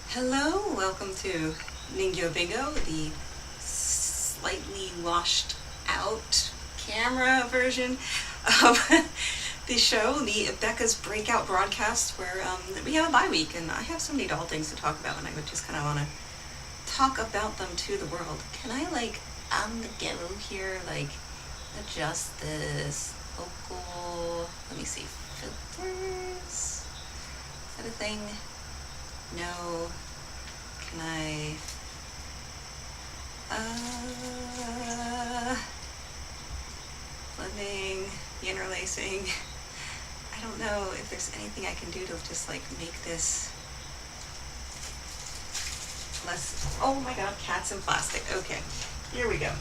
Hello, welcome to Ningyo Bingo, the slightly washed out camera version of the show, the Becca's Breakout broadcast, where we have a bye week, and I have so many doll things to talk about, and I would just kind of want to talk about them to the world. Can I, like, on the go here, like, adjust this local, let me see, filters? Is that a thing? No. Can I, blending, the interlacing. I don't know if there's anything I can do to just like make this less, oh my god, cats in plastic. Okay, here we go.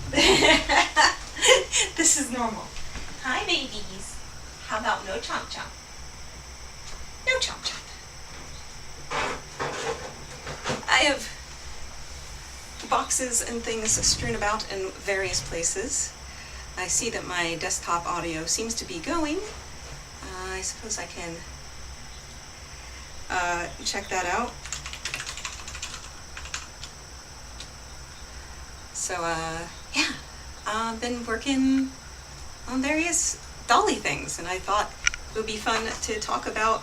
This is normal. Hi babies. How about no chomp chomp? No chomp chomp. I have boxes and things strewn about in various places. I see that my desktop audio seems to be going. I suppose I can check that out. So yeah, I've been working on various dolly things, and I thought it would be fun to talk about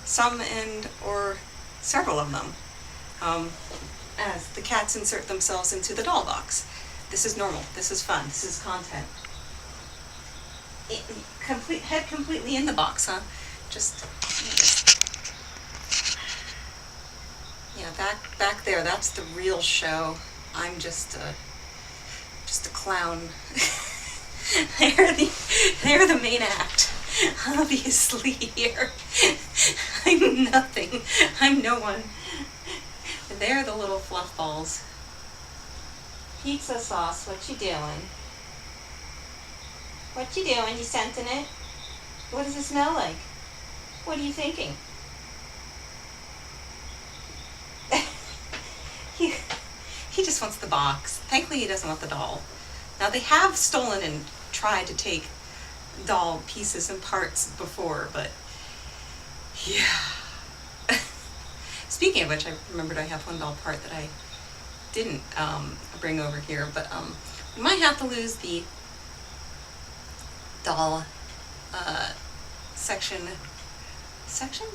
some and or several of them. As the cats insert themselves into the doll box. This is normal. This is fun. This is content. Head completely in the box, huh? Just yeah, back there. That's the real show. I'm just a clown. They're the main act. Obviously here. I'm nothing. I'm no one. They're the little fluff balls. Pizza sauce, what you doing? What you doing? You scenting it? What does it smell like? What are you thinking? He just wants the box. Thankfully he doesn't want the doll. Now they have stolen and tried to take doll pieces and parts before, but yeah. Speaking of which, I remembered I have one doll part that I didn't bring over here, but we might have to lose the doll section?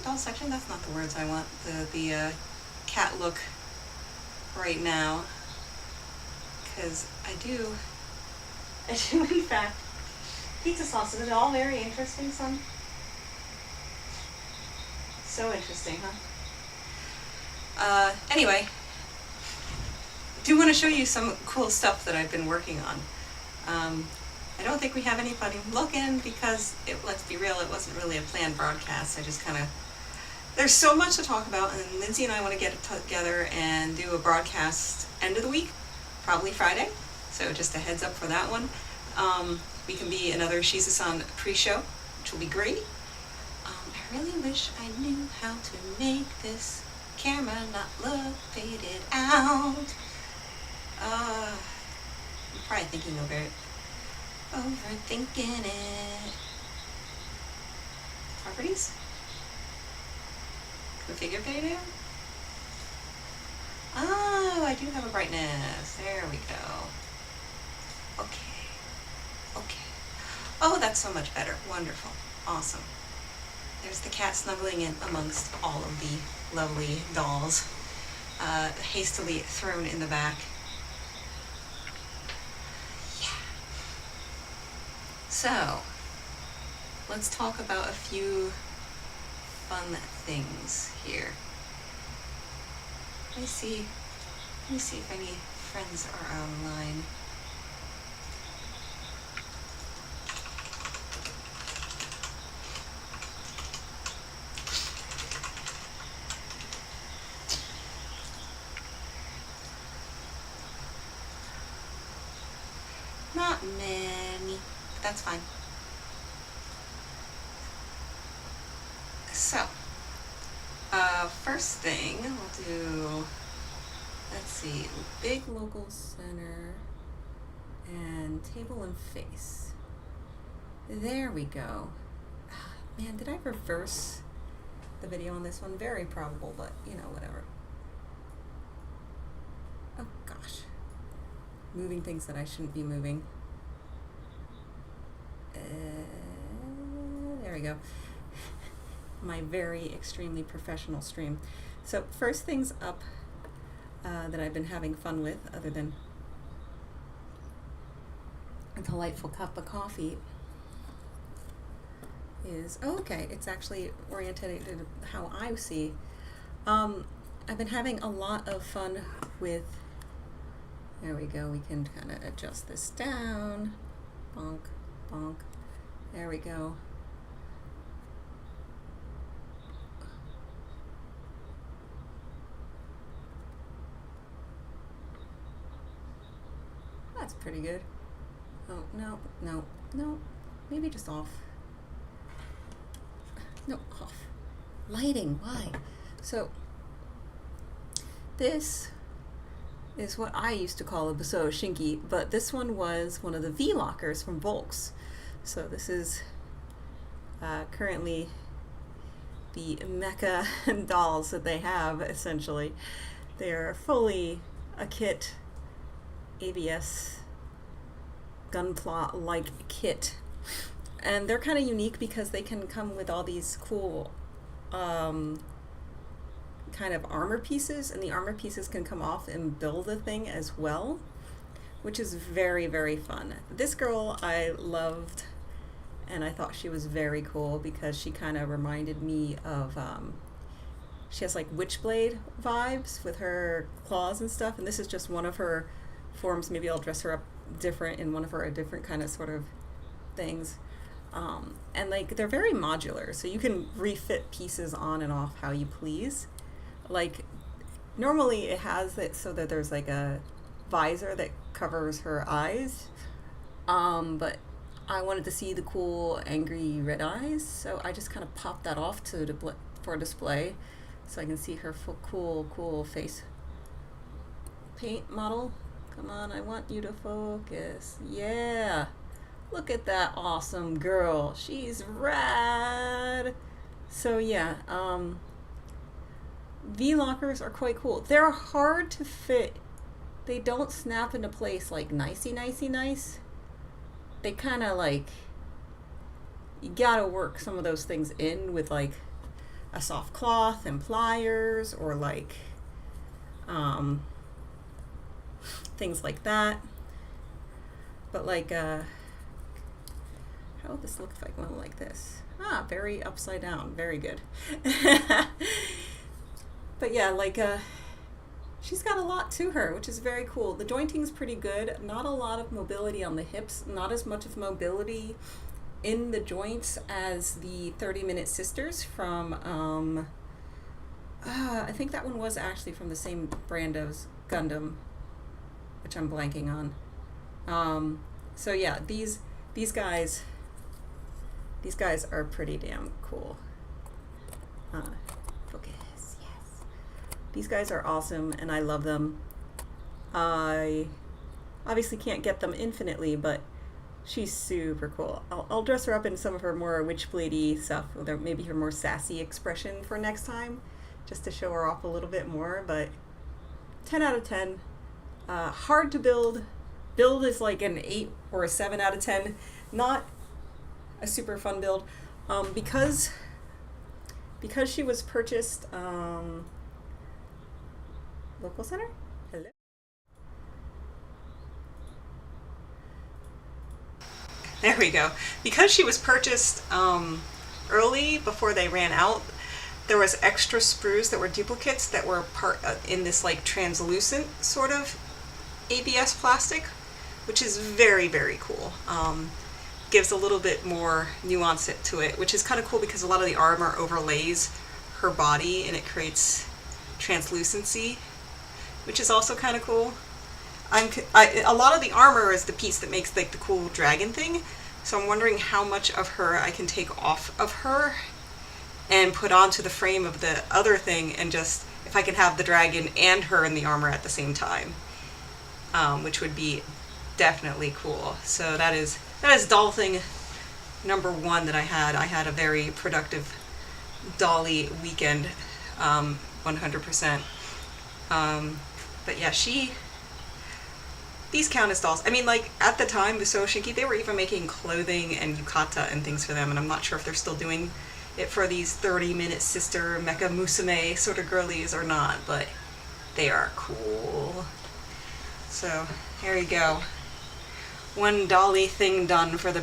Doll section? That's not the words I want. The cat look right now, because I do in fact. Pizza sauce, is it all very interesting, son? So interesting, huh? Anyway, do want to show you some cool stuff that I've been working on. I don't think we have anybody looking because, let's be real, it wasn't really a planned broadcast. I just kind of, there's so much to talk about, and Lindsay and I want to get together and do a broadcast end of the week, probably Friday. So just a heads up for that one. We can be another Shizu-san pre-show, which will be great. I really wish I knew how to make this camera not look faded out. I'm probably thinking over it. Overthinking it. Properties? Configure fader? Oh, I do have a brightness. There we go. Okay. Oh, that's so much better. Wonderful. Awesome. There's the cat snuggling in amongst all of the lovely dolls, hastily thrown in the back. So, let's talk about a few fun things here. Let me see if any friends are online. Not many. That's fine. So, first thing we'll do, let's see, big local center and table and face. There we go. Man, did I reverse the video on this one? Very probable, but you know, whatever. Oh gosh. Moving things that I shouldn't be moving. There we go. My very extremely professional stream. So first things up that I've been having fun with, other than a delightful cup of coffee, is, it's actually oriented how I see. I've been having a lot of fun with, there we go, we can kind of adjust this down, bonk, bonk, there we go. That's pretty good. Oh, no, maybe just off. No, off. Lighting, why? So, this is what I used to call a Baso Shinki, but this one was one of the V lockers from Volks. So this is currently the mecha dolls that they have, essentially. They're fully a kit, ABS gunpla-like kit. And they're kind of unique because they can come with all these cool kind of armor pieces, and the armor pieces can come off and build the thing as well, which is very, very fun. This girl I loved, and I thought she was very cool because she kind of reminded me of, she has like Witchblade vibes with her claws and stuff, and this is just one of her forms. Maybe I'll dress her up different in one of her different kind of sort of things. And like they're very modular, so you can refit pieces on and off how you please. Like normally it has it so that there's like a visor that covers her eyes, but I wanted to see the cool angry red eyes, so I just kind of popped that off for display so I can see her cool face paint model. Come on, I want you to focus. Yeah, look at that awesome girl. She's rad. So yeah, V-lockers are quite cool. They're hard to fit. They don't snap into place like nicey nice. They kind of like, you gotta work some of those things in with like a soft cloth and pliers, or like things like that. But like how would this look if I went like this? Very upside down, very good. But yeah, like she's got a lot to her, which is very cool. The jointing's pretty good. Not a lot of mobility on the hips. Not as much of mobility in the joints as the 30-Minute Sisters from, I think that one was actually from the same brand as Gundam, which I'm blanking on. So yeah, these guys are pretty damn cool. Focus, yes. These guys are awesome, and I love them. I obviously can't get them infinitely, but she's super cool. I'll dress her up in some of her more Witchblade-y stuff, or maybe her more sassy expression for next time, just to show her off a little bit more, but 10 out of 10. Hard to build. Build is like an 8 or a 7 out of 10. Not a super fun build. Because she was purchased, local center? Hello? There we go. Because she was purchased early, before they ran out, there was extra sprues that were duplicates that were part in this like translucent sort of ABS plastic, which is very, very cool. Gives a little bit more nuance to it, which is kind of cool because a lot of the armor overlays her body and it creates translucency, which is also kind of cool. A lot of the armor is the piece that makes like the cool dragon thing, so I'm wondering how much of her I can take off of her and put onto the frame of the other thing, and just if I can have the dragon and her in the armor at the same time, which would be definitely cool. So that is doll thing number 1 that I had. I had a very productive dolly weekend, 100%. But yeah, these count as dolls. I mean, like, at the time, with Soshinki, they were even making clothing and yukata and things for them, and I'm not sure if they're still doing it for these 30-Minute Sister mecha musume sort of girlies or not, but they are cool. So, here you go. One dolly thing done for the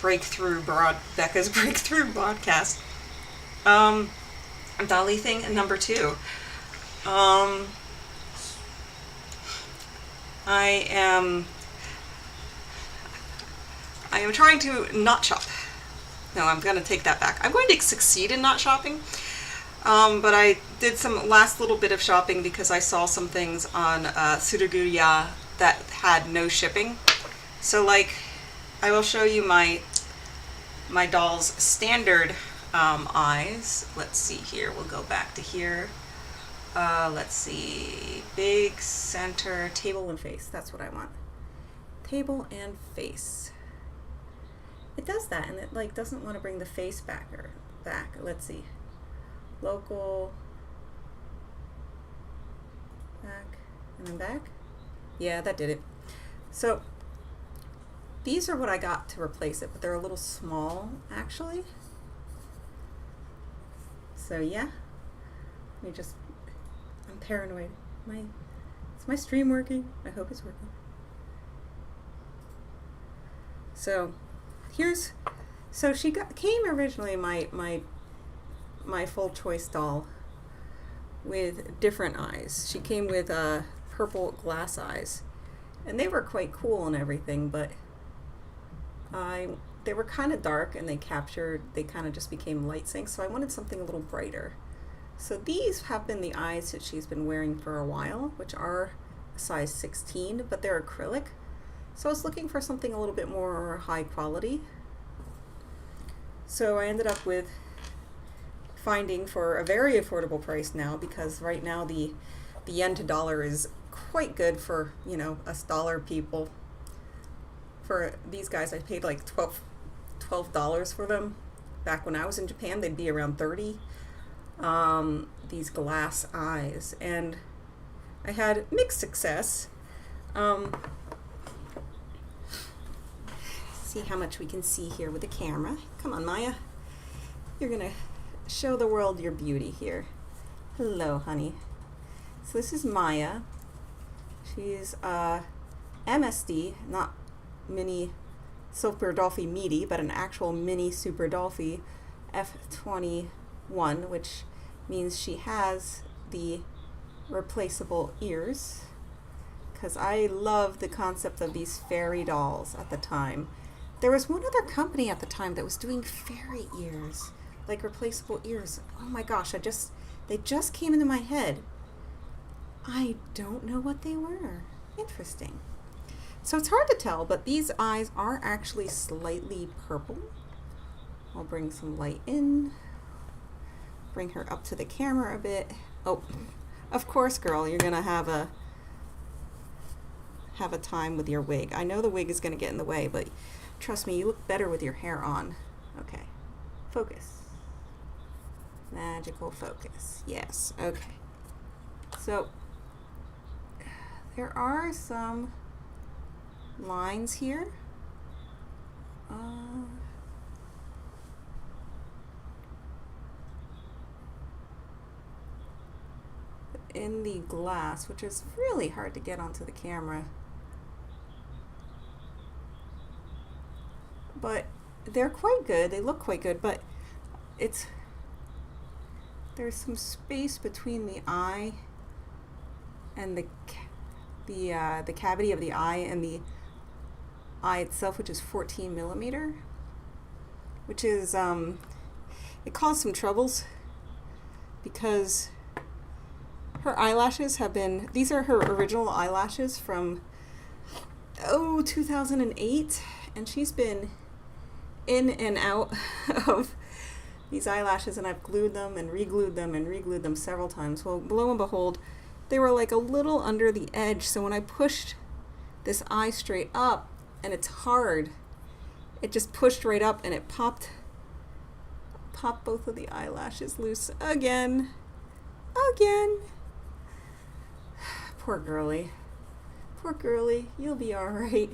Becca's breakthrough broadcast. Dolly thing number 2. I am trying to not shop. No, I'm going to take that back. I'm going to succeed in not shopping. But I did some last little bit of shopping because I saw some things on Suruguya that had no shipping. So, like, I will show you my doll's standard eyes. Let's see here. We'll go back to here. Let's see. Big, center, table, and face. That's what I want. Table and face. It does that, and it like doesn't want to bring the face back. Let's see. Local. Back. And then back. Yeah, that did it. So these are what I got to replace it, but they're a little small, actually. So yeah. Let me just... I'm paranoid. Is my stream working? I hope it's working. So she came originally my full choice doll with different eyes. She came with purple glass eyes, and they were quite cool and everything, but they were kind of dark, and they kind of just became light sinks, so I wanted something a little brighter. So these have been the eyes that she's been wearing for a while, which are a size 16, but they're acrylic. So I was looking for something a little bit more high quality. So I ended up with finding for a very affordable price now, because right now the yen to dollar is quite good for, you know, us dollar people. For these guys, I paid like $12 for them. Back when I was in Japan, they'd be around 30. These glass eyes, and I had mixed success. See how much we can see here with the camera. Come on, Maya. You're gonna show the world your beauty here. Hello, honey. So this is Maya. She's MSD, not mini Super Dolphy Meaty, but an actual mini Super Dolphy F21, which means she has the replaceable ears, because I loved the concept of these fairy dolls at the time. There was one other company at the time that was doing fairy ears, like replaceable ears. Oh my gosh, they just came into my head. I don't know what they were. Interesting. So it's hard to tell, but these eyes are actually slightly purple. I'll bring some light in. Bring her up to the camera a bit. Oh, of course, girl, you're gonna have a time with your wig. I know the wig is gonna get in the way, but trust me, you look better with your hair on. Okay, focus. Magical focus. Yes, okay. So there are some lines here. In the glass, which is really hard to get onto the camera. But they're quite good. They look quite good, but there's some space between the eye and the cavity of the eye and the eye itself, which is 14 millimeter, which is it caused some troubles because her eyelashes have been, these are her original eyelashes from 2008, and she's been in and out of these eyelashes, and I've glued them and re-glued them and re-glued them several times. Well, lo and behold, they were like a little under the edge, so when I pushed this eye straight up, and it's hard, it just pushed right up and it popped both of the eyelashes loose again. Poor girly, you'll be all right.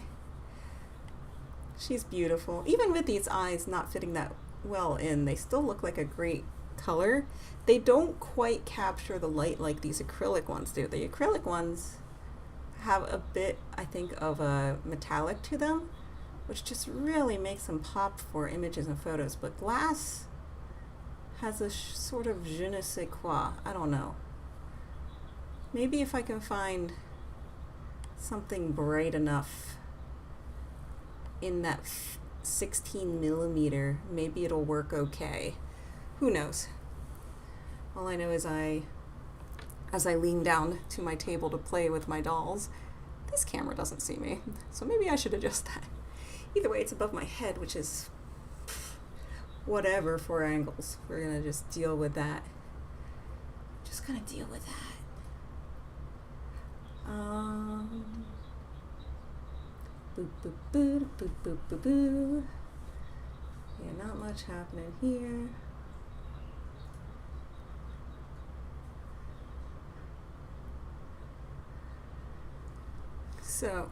She's beautiful. Even with these eyes not fitting that well in, they still look like a great color. They don't quite capture the light like these acrylic ones do. The acrylic ones have a bit, I think, of a metallic to them, which just really makes them pop for images and photos. But glass has a sort of je ne sais quoi. I don't know. Maybe if I can find something bright enough in that 16 millimeter, maybe it'll work okay. Who knows? All I know is as I lean down to my table to play with my dolls, this camera doesn't see me, so maybe I should adjust that. Either way, it's above my head, which is whatever for angles. We're gonna just deal with that. Just gonna deal with that. Boop, boop, boop, boop, boop, boop, boop. Yeah, not much happening here. So,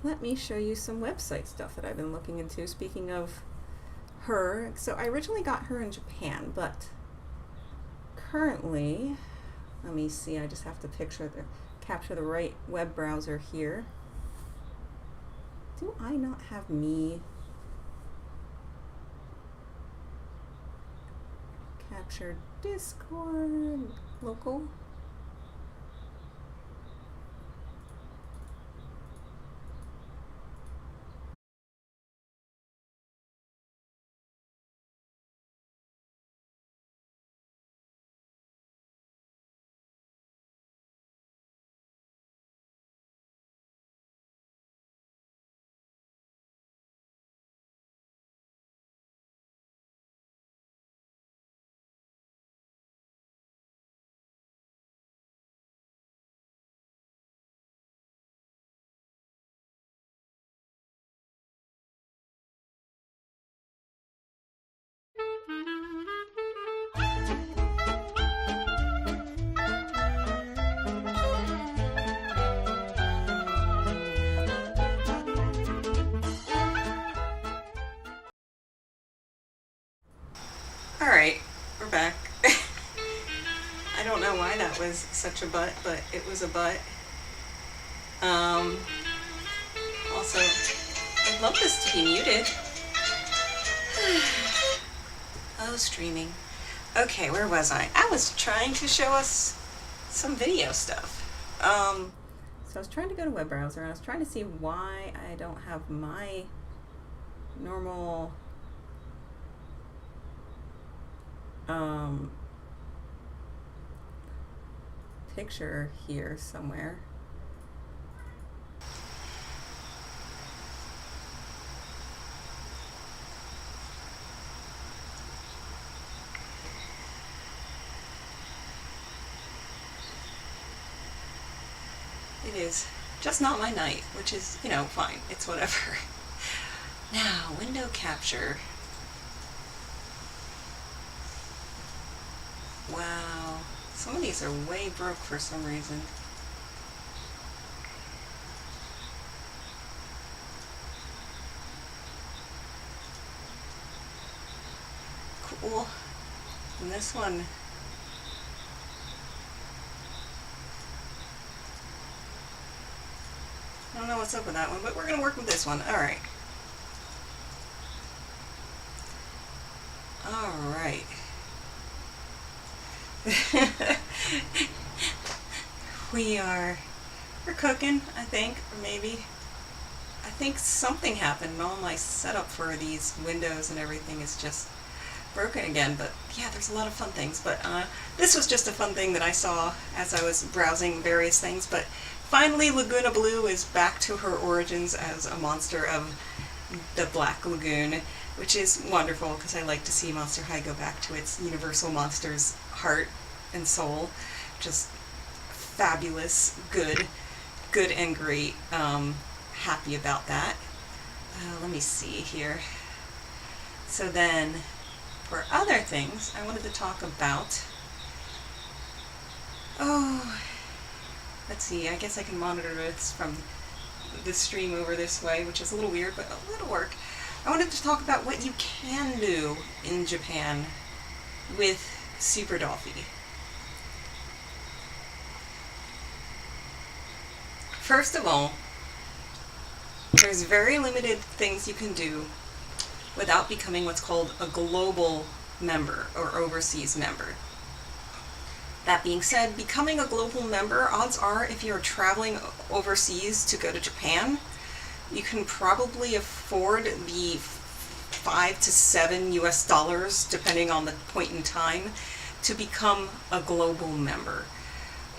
let me show you some website stuff that I've been looking into. Speaking of her, so I originally got her in Japan, but currently, let me see, I just have to capture the right web browser here. Do I not have me capture Discord local? Alright, we're back. I don't know why that was such a butt, but it was a butt. Also, I'd love this to be muted. Oh, streaming. Okay, where was I? I was trying to show us some video stuff. So I was trying to go to web browser and I was trying to see why I don't have my normal picture here somewhere. It is just not my night, which is, you know, fine. It's whatever. Now, window capture. Wow. Some of these are way broke for some reason. Cool. And this one, I don't know what's up with that one, but we're going to work with this one. Alright. Alright. We're cooking, I think, or maybe. I think something happened. All my setup for these windows and everything is just broken again, but yeah, there's a lot of fun things. But this was just a fun thing that I saw as I was browsing various things. But finally, Laguna Blue is back to her origins as a monster of the Black Lagoon, which is wonderful because I like to see Monster High go back to its Universal Monsters heart and soul. Just fabulous, good and great. Happy about that. Let me see here. So then, for other things, I wanted to talk about, let's see, I guess I can monitor this from the stream over this way, which is a little weird, but it'll work. I wanted to talk about what you can do in Japan with Super Dolphy. First of all, there's very limited things you can do without becoming what's called a global member or overseas member. That being said, becoming a global member, odds are if you're traveling overseas to go to Japan, you can probably afford the $5 to $7 US, depending on the point in time, to become a global member.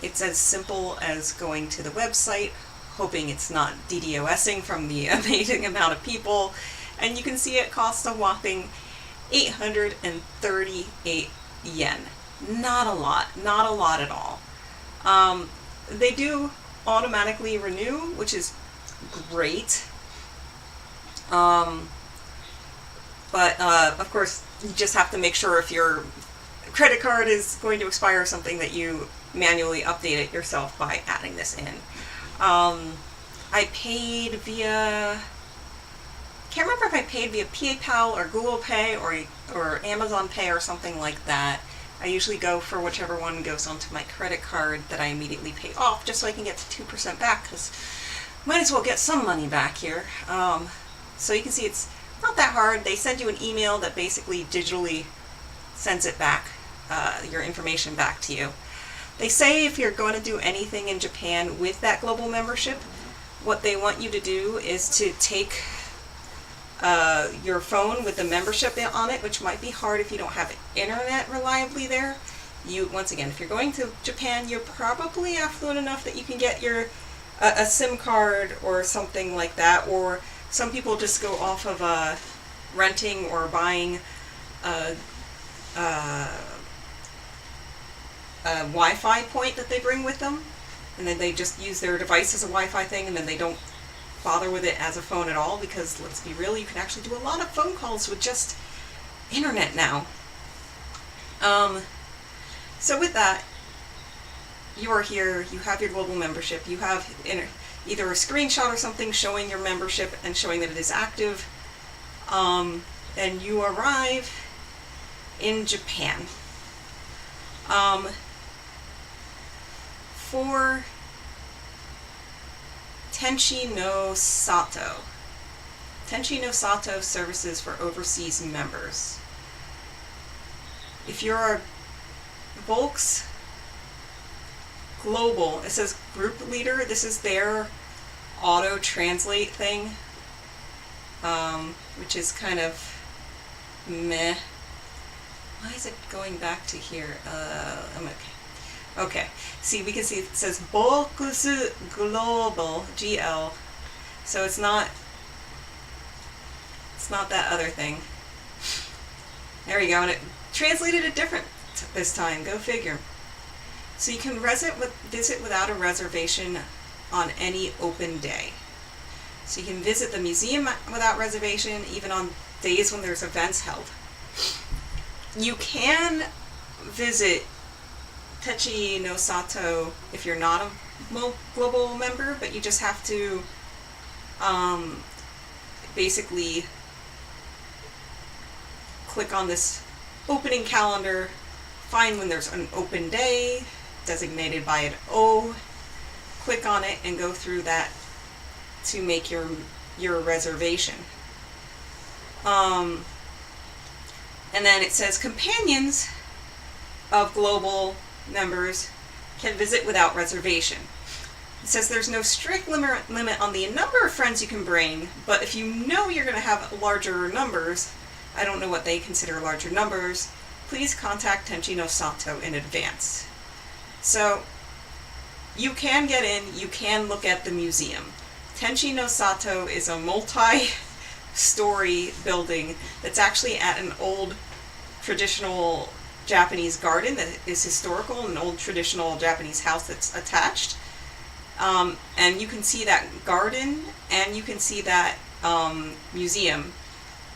It's as simple as going to the website, hoping it's not DDoSing from the amazing amount of people, and you can see it costs a whopping 838 yen. Not a lot at all. They do automatically renew, which is great. But of course, you just have to make sure if your credit card is going to expire or something that you manually update it yourself by adding this in. I paid via, can't remember if I paid via PayPal or Google Pay or Amazon Pay or something like that. I usually go for whichever one goes onto my credit card that I immediately pay off, just so I can get the 2% back, because might as well get some money back here. So you can see it's not that hard. They send you an email that basically digitally sends it back, your information back to you. They say if you're going to do anything in Japan with that global membership, what they want you to do is to take your phone with the membership on it, which might be hard if you don't have internet reliably there. Once again, if you're going to Japan, you're probably affluent enough that you can get your a SIM card or something like that, or some people just go off of renting or buying a Wi-Fi point that they bring with them, and then they just use their device as a Wi-Fi thing, and then they don't bother with it as a phone at all, because let's be real, you can actually do a lot of phone calls with just internet now. So with that, you are here, you have your global membership, you have either a screenshot or something showing your membership and showing that it is active, and you arrive in Japan. For Tenshi no Sato. Tenshi no Sato services for overseas members. If you're a Volks global. It says group leader. This is their auto translate thing, which is kind of meh. Why is it going back to here? I'm okay. Okay. See, we can see it says Volks global GL. So it's not that other thing. There you go, and it translated it different this time. Go figure. So you can visit without a reservation on any open day. So you can visit the museum without reservation, even on days when there's events held. You can visit Techi no Sato if you're not a global member, but you just have to basically click on this opening calendar, find when there's an open day designated by an O, click on it, and go through that to make your reservation. And then it says companions of global members can visit without reservation. It says there's no strict limit on the number of friends you can bring, but if you know you're going to have larger numbers, I don't know what they consider larger numbers, please contact Tenchi no Sato in advance. So you can get in, you can look at the museum. Tenchi no Sato is a multi-story building that's actually at an old traditional Japanese garden that is historical, an old traditional Japanese house that's attached. And you can see that garden and you can see that museum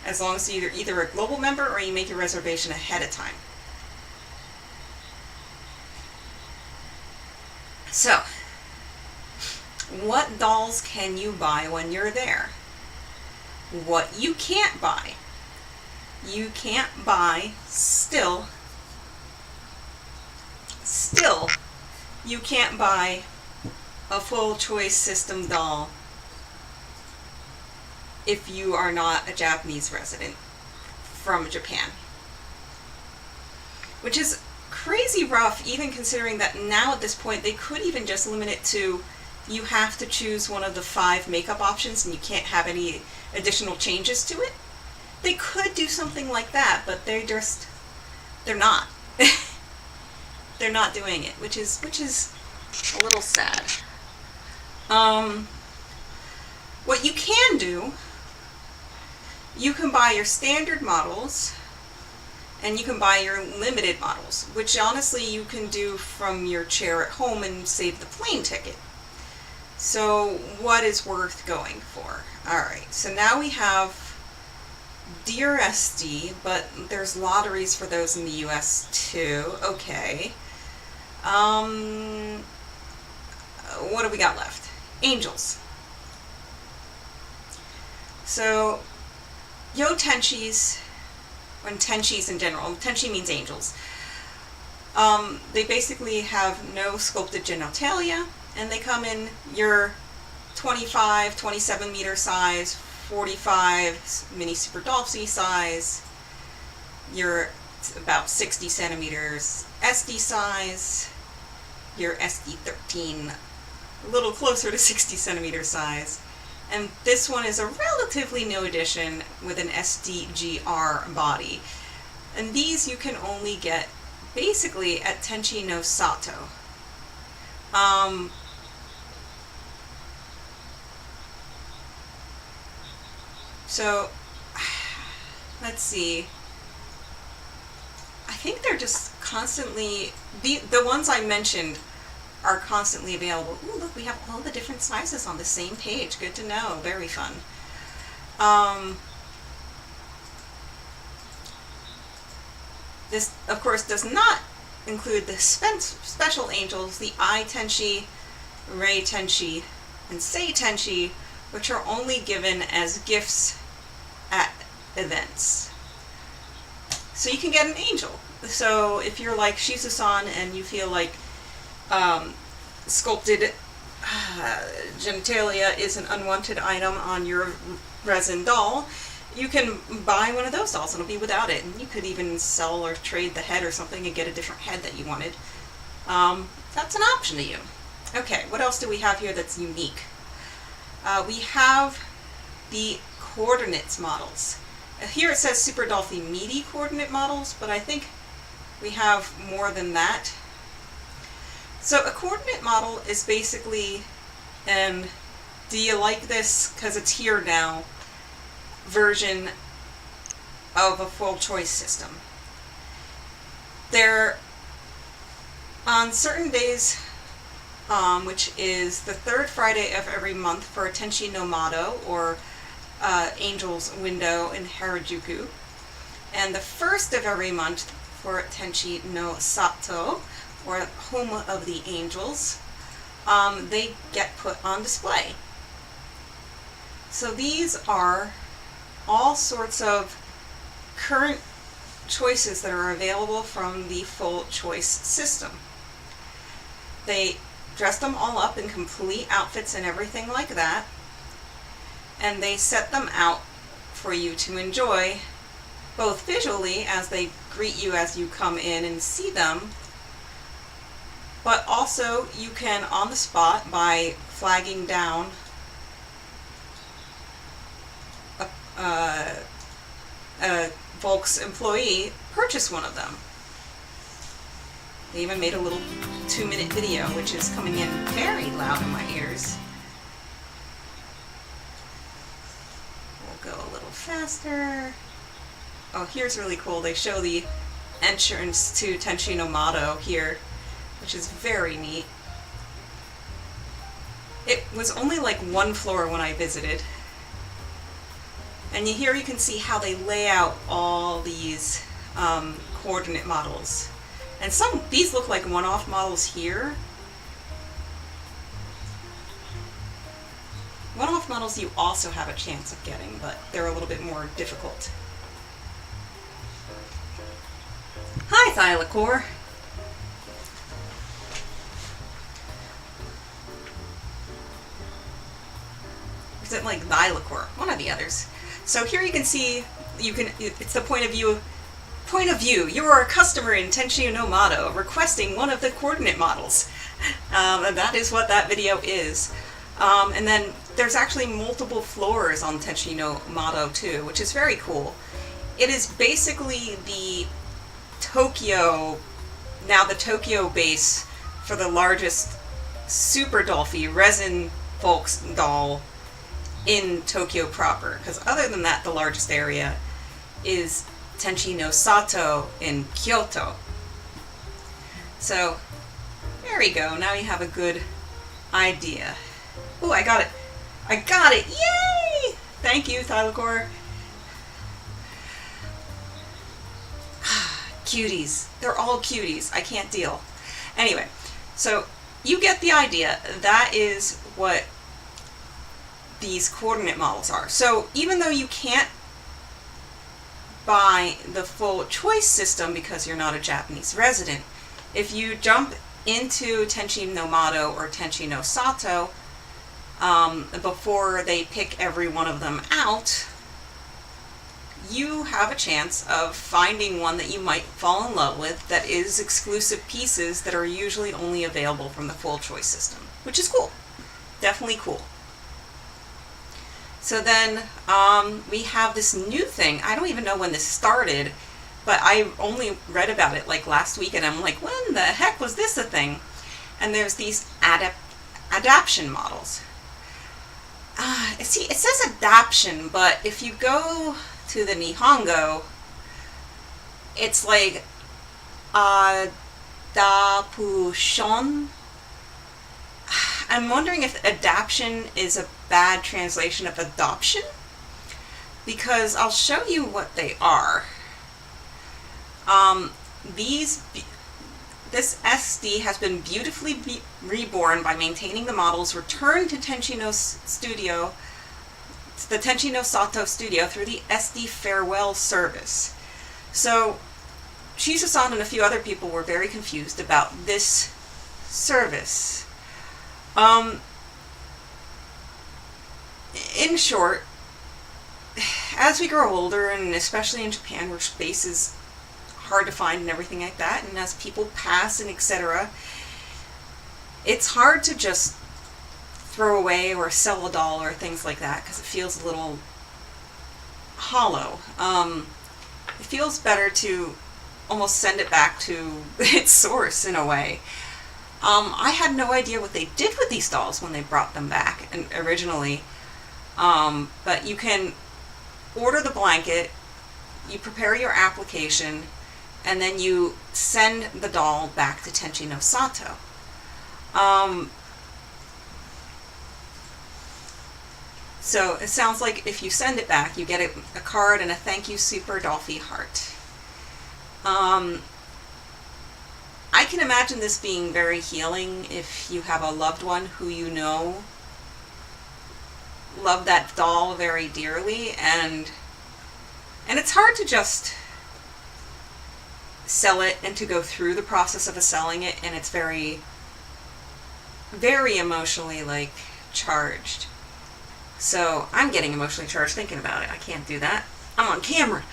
as long as you're either a global member or you make your reservation ahead of time. So, what dolls can you buy when you're there? What you can't buy. You can't buy, still, you can't buy a full choice system doll if you are not a Japanese resident from Japan. Which is crazy rough, even considering that now at this point they could even just limit it to you have to choose one of the 5 makeup options and you can't have any additional changes to it. They could do something like that, but they're not. They're not doing it, which is a little sad. What you can do, you can buy your standard models and you can buy your limited models, which honestly you can do from your chair at home and save the plane ticket. So what is worth going for? Alright, so now we have Dear SD, but there's lotteries for those in the US too. Okay. What do we got left? Angels. So, Yo Tenchis, and Tenchis in general, Tenchi means angels. They basically have no sculpted genitalia, and they come in your 25, 27 meter size, 45 mini super dollsy size, your about 60 centimeters SD size, your SD13 a little closer to 60 centimeter size, and this one is a relatively new addition with an SDGR body, and these you can only get basically at Tenchi no Sato. So, let's see. I think they're just constantly, the ones I mentioned are constantly available. Ooh, look, we have all the different sizes on the same page. Good to know. Very fun. This, of course, does not include the special angels, the I Tenchi, Rei Tenchi, and Sei Tenchi, which are only given as gifts at events. So you can get an angel. So if you're like Shizu-san and you feel like sculpted genitalia is an unwanted item on your resin doll, you can buy one of those dolls and it'll be without it. And you could even sell or trade the head or something and get a different head that you wanted. that's an option to you. Okay, what else do we have here that's unique? We have the coordinates models. Here it says Super Dolphy meaty coordinate models, but I think we have more than that. So a coordinate model is basically an do you like this because it's here now version of a full choice system. They're on certain days, which is the third Friday of every month for Tenshi no Mado, or Angel's Window in Harajuku, and the first of every month for Tenshi no Sato, or Home of the Angels. They get put on display. So these are all sorts of current choices that are available from the full choice system. They dress them all up in complete outfits and everything like that, and they set them out for you to enjoy, both visually as they greet you as you come in and see them, but also you can on the spot by flagging down a Volks employee, purchase one of them. They even made a little 2-minute video, which is coming in very loud in my ears. We'll go a little faster. Oh, here's really cool. They show the entrance to Tenshi no Mado here, which is very neat. It was only like one floor when I visited. And here you can see how they lay out all these coordinate models. And these look like one-off models here. One-off models you also have a chance of getting, but they're a little bit more difficult. Hi, Thylacore. Is it like Thylacore? One of the others. So here you can see, it's the point of view. You are a customer in Tenshi no Mado requesting one of the coordinate models. And that is what that video is. And then there's actually multiple floors on Tenshi no Mado too, which is very cool. It is basically the Tokyo base for the largest Super Dolphy resin Volks doll in Tokyo proper, because other than that, the largest area is Tenshi no Sato in Kyoto. So there we go. Now you have a good idea. Oh, I got it. I got it. Yay! Thank you, Thylacore. Cuties. They're all cuties. I can't deal. Anyway, so you get the idea. That is what these coordinate models are. So even though you can't buy the full choice system because you're not a Japanese resident, if you jump into Tenshi no Mado or Tenshi no Sato before they pick every one of them out, you have a chance of finding one that you might fall in love with that is exclusive pieces that are usually only available from the full choice system, which is cool. Definitely cool. So then we have this new thing. I don't even know when this started, but I only read about it like last week, and I'm like, when the heck was this a thing? And there's these adaptation models. See, it says adaptation, but if you go to the Nihongo, it's like adaptation. I'm wondering if adaptation is a bad translation of adoption, because I'll show you what they are. This SD has been beautifully reborn by maintaining the models returned to Tenshi no Studio, the Tenshi no Sato studio, through the SD farewell service. So Shizu-san and a few other people were very confused about this service. In short, as we grow older, and especially in Japan where space is hard to find and everything like that. And as people pass and etc., it's hard to just throw away or sell a doll or things like that because it feels a little hollow. It feels better to almost send it back to its source in a way. I had no idea what they did with these dolls when they brought them back and originally. But you can order the blanket, you prepare your application, and then you send the doll back to Tenchi no Sato. So it sounds like if you send it back, you get a card and a thank you Super Dolphy heart. I can imagine this being very healing if you have a loved one who you know love that doll very dearly, and it's hard to just sell it and to go through the process of selling it, and it's very, very emotionally like charged. So I'm getting emotionally charged thinking about it. I can't do that. I'm on camera.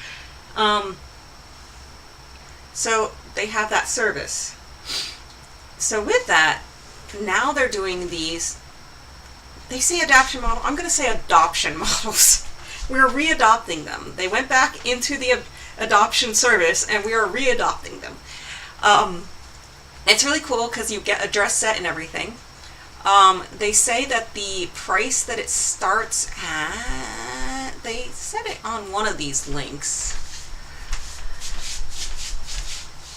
So they have that service. So with that, now they're doing these, they say adoption model, I'm going to say adoption models. We're readopting them. They went back into the adoption service and we are readopting them. It's really cool because you get a dress set and everything. They say that the price that it starts at, they said it on one of these links.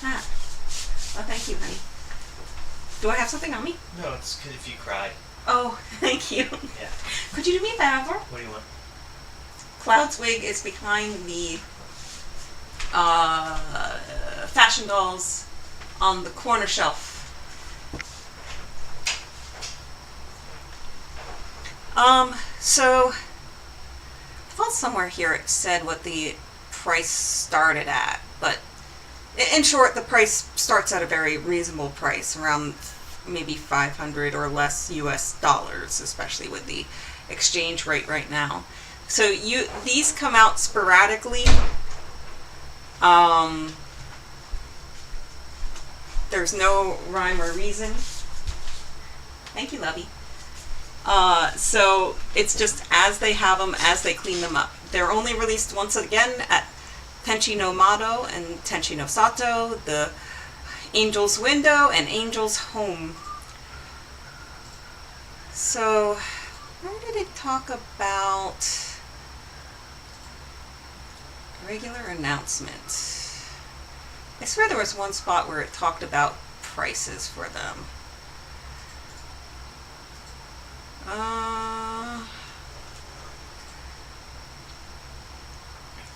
Oh, thank you, honey. Do I have something on me? No, it's good if you cry. Oh, thank you. Yeah. Could you do me a favor? What do you want? Cloud's wig is behind the fashion dolls on the corner shelf. So I thought somewhere here it said what the price started at, but in short, the price starts at a very reasonable price, around maybe 500 or less US dollars, especially with the exchange rate right now. So these come out sporadically. There's no rhyme or reason. Thank you, lovey. So it's just as they have them, as they clean them up. They're only released once again at Tenchi no Mado and Tenchi no Sato, the Angel's Window and Angel's Home. So, where did it talk about regular announcement? I swear there was one spot where it talked about prices for them.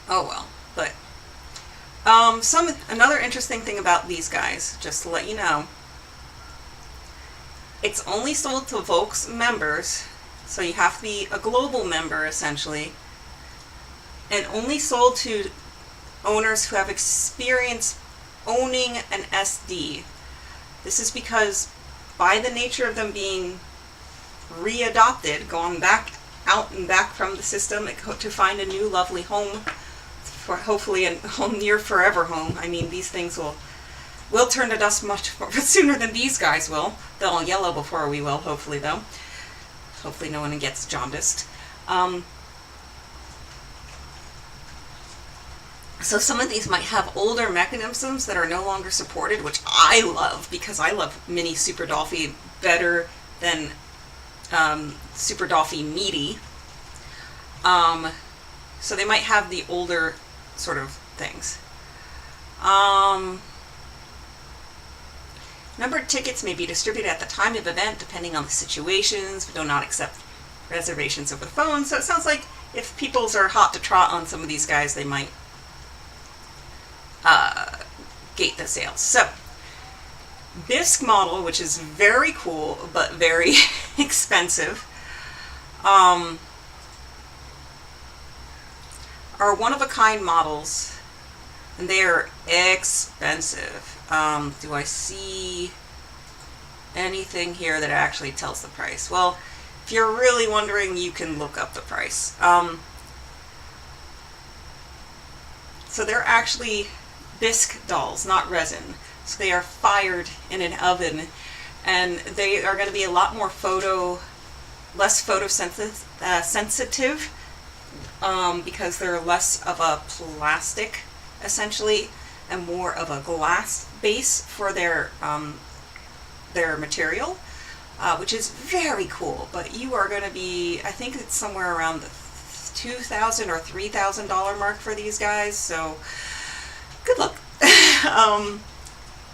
Oh well, but another interesting thing about these guys, just to let you know, it's only sold to Volks members, so you have to be a global member essentially, and only sold to owners who have experience owning an SD. This is because by the nature of them being readopted, going back out and back from the system to find a new lovely home, for hopefully a home near forever home. I mean, these things will turn to dust much sooner than these guys will. They'll yellow before we will, hopefully though. Hopefully no one gets jaundiced. So some of these might have older mechanisms that are no longer supported, which I love, because I love Mini Super Dolphy better than Super Dolphy Meaty. So they might have the older sort of things. Numbered tickets may be distributed at the time of event depending on the situations. We do not accept reservations over the phone. So it sounds like if peoples are hot to trot on some of these guys, they might gate the sales. So Bisque model, which is very cool but very expensive, are one-of-a-kind models, and they are expensive. Do I see anything here that actually tells the price? Well, if you're really wondering, you can look up the price. So they're actually bisque dolls, not resin. So they are fired in an oven, and they are going to be a lot more less photosensitive, because they're less of a plastic, essentially, and more of a glass base for their material, which is very cool. But you are going to be, I think it's somewhere around the $2,000 or $3,000 mark for these guys, so good luck.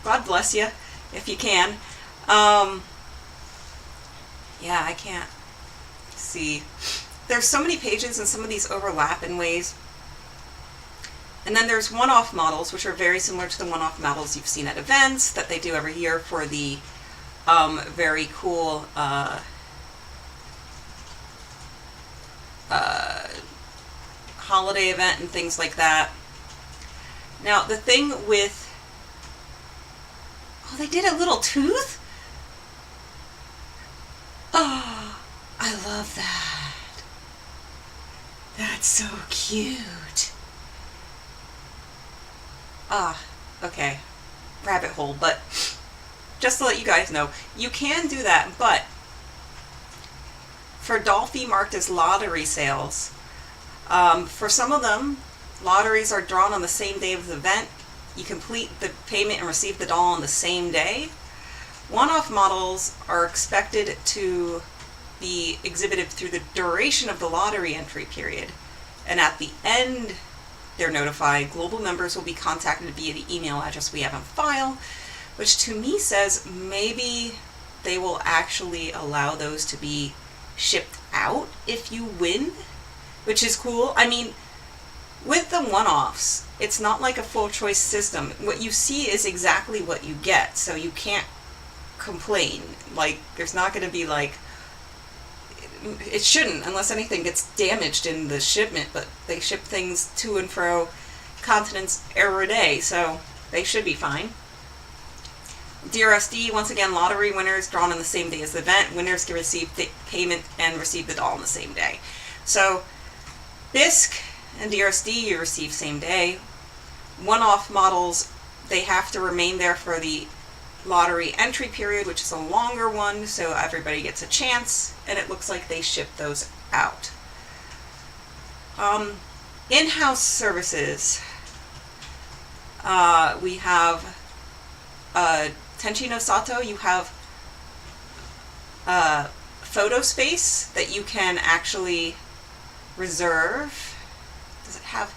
God bless you, if you can. Yeah, I can't see. There's so many pages and some of these overlap in ways. And then there's one-off models, which are very similar to the one-off models you've seen at events that they do every year for the very cool holiday event and things like that. Now, the thing with... Oh, they did a little tooth? Oh, I love that. That's so cute. Ah, okay. Rabbit hole, but just to let you guys know, you can do that, but for Dolphy marked as lottery sales, for some of them, lotteries are drawn on the same day of the event. You complete the payment and receive the doll on the same day. One-off models are expected to be exhibited through the duration of the lottery entry period. And at the end, they're notified. Global members will be contacted via the email address we have on file, which to me says maybe they will actually allow those to be shipped out if you win, which is cool. I mean, with the one-offs, it's not like a full choice system. What you see is exactly what you get, so you can't complain. Like, there's not going to be like, it shouldn't, unless anything gets damaged in the shipment, but they ship things to and fro continents every day, so they should be fine. DRSD, once again, lottery winners drawn on the same day as the event. Winners can receive the payment and receive the doll on the same day. So, BISC and DRSD you receive same day. One-off models, they have to remain there for the lottery entry period, which is a longer one, so everybody gets a chance, and it looks like they ship those out. In-house services, we have Tenchi no Sato. You have photo space that you can actually reserve. Does it have,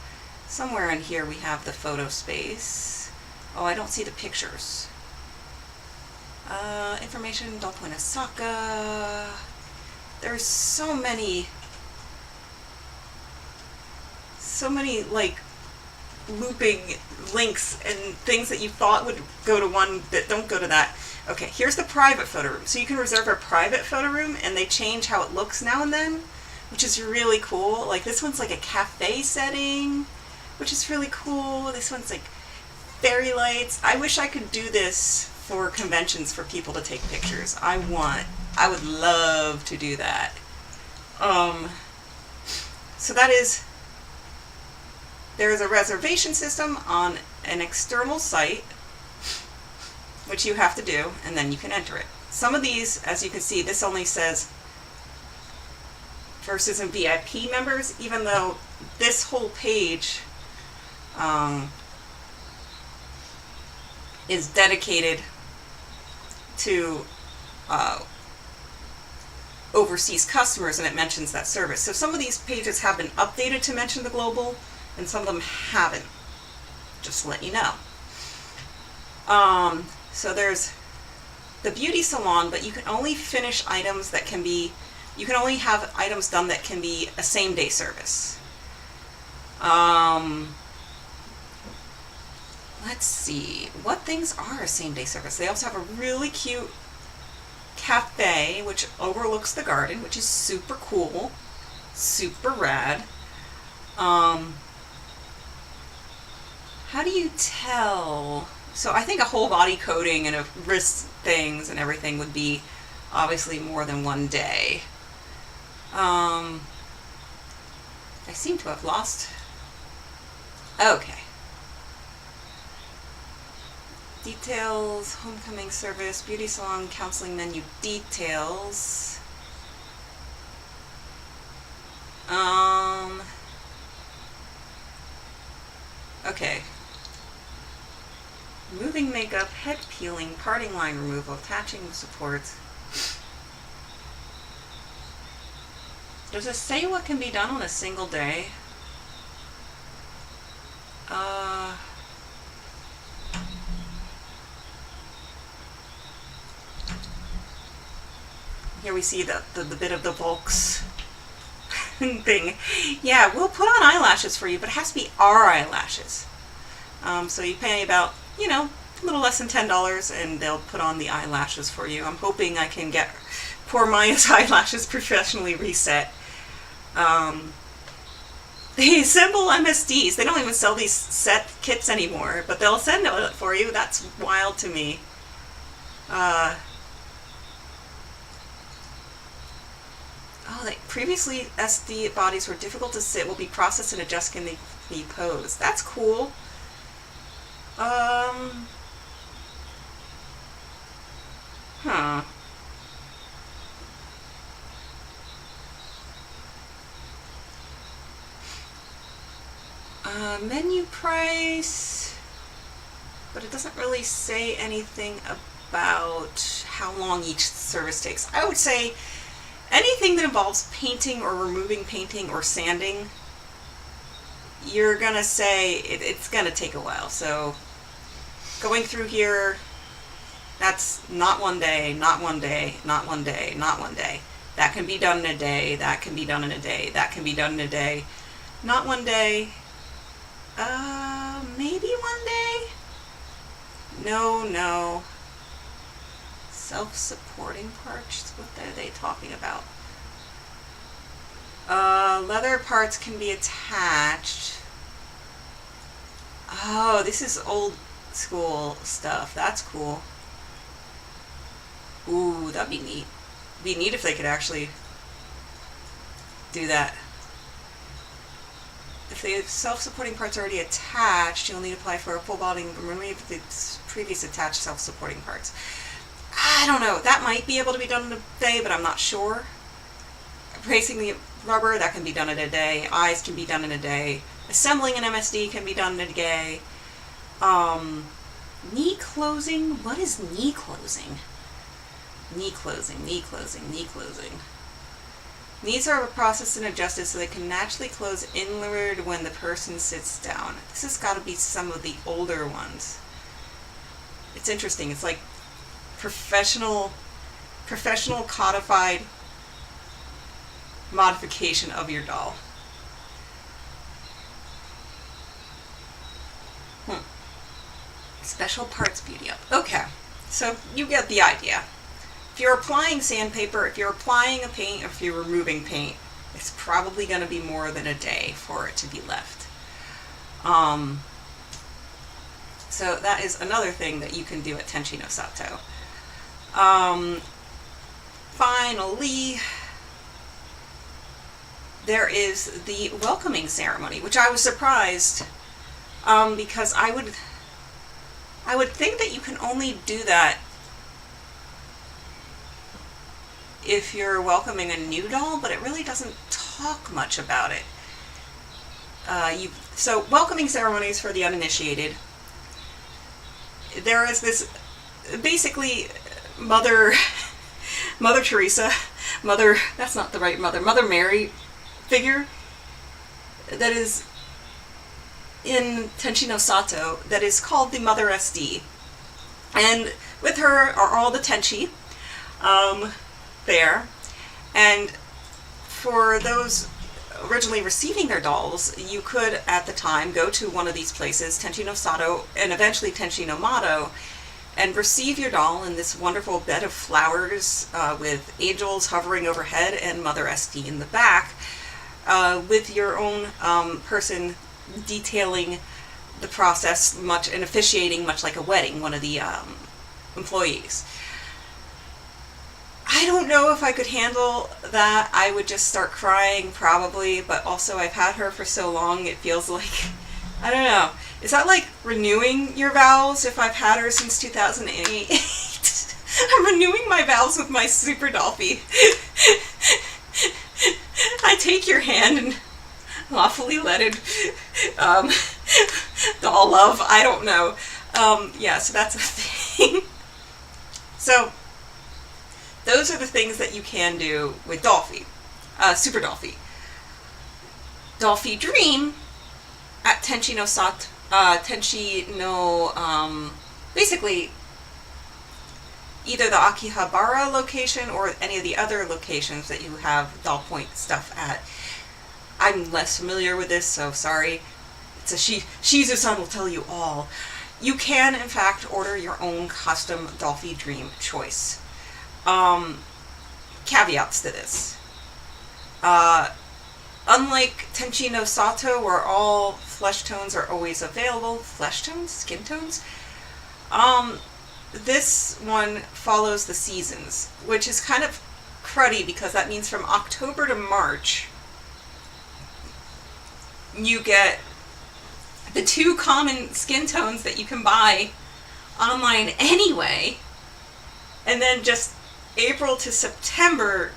somewhere in here we have the photo space. Oh, I don't see the pictures. Information, Doll Point Osaka. There's so many like looping links and things that you thought would go to one that don't go to that. Okay, here's the private photo room. So you can reserve a private photo room, and they change how it looks now and then, which is really cool. Like this one's like a cafe setting, which is really cool. This one's like fairy lights. I wish I could do this for conventions for people to take pictures. I would love to do that. So that is, there is a reservation system on an external site, which you have to do, and then you can enter it. Some of these, as you can see, this only says versus in VIP members, even though this whole page is dedicated to overseas customers, and it mentions that service. So some of these pages have been updated to mention the global, and some of them haven't. Just to let you know. So there's the beauty salon, but you can only finish items that can be, you can only have items done that can be a same-day service. Let's see, what things are a same-day service? They also have a really cute cafe, which overlooks the garden, which is super cool, super rad. How do you tell? So I think a whole body coating and a wrist things and everything would be obviously more than one day. I seem to have lost. Okay. Details, homecoming service, beauty salon, counseling menu details. Okay. Removing makeup, head peeling, parting line removal, attaching supports. Does it say what can be done on a single day? Here we see the bit of the Volks thing. Yeah, we'll put on eyelashes for you, but it has to be our eyelashes. So you pay about, you know, a little less than $10 and they'll put on the eyelashes for you. I'm hoping I can get poor Maya's eyelashes professionally reset. They assemble MSDs. They don't even sell these set kits anymore, but they'll send it for you. That's wild to me. Previously SD bodies were difficult to sit, will be processed and adjusted in the pose. That's cool. Menu price, but it doesn't really say anything about how long each service takes. I would say anything that involves painting or removing painting or sanding, you're gonna say it's gonna take a while. So going through here, that's not one day, not one day, not one day, not one day. That can be done in a day, that can be done in a day, that can be done in a day. Not one day, maybe one day? No. Self-supporting parts, what are they talking about? Leather parts can be attached. Oh, this is old school stuff. That's cool. Ooh, that'd be neat. Be neat if they could actually do that. If the self-supporting parts are already attached, you'll need to apply for a full body and remove the previous attached self-supporting parts. I don't know. That might be able to be done in a day, but I'm not sure. Replacing the rubber, that can be done in a day. Eyes can be done in a day. Assembling an MSD can be done in a day. Knee closing? What is knee closing? Knee closing, knee closing, knee closing. Knees are processed and adjusted so they can naturally close inward when the person sits down. This has got to be some of the older ones. It's interesting. It's like professional codified modification of your doll. Special parts beauty up. Okay, so you get the idea. If you're applying sandpaper, if you're applying a paint, or if you're removing paint, it's probably going to be more than a day for it to be left. So that is another thing that you can do at Tenchi no Sato. Finally, there is the welcoming ceremony, which I was surprised because I would think that you can only do that if you're welcoming a new doll, but it really doesn't talk much about it. So welcoming ceremonies for the uninitiated. There is this, basically, Mother Teresa, that's not the right Mother Mary figure that is in Tenchi no Sato that is called the Mother SD. And with her are all the Tenchi there. And for those originally receiving their dolls, you could at the time go to one of these places, Tenchi no Sato and eventually Tenchi no Mado, and receive your doll in this wonderful bed of flowers with angels hovering overhead and Mother SD in the back, with your own person detailing the process and officiating much like a wedding, one of the employees. I don't know if I could handle that. I would just start crying probably, but also I've had her for so long it feels like I don't know. Is that like renewing your vows if I've had her since 2008? I'm renewing my vows with my super Dolphy. I take your hand and lawfully wedded doll love. I don't know. Yeah, so that's a thing. So those are the things that you can do with Dolphy. Super Dolphy. Dolphy Dream at Tenchi no Sat, Tenchi no, basically either the Akihabara location or any of the other locations that you have doll point stuff at. I'm less familiar with this, so sorry. It's a Shizu-san will tell you all. You can, in fact, order your own custom Dolphy Dream choice. Caveats to this. Unlike Tenchi no Sato, where all flesh tones are always available, flesh tones? Skin tones? This one follows the seasons, which is kind of cruddy because that means from October to March, you get the two common skin tones that you can buy online anyway, and then just April to September,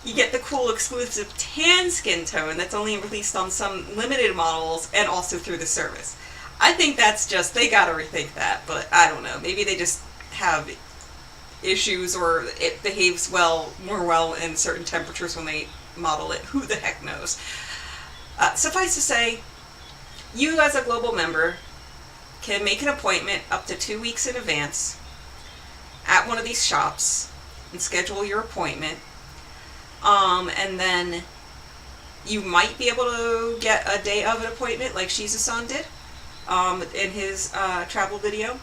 you get the cool exclusive tan skin tone that's only released on some limited models and also through the service. I think that's just, they gotta rethink that, but I don't know. Maybe they just have issues or it behaves more well in certain temperatures when they model it. Who the heck knows? Suffice to say, you as a global member can make an appointment up to 2 weeks in advance at one of these shops and schedule your appointment. And then you might be able to get a day of an appointment like Shizu-san did in his travel video.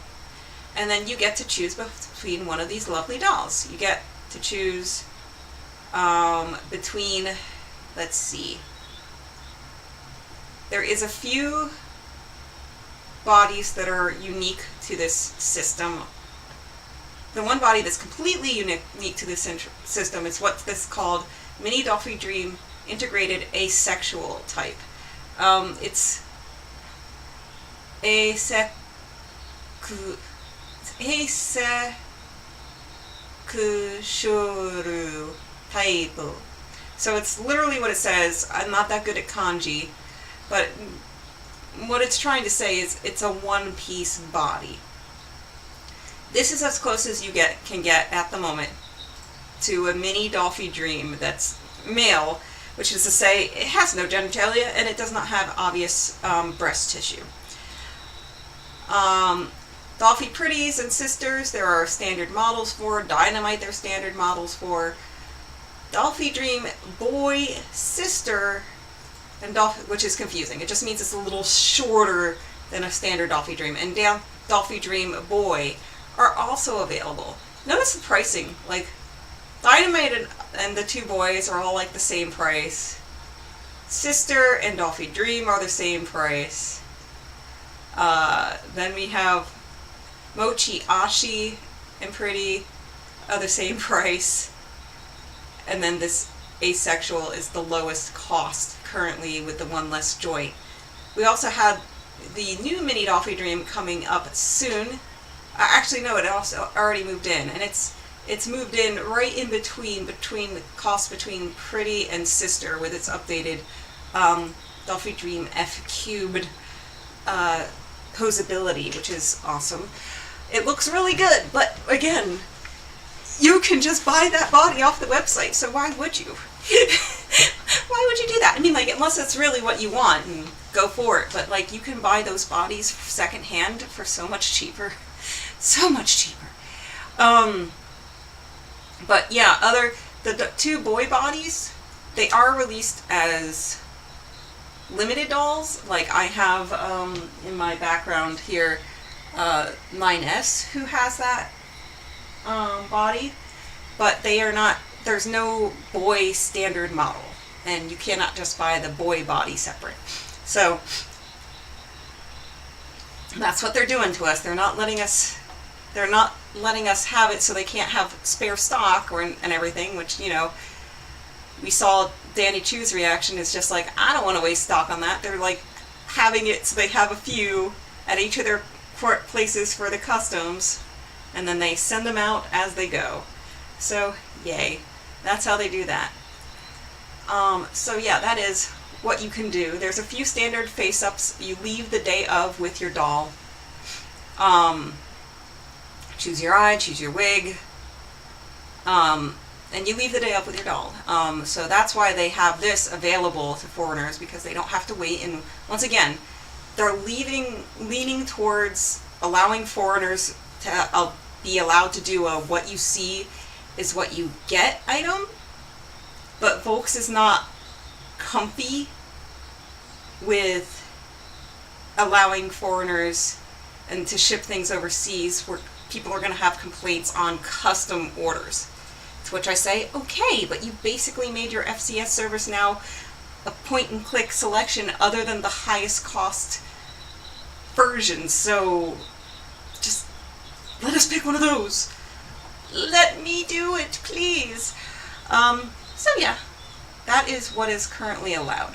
And then you get to choose between one of these lovely dolls. You get to choose between, let's see, there is a few bodies that are unique to this system. The one body that's completely unique to this system is what's this called Mini Dolphy Dream Integrated Asexual Type. It's asexual type. So it's literally what it says. I'm not that good at kanji, but what it's trying to say is it's a one-piece body. This is as close as you can get at the moment to a mini Dolphy Dream that's male, which is to say it has no genitalia and it does not have obvious breast tissue. Dolphy Pretties and Sisters, there are standard models for. Dynamite, there are standard models for. Dolphy Dream Boy Sister, and Dolphy, which is confusing. It just means it's a little shorter than a standard Dolphy Dream. And Dolphy Dream Boy are also available. Notice the pricing. Like, Dynamite and the two boys are all like the same price. Sister and Dolphy Dream are the same price. Then we have Mochi Ashi and Pretty are the same price. And then this asexual is the lowest cost currently with the one less joint. We also had the new Mini Dolphy Dream coming up soon. Actually, no, it also already moved in, and it's moved in right in between the cost between Pretty and Sister with its updated Dolphy Dream F cubed posability, which is awesome. It looks really good, but again, you can just buy that body off the website, so why would you? Why would you do that? I mean, like, unless it's really what you want, and go for it, but like, you can buy those bodies secondhand for so much cheaper. So much cheaper. But yeah, the two boy bodies, they are released as limited dolls. Like I have in my background here 9S who has that body, but they are not, there's no boy standard model, and you cannot just buy the boy body separate. So that's what they're doing to us. They're not letting us have it, so they can't have spare stock and everything, which, you know, we saw Danny Chu's reaction is just like, I don't want to waste stock on that. They're like having it so they have a few at each of their places for the customs, and then they send them out as they go. So yay, that's how they do that. So yeah, that is what you can do. There's a few standard face-ups you leave the day of with your doll. Choose your eye, choose your wig, and you leave the day up with your doll. So that's why they have this available to foreigners, because they don't have to wait. And once again, they're leaning towards allowing foreigners to be allowed to do a what you see is what you get item. But Volks is not comfy with allowing foreigners and to ship things overseas where people are going to have complaints on custom orders. To which I say, okay, but you basically made your FCS service now a point-and-click selection other than the highest cost version, so just let us pick one of those. Let me do it, please. So yeah, that is what is currently allowed.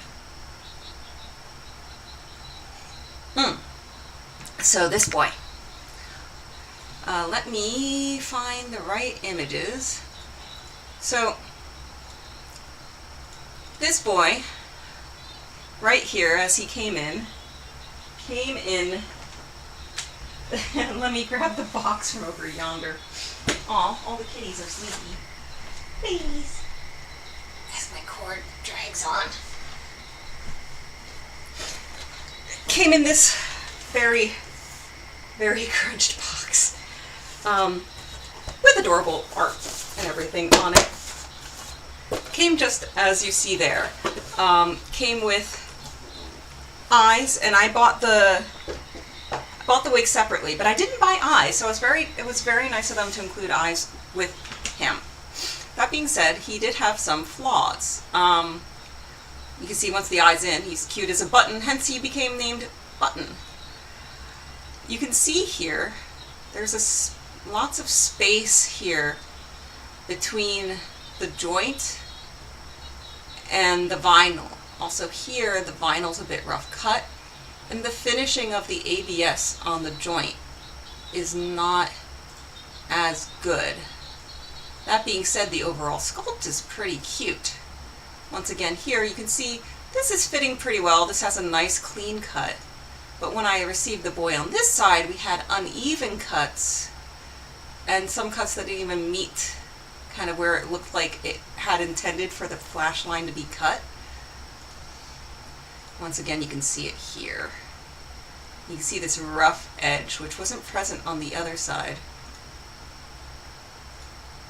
So this boy. Let me find the right images. So this boy, right here, as he came in, let me grab the box from over yonder. Aw, all the kitties are sleepy. Please. As my cord drags on. Came in this very, very crunched box. With adorable art and everything on it. Came just as you see there. Came with eyes, and I bought the wig separately, but I didn't buy eyes, so it was very nice of them to include eyes with him. That being said, he did have some flaws. You can see once the eye's in, he's cute as a button, hence he became named Button. You can see here, there's lots of space here between the joint and the vinyl. Also here, the vinyl's a bit rough cut, and the finishing of the ABS on the joint is not as good. That being said, the overall sculpt is pretty cute. Once again, here you can see this is fitting pretty well. This has a nice clean cut. But when I received the boy on this side, we had uneven cuts, and some cuts that didn't even meet kind of where it looked like it had intended for the flash line to be cut. Once again, you can see it here. You can see this rough edge, which wasn't present on the other side.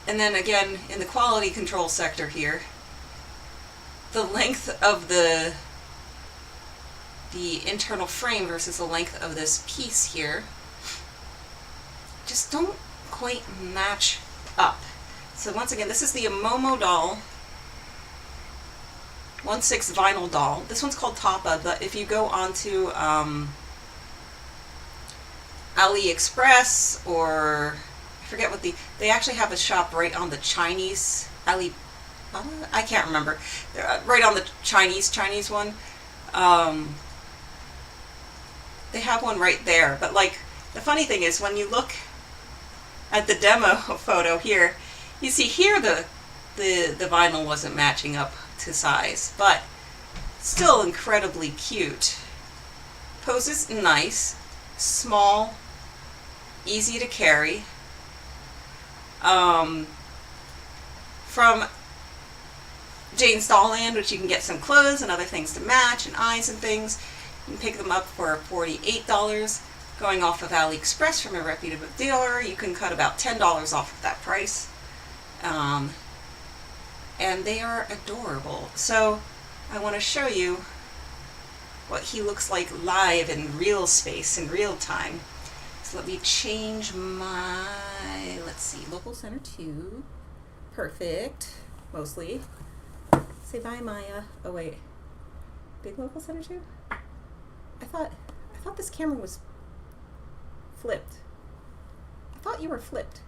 And then again, in the quality control sector here, the length of the internal frame versus the length of this piece here just don't quite match up. So once again, this is the Imomodoll 1/6 vinyl doll. This one's called Tapa, but if you go onto AliExpress, or I forget what they actually have a shop right on the Chinese I can't remember. Right on the Chinese one. They have one right there. But like, the funny thing is when you look at the demo photo here, you see here the vinyl wasn't matching up to size, but still incredibly cute. Poses nice, small, easy to carry. From Jane's Dollland, which you can get some clothes and other things to match, and eyes and things. You can pick them up for $48. Going off of AliExpress from a reputable dealer, you can cut about $10 off of that price. And they are adorable. So I want to show you what he looks like live in real space, in real time. So let me change my, let's see, local center 2. Perfect, mostly. Say bye, Maya. Oh wait, big local center 2? I thought this camera was flipped. I thought you were flipped.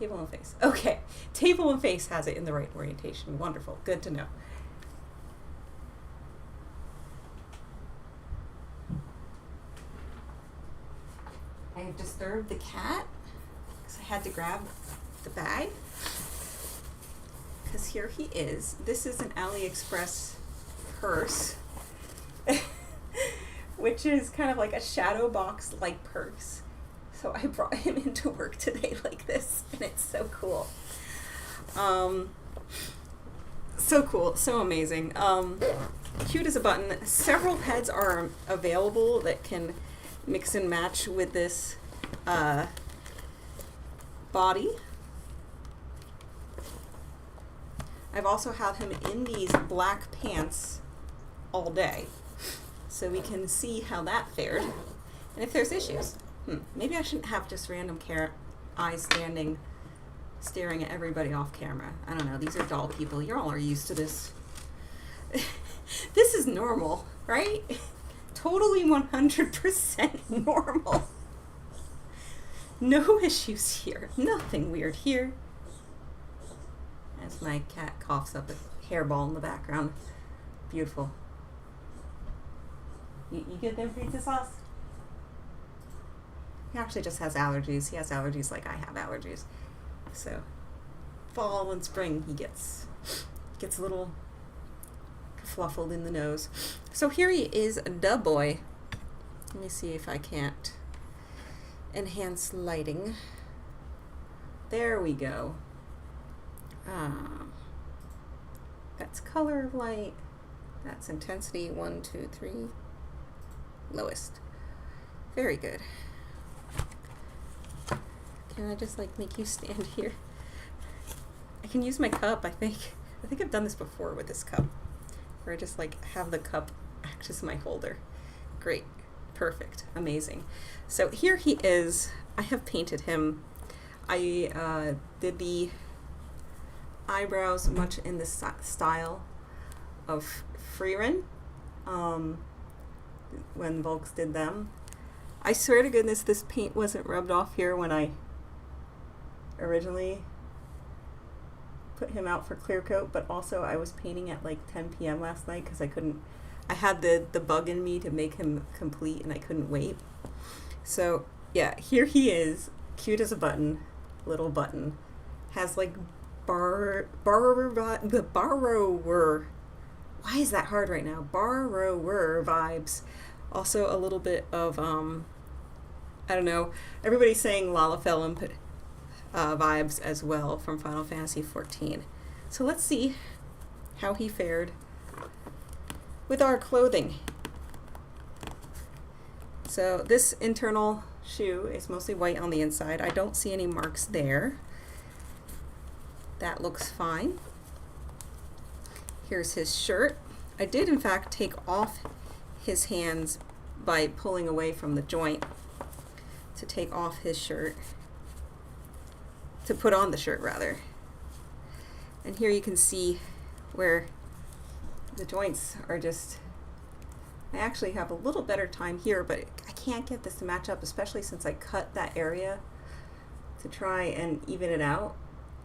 Table and face. Okay. Table and face has it in the right orientation. Wonderful. Good to know. I have disturbed the cat because I had to grab the bag. Because here he is. This is an AliExpress purse, which is kind of like a shadow box like purse. So I brought him into work today like this, and it's so cool. So cool, so amazing. Cute as a button. Several heads are available that can mix and match with this body. I've also have him in these black pants all day, so we can see how that fared, and if there's issues. Maybe I shouldn't have just random eyes staring at everybody off camera. I don't know, these are doll people. You all are used to this. This is normal, right? Totally 100% normal. No issues here. Nothing weird here. As my cat coughs up a hairball in the background. Beautiful. You get them pizza sauce? He actually just has allergies. He has allergies like I have allergies. So, fall and spring he gets a little fluffled in the nose. So here he is, da boy. Let me see if I can't enhance lighting. There we go. That's color of light. That's intensity. 1, 2, 3. Lowest. Very good. Can I just like make you stand here? I can use my cup, I think. I think I've done this before with this cup, where I just like have the cup act as my holder. Great. Perfect. Amazing. So here he is. I have painted him. I did the eyebrows much in the style of Freeran when Volks did them. I swear to goodness this paint wasn't rubbed off here when I originally put him out for clear coat, but also I was painting at like 10 p.m. last night because I had the bug in me to make him complete and I couldn't wait. So yeah, here he is, cute as a button, little button, has like borrower, why is that hard right now? Borrower vibes. Also a little bit of, I don't know, everybody's saying Lalafell vibes as well from Final Fantasy XIV. So let's see how he fared with our clothing. So this internal shoe is mostly white on the inside. I don't see any marks there. That looks fine. Here's his shirt. I did in fact take off his hands by pulling away from the joint to take off his shirt, to put on the shirt rather. And here you can see where the joints are just, I actually have a little better time here, but I can't get this to match up, especially since I cut that area to try and even it out.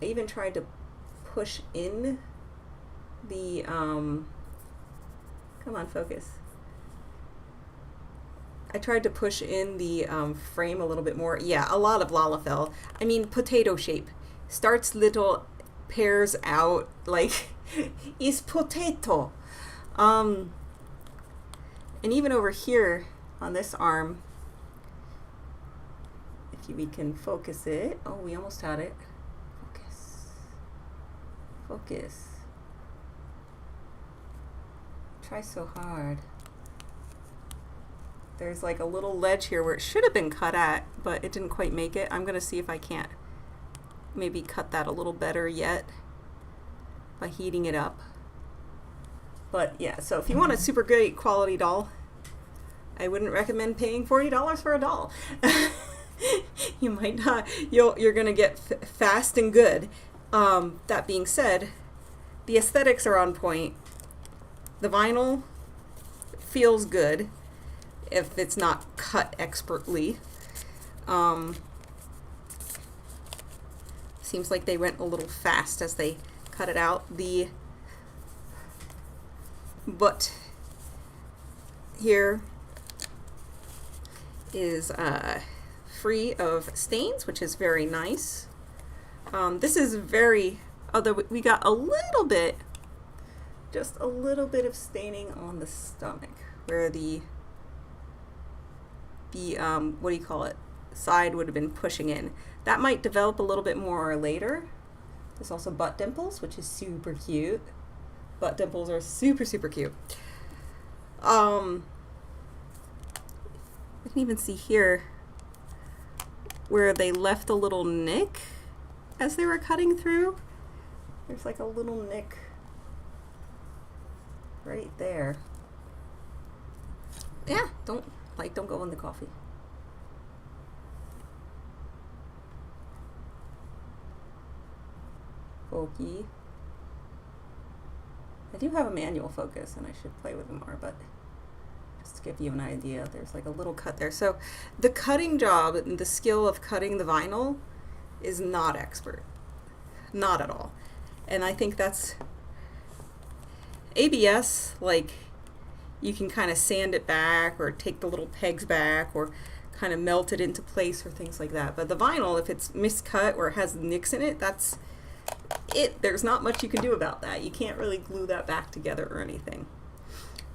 I even tried to push in the, come on, focus. I tried to push in the frame a little bit more. Yeah, a lot of Lalafell. I mean, potato shape. Starts little, pairs out, like, is potato. And even over here on this arm, if we can focus it. Oh, we almost had it. Focus. Focus. Try so hard. There's like a little ledge here where it should have been cut at, but it didn't quite make it. I'm going to see if I can't maybe cut that a little better yet by heating it up. But yeah, so if you want a super great quality doll, I wouldn't recommend paying $40 for a doll. You might not, you're going to get fast and good. That being said, the aesthetics are on point. The vinyl feels good if it's not cut expertly. Seems like they went a little fast as they cut it out. The butt here is free of stains, which is very nice. This is very, although we got a little bit, just a little bit of staining on the stomach where the what do you call it, side would have been pushing in. That might develop a little bit more later. There's also butt dimples, which is super cute. Butt dimples are super, super cute. You can even see here where they left a little nick as they were cutting through. There's like a little nick right there. Yeah, don't go in the coffee. Folky. I do have a manual focus and I should play with it more, but just to give you an idea, there's like a little cut there. So the cutting job and the skill of cutting the vinyl is not expert. Not at all. And I think that's ABS, like you can kind of sand it back or take the little pegs back or kind of melt it into place or things like that. But the vinyl, if it's miscut or has nicks in it, that's it. There's not much you can do about that. You can't really glue that back together or anything.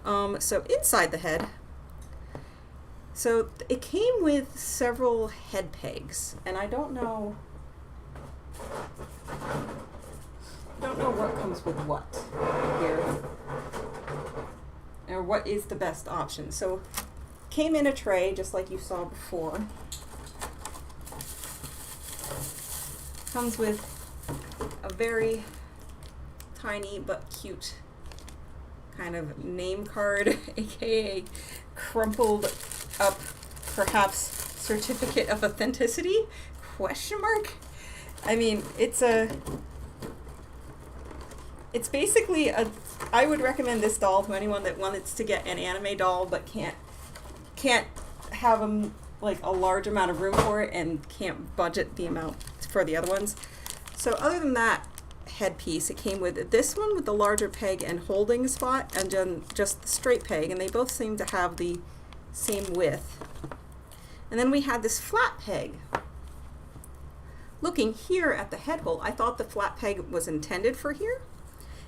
So inside the head, so it came with several head pegs, and I don't know what comes with what here, or what is the best option. So came in a tray just like you saw before. Comes with a very tiny but cute kind of name card, aka crumpled up perhaps certificate of authenticity, question mark. I mean, it's basically a, I would recommend this doll to anyone that wants to get an anime doll but can't have like a large amount of room for it and can't budget the amount for the other ones. So other than that headpiece, it came with this one with the larger peg and holding spot, and then just the straight peg, and they both seem to have the same width. And then we had this flat peg. Looking here at the head hole, I thought the flat peg was intended for here.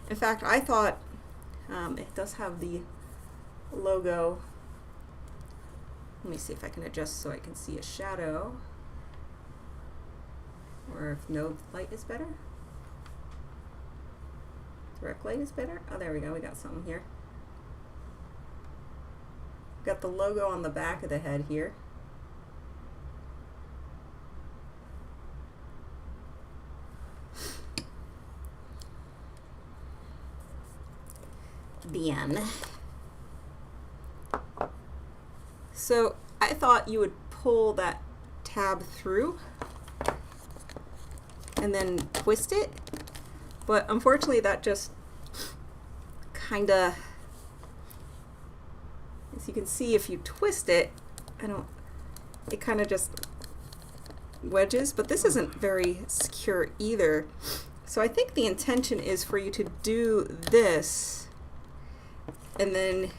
In fact, I thought it does have the logo. Let me see if I can adjust so I can see a shadow. Or if no light is better. Direct light is better. Oh, there we go. We got something here. Got the logo on the back of the head here. Bien. So I thought you would pull that tab through and then twist it, but unfortunately that just kinda, as you can see, if you twist it, it kind of just wedges, but this isn't very secure either. So I think the intention is for you to do this, and then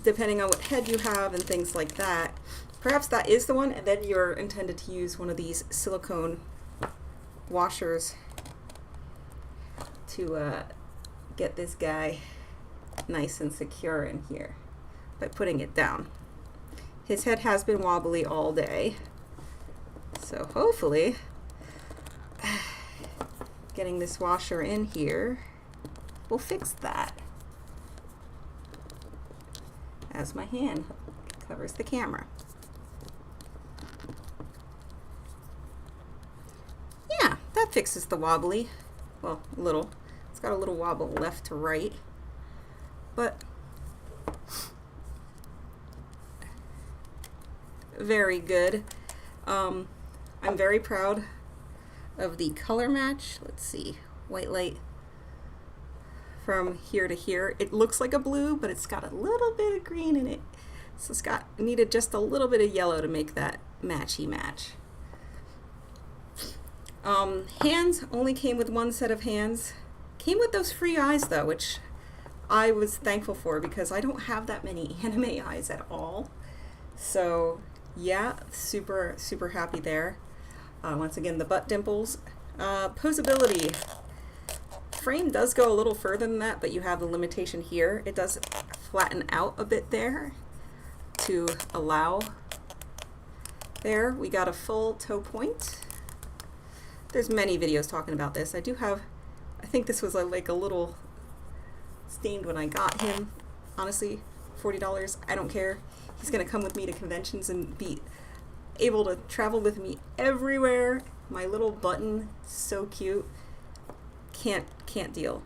depending on what head you have and things like that, perhaps that is the one, and then you're intended to use one of these silicone washers to get this guy nice and secure in here by putting it down. His head has been wobbly all day, so hopefully getting this washer in here will fix that. As my hand covers the camera. Yeah, that fixes the wobbly. Well, a little. It's got a little wobble left to right. But very good. I'm very proud of the color match. Let's see. White light from here to here. It looks like a blue, but it's got a little bit of green in it. So it's needed just a little bit of yellow to make that matchy match. Hands only came with one set of hands. Came with those free eyes though, which I was thankful for because I don't have that many anime eyes at all. So yeah, super, super happy there. Once again, the butt dimples. Posability. Frame does go a little further than that, but you have the limitation here. It does flatten out a bit there to allow. There, we got a full toe point. There's many videos talking about this. I do have, I think this was like a little stained when I got him. Honestly, $40, I don't care. He's gonna come with me to conventions and be able to travel with me everywhere. My little button, so cute. Can't deal.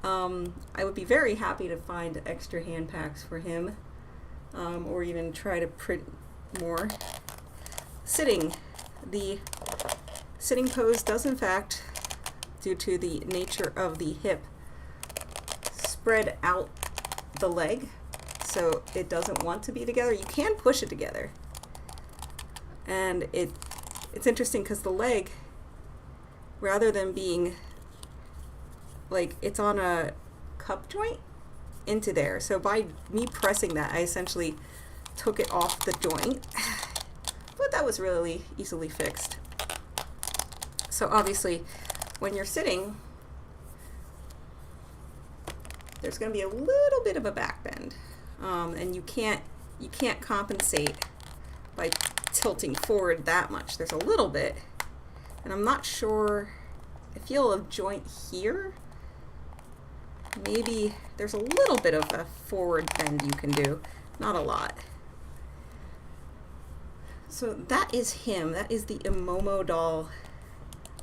I would be very happy to find extra hand packs for him, or even try to print more. Sitting. The sitting pose does in fact, due to the nature of the hip, spread out the leg, so it doesn't want to be together. You can push it together. And it's interesting because the leg, rather than being like it's on a cup joint into there, so by me pressing that, I essentially took it off the joint, but that was really easily fixed. So obviously when you're sitting, there's going to be a little bit of a back bend, and you can't compensate by tilting forward that much. There's a little bit, and I'm not sure. I feel a joint here. Maybe there's a little bit of a forward bend you can do, not a lot. So that is him. That is the Imomodoll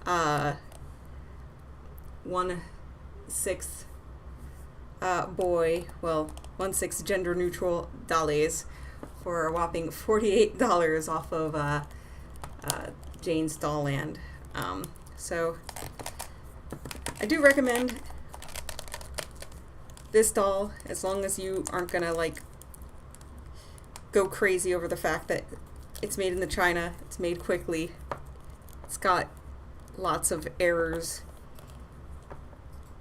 1/6 boy, well, 1/6 gender neutral dollies for a whopping $48 off of Jane's Dollland. So I do recommend this doll, as long as you aren't gonna like go crazy over the fact that it's made in China, it's made quickly, it's got lots of errors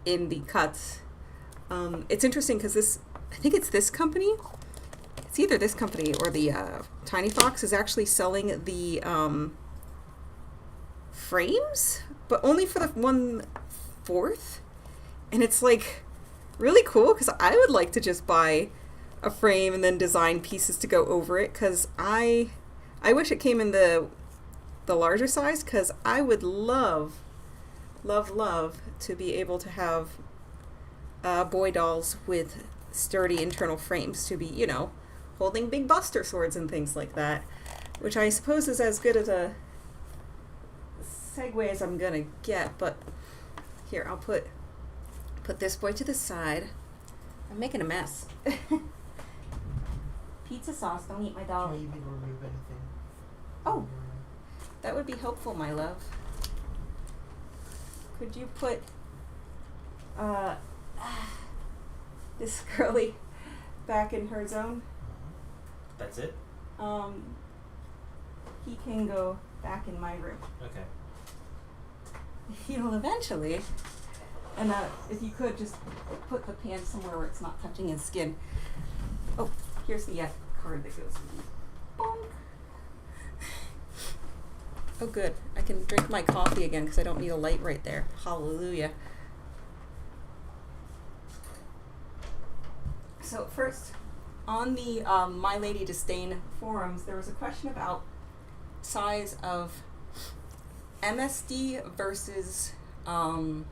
in the cuts. It's interesting because this, I think it's this company, it's either this company or the Tiny Fox is actually selling the frames, but only for the 1/4, and it's like really cool because I would like to just buy a frame and then design pieces to go over it, because I wish it came in the larger size, because I would love to be able to have boy dolls with sturdy internal frames to be, you know, holding big buster swords and things like that, which I suppose is as good as a segue as I'm gonna get. But here, I'll put this boy to the side. I'm making a mess. Pizza sauce, don't eat my doll. Can you even remove anything? Oh, that would be helpful, my love. Could you put this girly back in her zone? That's it? He can go back in my room. Okay. He'll eventually. And if you could just put the pan somewhere where it's not touching his skin. Oh, here's the card that goes with me. Bonk. Oh good, I can drink my coffee again because I don't need a light right there. Hallelujah. So first, on the MyLadyDisdain forums, there was a question about size of MSD versus, let's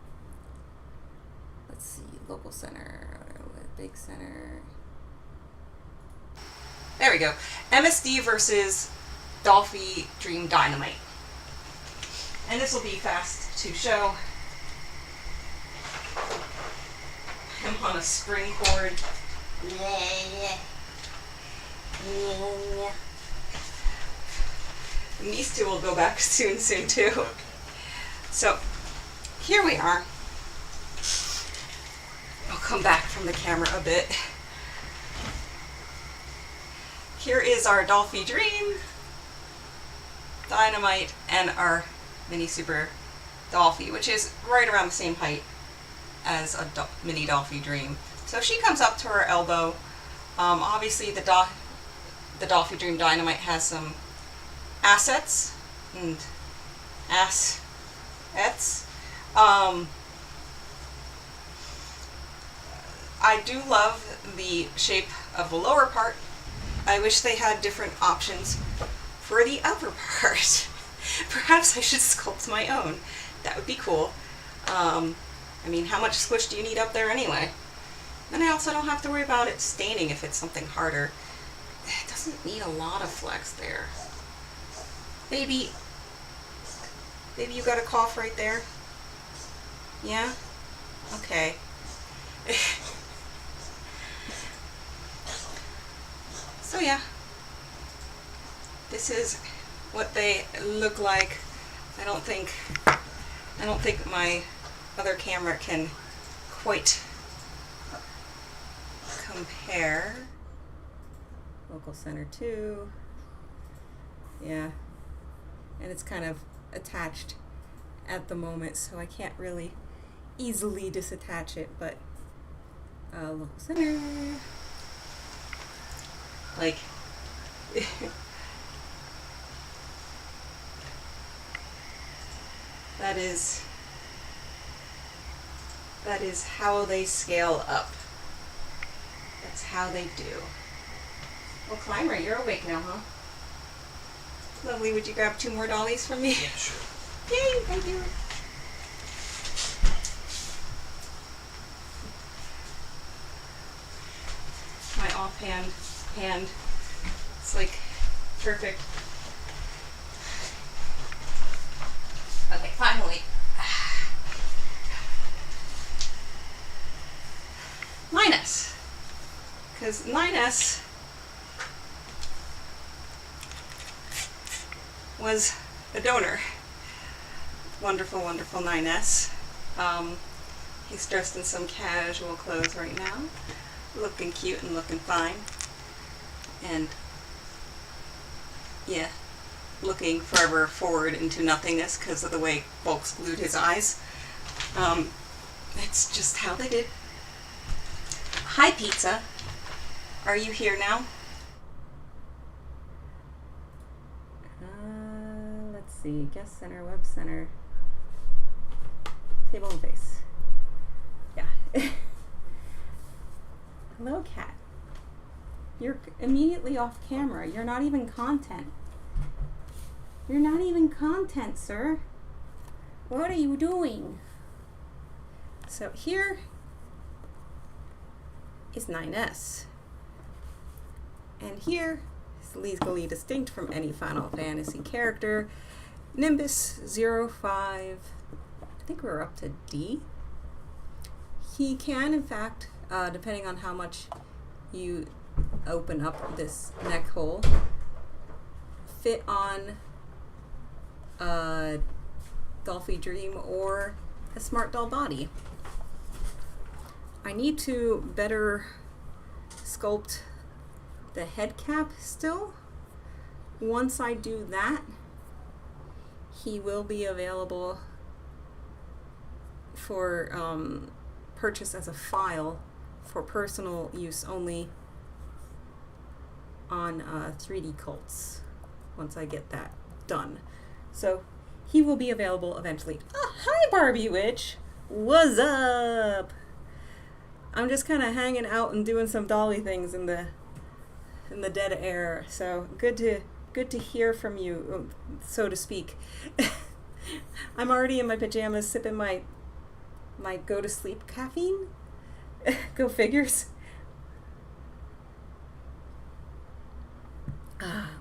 see, local center, big center. There we go. MSD versus Dolphy Dream Dynamite. And this will be fast to show. Him on a spring cord. And these two will go back soon too. So here we are. I'll come back from the camera a bit. Here is our Dolphy Dream Dynamite and our Mini Super Dolphy, which is right around the same height as a mini Dolphy Dream. So she comes up to her elbow. Obviously, the Dolphy Dream Dynamite has some assets and assets. I do love the shape of the lower part. I wish they had different options for the upper part. Perhaps I should sculpt my own. That would be cool. I mean, how much squish do you need up there anyway? And I also don't have to worry about it staining if it's something harder. It doesn't need a lot of flex there. Baby you got a cough right there? Yeah? Okay. So yeah, this is what they look like. I don't think my other camera can quite compare. Local center 2. Yeah. And it's kind of attached at the moment, so I can't really easily disattach it, but local center. Like, that is how they scale up. That's how they do. Well, Climber, you're awake now, huh? Lovely, would you grab 2 more dollies from me? Yeah, sure. Yay, thank you. My offhand hand. It's like perfect. Okay, finally. Linus. Because Linus was a donor. Wonderful, wonderful 9S. He's dressed in some casual clothes right now. Looking cute and looking fine. And yeah, looking forever forward into nothingness because of the way Volks glued his eyes. It's just how they did. Hi, Pizza. Are you here now? Let's see. Guest center, web center, table and face. Yeah. Hello, cat. You're immediately off camera. You're not even content. You're not even content, sir. What are you doing? So here is 9S. And here is legally distinct from any Final Fantasy character. Nimbus 05. I think we're up to D. He can, in fact, depending on how much you open up this neck hole, fit on a Dolphy Dream or a Smart Doll body. I need to better sculpt the head cap still. Once I do that, he will be available for purchase as a file for personal use only on 3D Cults once I get that done. So he will be available eventually. Oh, hi Barbie Witch! What's up? I'm just kind of hanging out and doing some dolly things in the dead air. So good to hear from you, so to speak. I'm already in my pajamas sipping my go to sleep caffeine. Go figures.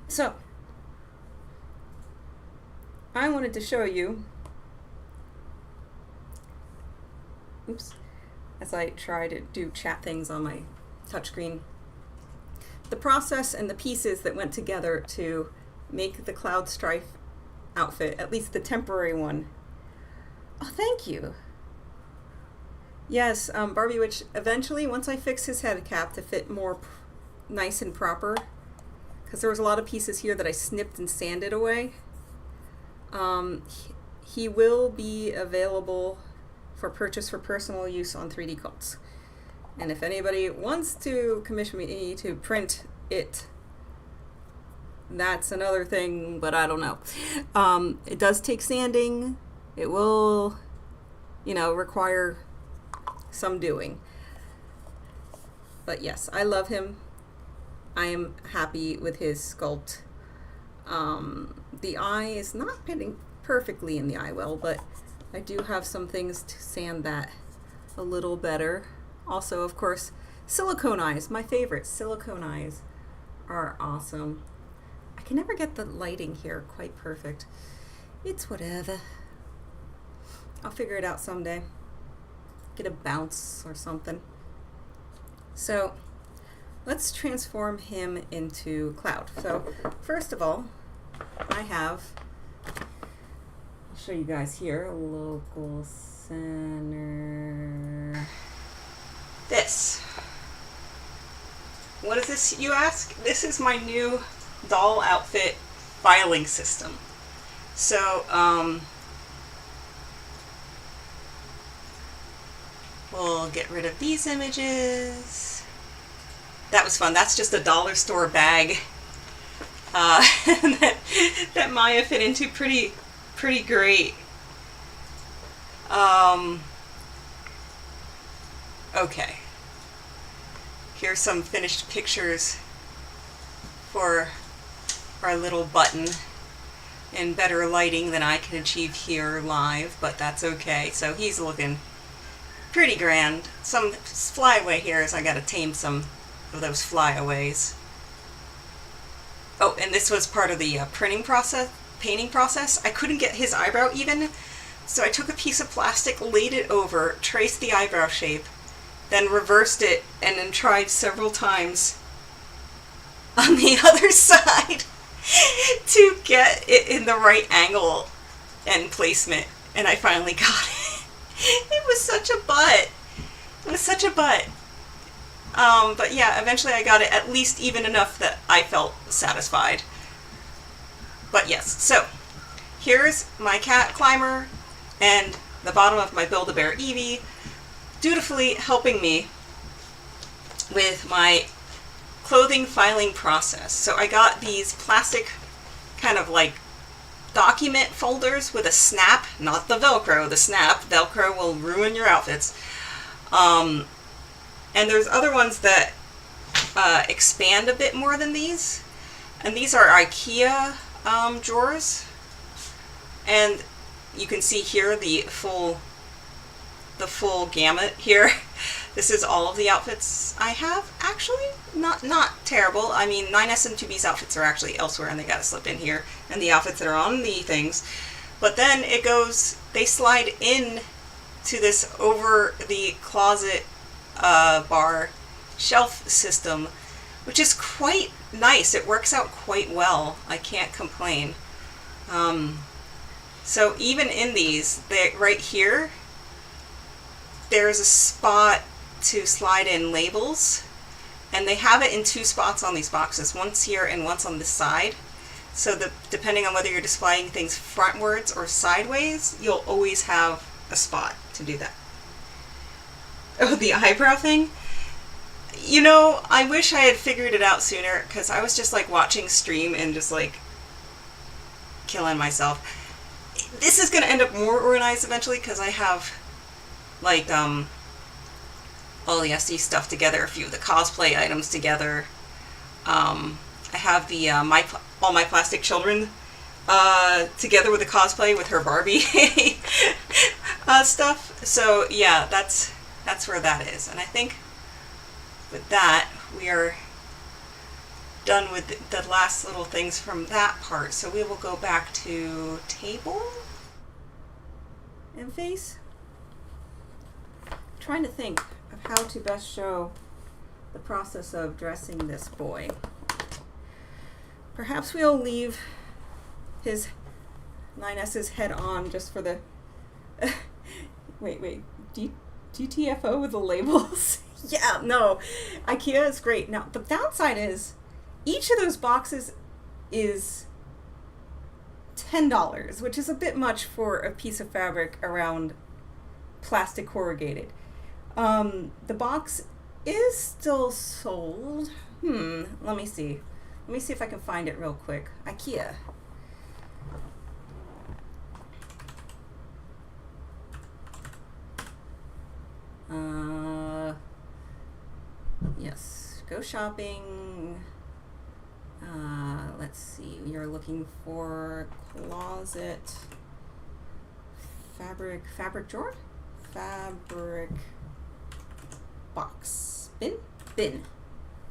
So I wanted to show you, oops, as I try to do chat things on my touchscreen, the process and the pieces that went together to make the Cloud Strife outfit, at least the temporary one. Oh, thank you. Yes, Barbie Witch, eventually, once I fix his head cap to fit more nice and proper, because there was a lot of pieces here that I snipped and sanded away, he will be available for purchase for personal use on 3D Cults. And if anybody wants to commission me to print it, that's another thing, but I don't know. It does take sanding. It will, require some doing. But yes, I love him. I am happy with his sculpt. The eye is not fitting perfectly in the eye well, but I do have some things to sand that a little better. Also, of course, silicone eyes, my favorite. Silicone eyes are awesome. I can never get the lighting here quite perfect. It's whatever. I'll figure it out someday. Get a bounce or something. So let's transform him into Cloud. So first of all, I'll show you guys here, local center. This. What is this, you ask? This is my new doll outfit filing system. So, we'll get rid of these images. That was fun. That's just a dollar store bag that Maya fit into pretty great. Okay. Here's some finished pictures for our little button in better lighting than I can achieve here live, but that's okay. So he's looking pretty grand. Some flyaway hairs, I gotta tame some of those flyaways. Oh, and this was part of the painting process. I couldn't get his eyebrow even, so I took a piece of plastic, laid it over, traced the eyebrow shape, then reversed it, and then tried several times on the other side to get it in the right angle and placement, and I finally got it. It was such a butt. But yeah, eventually I got it at least even enough that I felt satisfied. But yes, so here's my cat climber and the bottom of my Build-A-Bear Eevee dutifully helping me with my clothing filing process. So I got these plastic kind of like document folders with a snap, not the Velcro, the snap. Velcro will ruin your outfits. And there's other ones that expand a bit more than these. And these are IKEA drawers. And you can see here the full gamut here. This is all of the outfits I have. Actually, not terrible. I mean, 9S and 2B's outfits are actually elsewhere and they gotta slip in here. And the outfits that are on the things. But then it goes, they slide in to this over the closet bar shelf system, which is quite nice. It works out quite well. I can't complain. So even in these, right here, there's a spot to slide in labels, and they have it in two spots on these boxes, once here and once on this side. So that depending on whether you're displaying things frontwards or sideways, you'll always have a spot to do that. Oh, the eyebrow thing? You know, I wish I had figured it out sooner, because I was just like watching stream and just like killing myself. This is going to end up more organized eventually, because I have like all the SD stuff together, a few of the cosplay items together. I have the all my plastic children together with the cosplay with her Barbie stuff. So yeah, that's where that is. And I think with that we are done with the last little things from that part. So we will go back to table and face. I'm trying to think of how to best show the process of dressing this boy. Perhaps we'll leave his 9S's head on just for the wait, GTFO with the labels? Yeah, no, IKEA is great. Now the downside is each of those boxes is $10, which is a bit much for a piece of fabric around plastic corrugated. The box is still sold. Let me see. Let me see if I can find it real quick. IKEA. Yes, go shopping. Let's see, you're looking for closet, fabric drawer? Fabric box. Bin.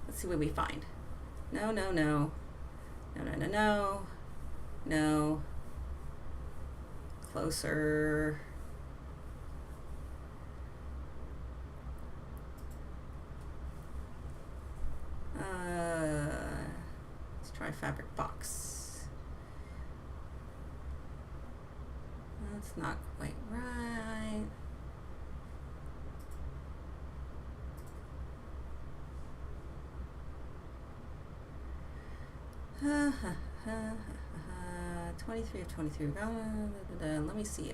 Let's see what we find. No. No. Closer. Let's try fabric box. That's not quite right. Ha ha ha ha ha. 23 of 23. Let me see.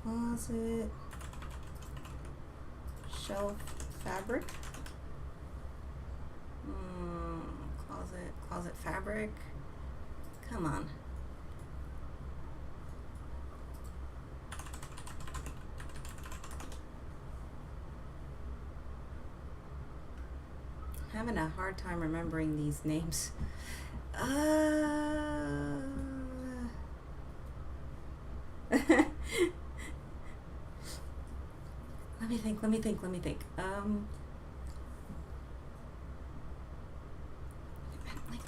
Closet. Shelf fabric. Closet fabric. Come on. Having a hard time remembering these names. Let me think.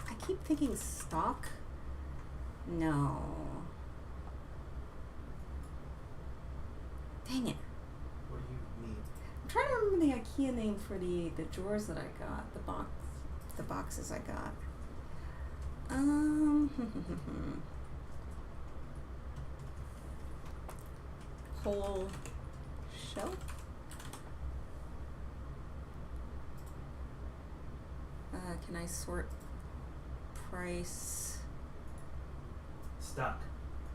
I keep thinking stock. No. Dang it. What do you need? I'm trying to remember the IKEA name for the drawers that I got, the boxes I got. Whole shelf. Can I sort price? Stuck.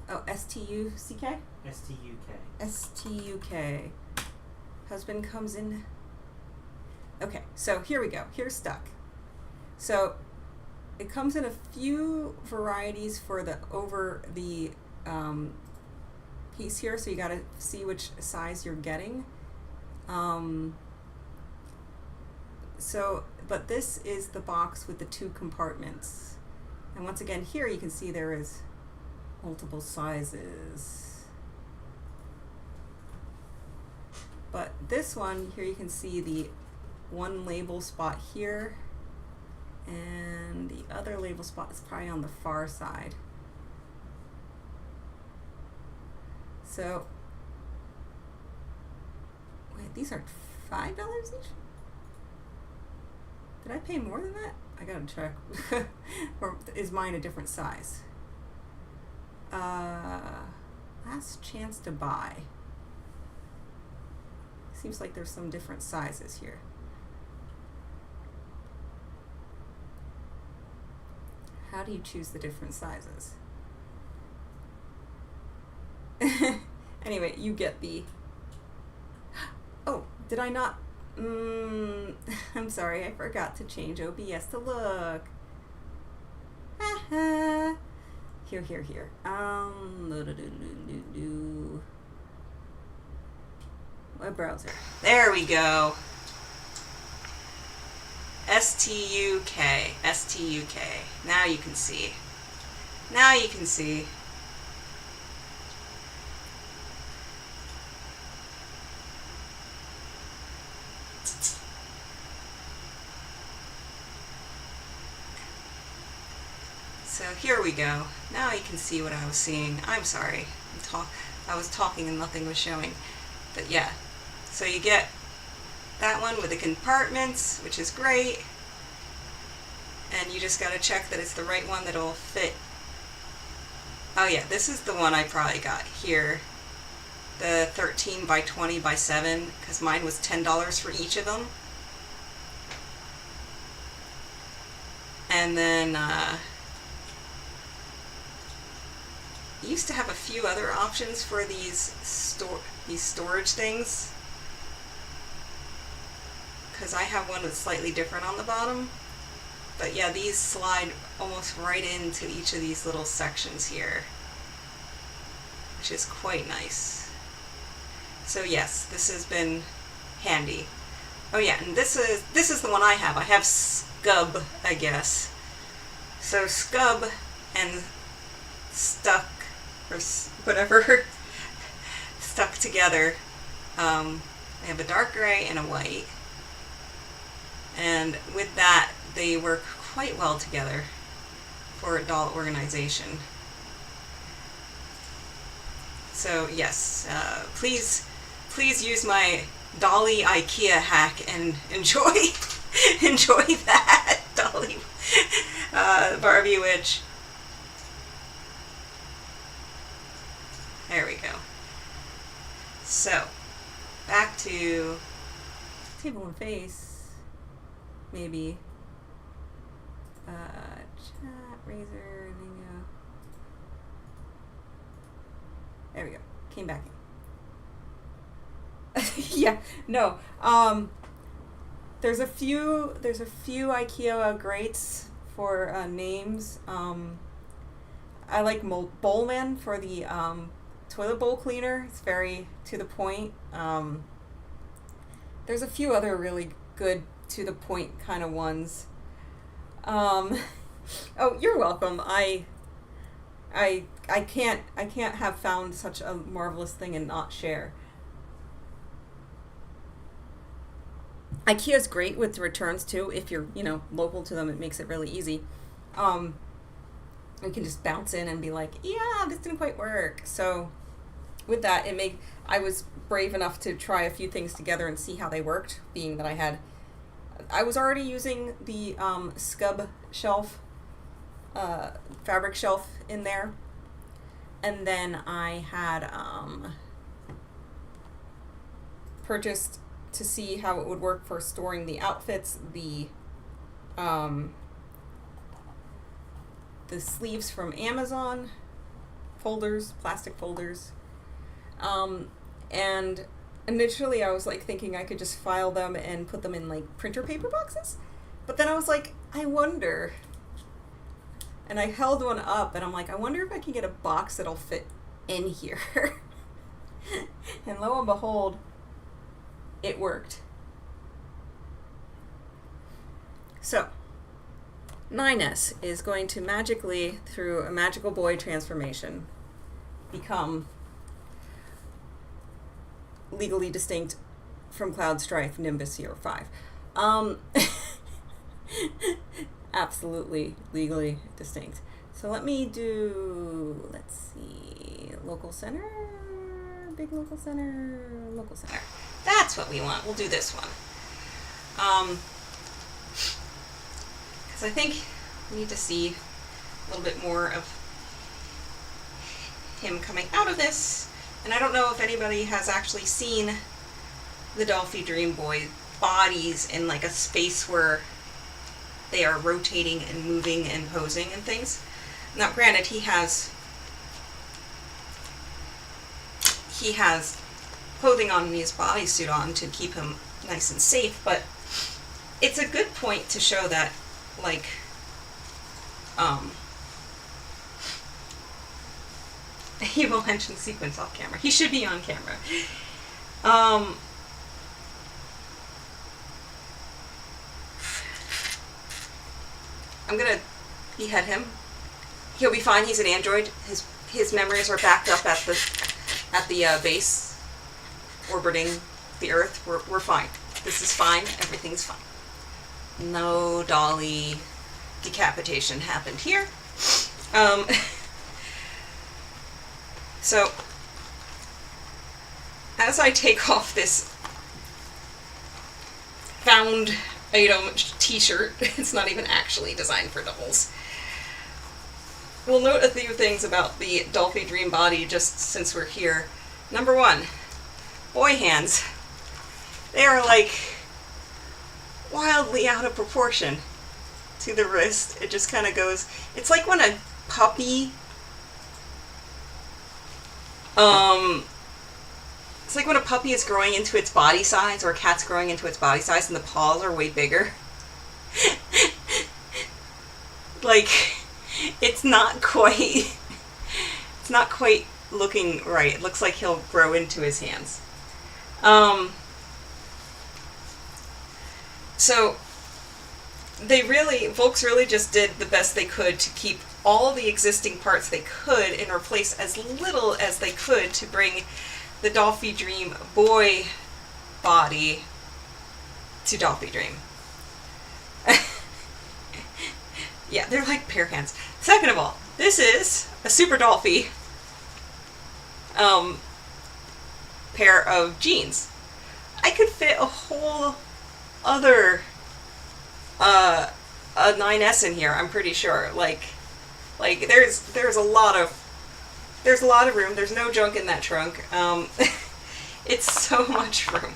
Oh, STUCK? STUK. STUK. Husband comes in. Okay, so here we go. Here's stuck. So it comes in a few varieties for the piece here, so you got to see which size you're getting. But this is the box with the 2 compartments. And once again, here you can see there is multiple sizes. But this one, here you can see the one label spot here, and the other label spot is probably on the far side. So, wait, these are $5 each? Did I pay more than that? I gotta check. Or is mine a different size? Last chance to buy. Seems like there's some different sizes here. How do you choose the different sizes? Anyway, you get the... Oh, did I not... I'm sorry, I forgot to change OBS to look. Here. Web browser. There we go. STUK. Now you can see. So here we go. Now you can see what I was seeing. I'm sorry. I was talking and nothing was showing. But yeah. So you get that one with the compartments, which is great. And you just gotta check that it's the right one that'll fit. Oh yeah, this is the one I probably got here. The 13 by 20 by 7, because mine was $10 for each of them. And then used to have a few other options for these storage things, because I have one that's slightly different on the bottom. But yeah, these slide almost right into each of these little sections here, which is quite nice. So yes, this has been handy. Oh yeah, and this is the one I have. I have Scub, I guess. So Scub and Stuck, or whatever, stuck together. I have a dark gray and a white. And with that, they work quite well together for doll organization. So yes, please use my dolly IKEA hack and enjoy that dolly Barbie witch. There we go. So back to Table and face, maybe. Chat, razor, lingo. There we go. Came back in. Yeah, no. There's a few IKEA greats for names. I like Bowlman for the toilet bowl cleaner. It's very to the point. There's a few other really good to the point kind of ones. Oh, you're welcome. I can't have found such a marvelous thing and not share. IKEA's great with returns too. If you're, local to them, it makes it really easy. You can just bounce in and be like, yeah, this didn't quite work. So with that, I was brave enough to try a few things together and see how they worked, being that I was already using the Scub shelf, fabric shelf in there. And then I had purchased, to see how it would work for storing the outfits, the sleeves from Amazon, folders, plastic folders. And initially I was like thinking I could just file them and put them in like printer paper boxes. But then I was like, I wonder. And I held one up and I'm like, I wonder if I can get a box that'll fit in here. And lo and behold, it worked. So 9S is going to magically, through a magical boy transformation, become legally distinct from Cloud Strife Nimbus 05. Absolutely legally distinct. So let me do, let's see, local center, big local center, local center. That's what we want. We'll do this one. Because I think we need to see a little bit more of him coming out of this. And I don't know if anybody has actually seen the Dolphy Dream Boy bodies in like a space where they are rotating and moving and posing and things. Now, granted, he has clothing on and his bodysuit on to keep him nice and safe, but it's a good point to show that, like, he will mention sequence off camera. He should be on camera. I'm gonna behead him. He'll be fine. He's an android. His memories are backed up at the base, orbiting the Earth. We're fine. This is fine. Everything's fine. No dolly decapitation happened here. So as I take off this found item t-shirt, it's not even actually designed for dolls. We'll note a few things about the Dolphy Dream body just since we're here. Number one, boy hands. They are like wildly out of proportion to the wrist. It just kind of goes, it's like when a puppy It's like when a puppy is growing into its body size, or a cat's growing into its body size, and the paws are way bigger. Like, it's not quite looking right. It looks like he'll grow into his hands. So Volks really just did the best they could to keep all the existing parts they could and replace as little as they could to bring the Dolphy Dream boy body to Dolphy Dream. Yeah, they're like pear hands. Second of all, this is a super Dolphy pair of jeans. I could fit a whole other a 9S in here, I'm pretty sure. Like there's a lot of room. There's no junk in that trunk. It's so much room.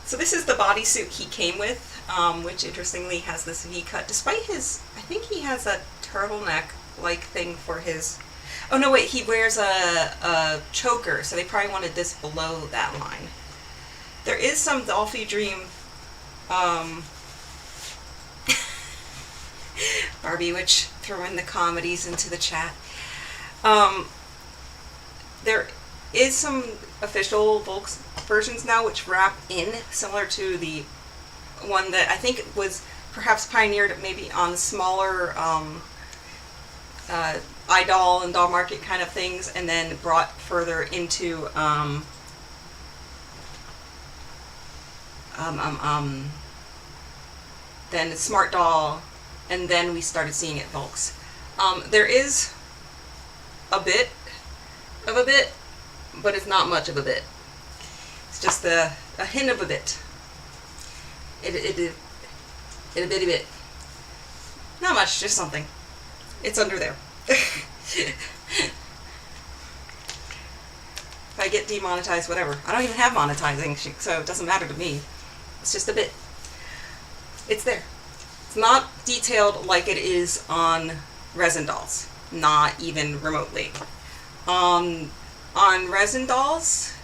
So this is the bodysuit he came with, which interestingly has this V-cut. Despite his, I think he has a turtleneck-like thing for his. Oh no, wait, he wears a choker, so they probably wanted this below that line. There is some Dolphy Dream Barbie Witch throwing the comedies into the chat. There is some official Volks versions now which wrap in, similar to the one that I think was perhaps pioneered maybe on smaller iDoll and doll market kind of things, and then brought further into then Smart Doll, and then we started seeing it Volks. There is a bit of a bit, but it's not much of a bit. It's just a hint of a bit. It a bitty bit. Not much, just something. It's under there. If I get demonetized, whatever. I don't even have monetizing, so it doesn't matter to me. It's just a bit. It's there. It's not detailed like it is on resin dolls. Not even remotely. On resin dolls,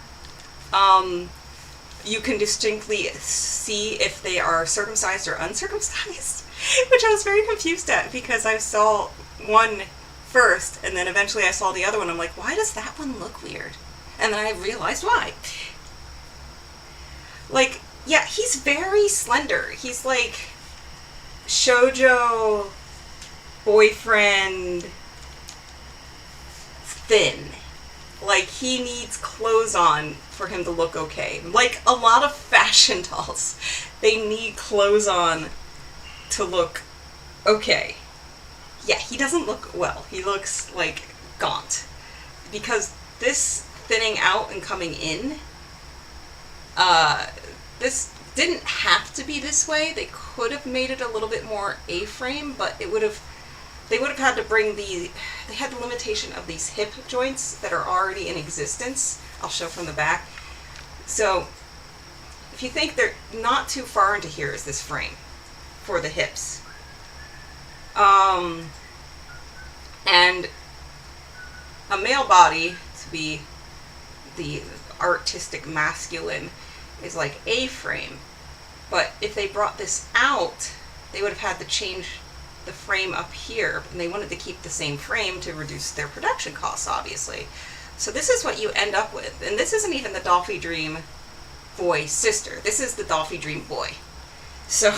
you can distinctly see if they are circumcised or uncircumcised, which I was very confused at because I saw one first and then eventually I saw the other one. I'm like, why does that one look weird? And then I realized why. Like, yeah, he's very slender. He's like shoujo boyfriend thin. Like, he needs clothes on for him to look okay. Like a lot of fashion dolls, they need clothes on to look okay. Yeah, he doesn't look well. He looks like gaunt. Because this thinning out and coming in, this didn't have to be this way. They could have made it a little bit more A-frame, but they would have had to bring they had the limitation of these hip joints that are already in existence. I'll show from the back. So if you think they're not too far into here is this frame for the hips. And a male body, to be the artistic masculine, is like A-frame. But if they brought this out, they would have had to change the frame up here, and they wanted to keep the same frame to reduce their production costs, obviously. So this is what you end up with. And this isn't even the Dolphy Dream boy sister. This is the Dolphy Dream boy. So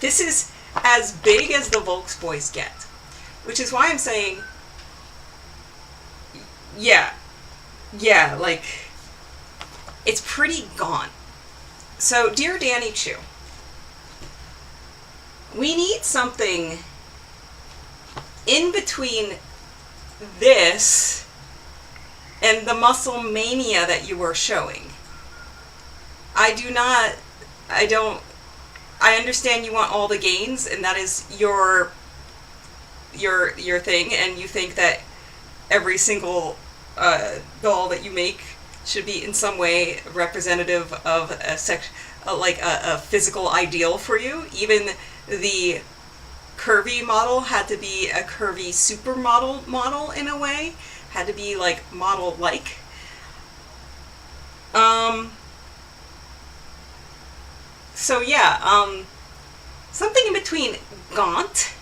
this is as big as the Volks boys get. Which is why I'm saying, yeah, like, it's pretty gaunt. So, dear Danny Chu, we need something in between this and the muscle mania that you were showing. I understand you want all the gains, and that is your thing, and you think that every single doll that you make should be in some way representative of a physical ideal for you. Even the curvy model had to be a curvy supermodel model in a way. Had to be like model-like. So yeah, something in between gaunt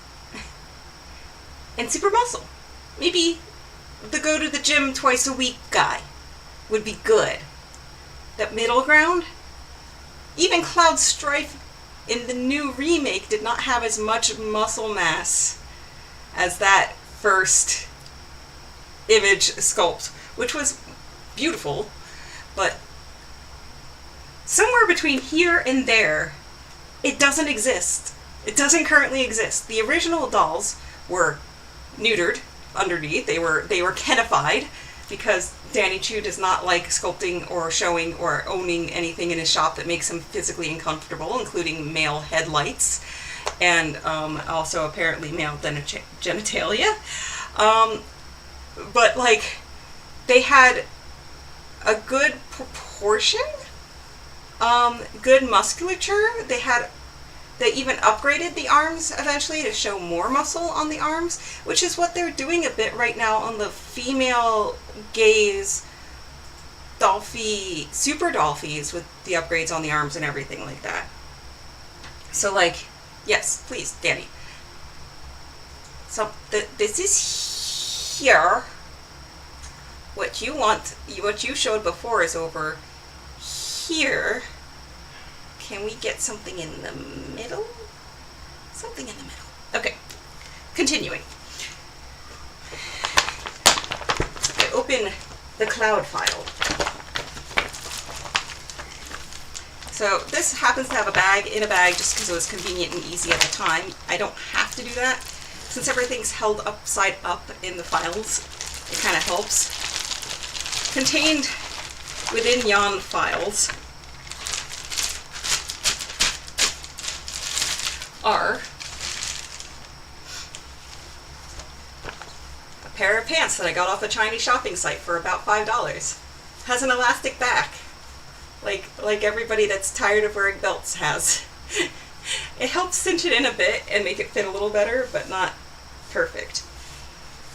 and super muscle. Maybe the go to the gym twice a week guy would be good. That middle ground. Even Cloud Strife in the new remake did not have as much muscle mass as that first image sculpt, which was beautiful, but somewhere between here and there, it doesn't exist. It doesn't currently exist. The original dolls were neutered underneath. They were Kenified, because Danny Chu does not like sculpting or showing or owning anything in his shop that makes him physically uncomfortable, including male headlights and also apparently male genitalia. But like, they had a good proportion, good musculature. They even upgraded the arms eventually to show more muscle on the arms, which is what they're doing a bit right now on the female gaze Dolphy, super Dolphys, with the upgrades on the arms and everything like that. So like, yes, please, Danny. So this is here. What you want, what you showed before is over here. Can we get something in the middle? Something in the middle. Okay, continuing. I open the cloud file. So this happens to have a bag in a bag just because it was convenient and easy at the time. I don't have to do that. Since everything's held upside up in the files, it kind of helps. Contained within yon files are a pair of pants that I got off a Chinese shopping site for about $5. Has an elastic back, like everybody that's tired of wearing belts has. It helps cinch it in a bit and make it fit a little better, but not perfect.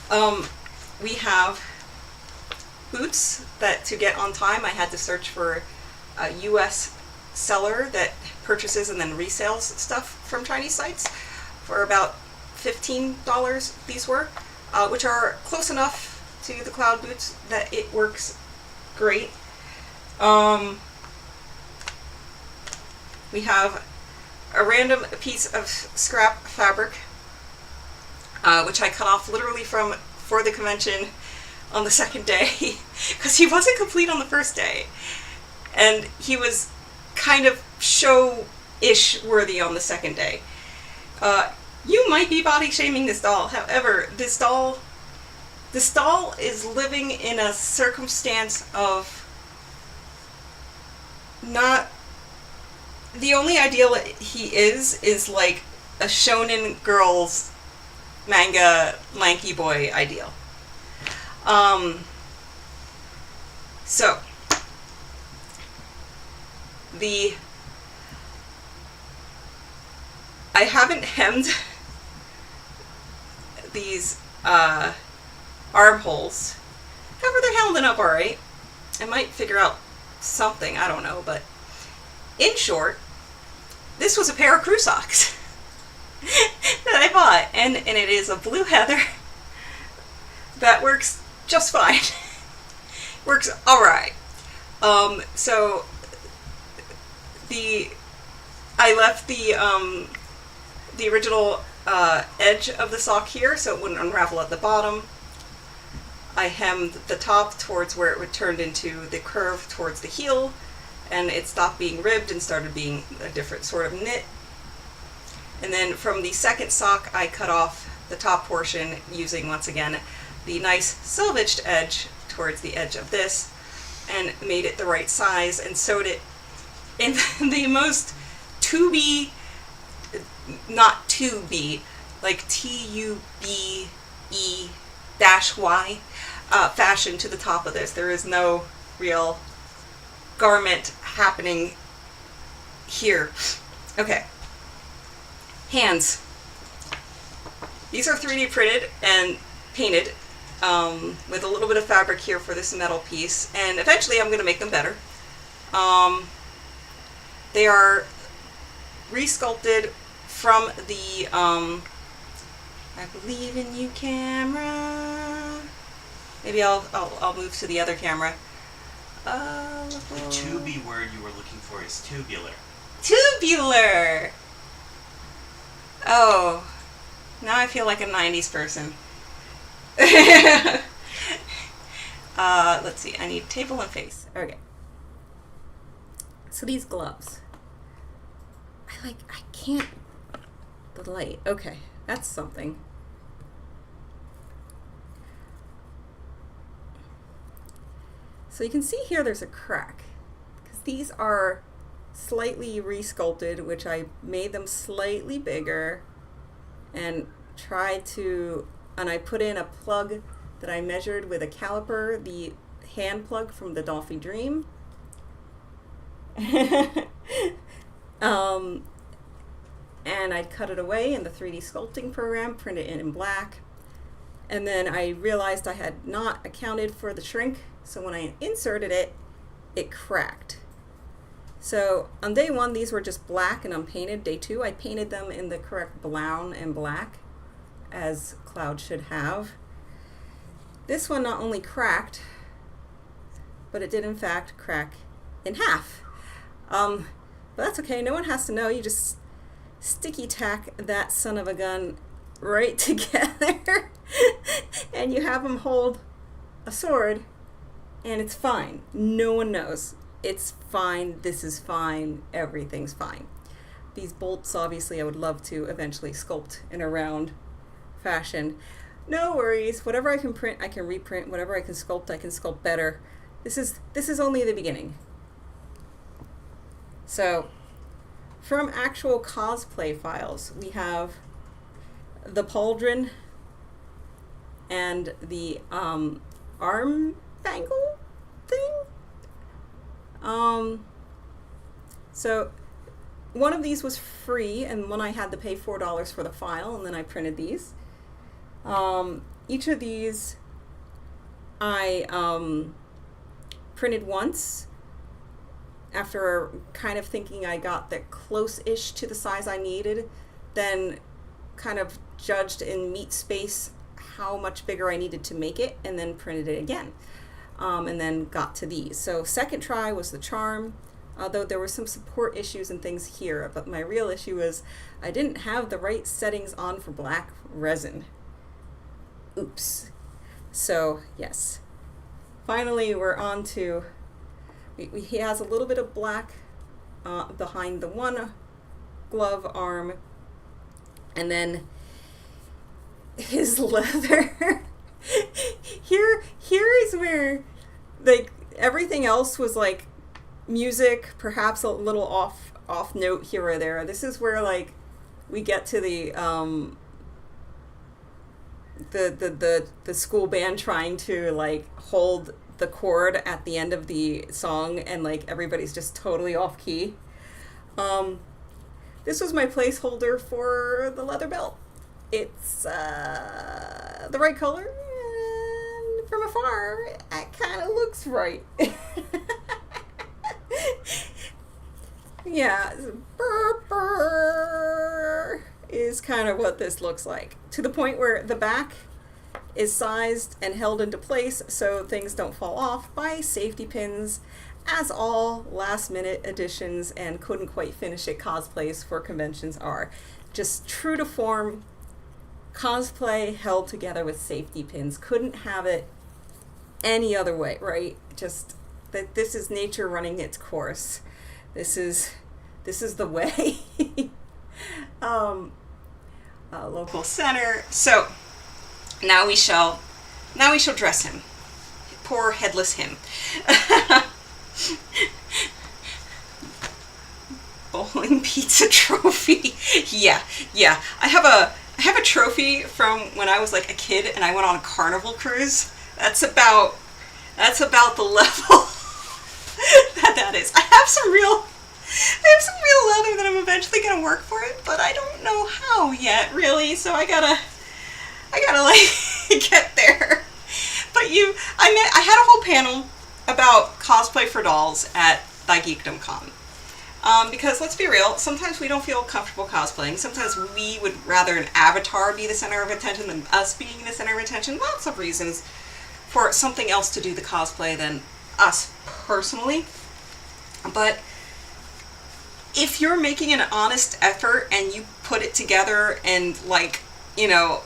We have boots that, to get on time, I had to search for a US seller that purchases and then resells stuff from Chinese sites for about $15 these were, which are close enough to the cloud boots that it works great. We have a random piece of scrap fabric, which I cut off literally for the convention on the second day, because he wasn't complete on the first day, and he was kind of show-ish worthy on the second day. You might be body shaming this doll. However, this doll is living in a circumstance of not, the only ideal he is like a shonen girl's manga lanky boy ideal. So I haven't hemmed these armholes. However, they're holding up alright. I might figure out something, I don't know, but in short, this was a pair of crew socks that I bought, and it is a blue heather that works just fine. Works alright. So I left the original edge of the sock here so it wouldn't unravel at the bottom. I hemmed the top towards where it would turn into the curve towards the heel, and it stopped being ribbed and started being a different sort of knit. And then from the second sock, I cut off the top portion using, once again, the nice selvaged edge towards the edge of this, and made it the right size and sewed it in the most tubey, not tubey, like TUBE-Y fashion to the top of this. There is no real garment happening here. Okay. Hands. These are 3D printed and painted with a little bit of fabric here for this metal piece, and eventually I'm going to make them better. They are resculpted from the I Believe in You camera. Maybe I'll move to the other camera. The tubey word you were looking for is tubular. Tubular! Oh, now I feel like a 90s person. Let's see, I need table and face. Okay. So these gloves. I can't, the light. Okay, that's something. So you can see here there's a crack, because these are slightly resculpted, which I made them slightly bigger and I put in a plug that I measured with a caliper, the hand plug from the Dolphy Dream. And I cut it away in the 3D sculpting program, printed it in black. And then I realized I had not accounted for the shrink, so when I inserted it, it cracked. So on day 1, these were just black and unpainted. Day 2, I painted them in the correct brown and black, as Cloud should have. This one not only cracked, but it did in fact crack in half. But that's okay, no one has to know. You just sticky tack that son of a gun right together and you have them hold a sword and it's fine. No one knows. It's fine, this is fine, everything's fine. These bolts, obviously, I would love to eventually sculpt in a round fashion. No worries, whatever I can print, I can reprint. Whatever I can sculpt better. This is only the beginning. So, from actual cosplay files, we have the pauldron and the arm bangle thing. So one of these was free, and one I had to pay $4 for the file, and then I printed these. Each of these I printed once after kind of thinking I got that close-ish to the size I needed, then kind of judged in meat space how much bigger I needed to make it, and then printed it again. And then got to these. So second try was the charm, although there were some support issues and things here, but my real issue was I didn't have the right settings on for black resin. Oops. So yes, finally we're on to, he has a little bit of black behind the one glove arm, and then his leather. Here is where, like, everything else was like music, perhaps a little off note here or there. This is where, like, we get to the school band trying to, like, hold the chord at the end of the song, and, like, everybody's just totally off key. This was my placeholder for the leather belt. It's the right color, and from afar, it kind of looks right. Yeah, burr, burr, is kind of what this looks like. To the point where the back is sized and held into place so things don't fall off by safety pins, as all last-minute additions and couldn't quite finish it cosplays for conventions are. Just true to form, cosplay held together with safety pins. Couldn't have it any other way, right? Just that this is nature running its course. This is the way. Local center. So now we shall dress him. Poor headless him. Bowling pizza trophy. Yeah. I have a trophy from when I was like a kid and I went on a carnival cruise. That's about the level that is. I have some real leather that I'm eventually gonna work for it, but I don't know how yet, really. So I gotta gotta like get there. But I had a whole panel about cosplay for dolls at Thy Geekdom Con. Because let's be real, sometimes we don't feel comfortable cosplaying. Sometimes we would rather an avatar be the center of attention than us being the center of attention. Lots of reasons for something else to do the cosplay than us personally. But if you're making an honest effort and you put it together and, like, you know,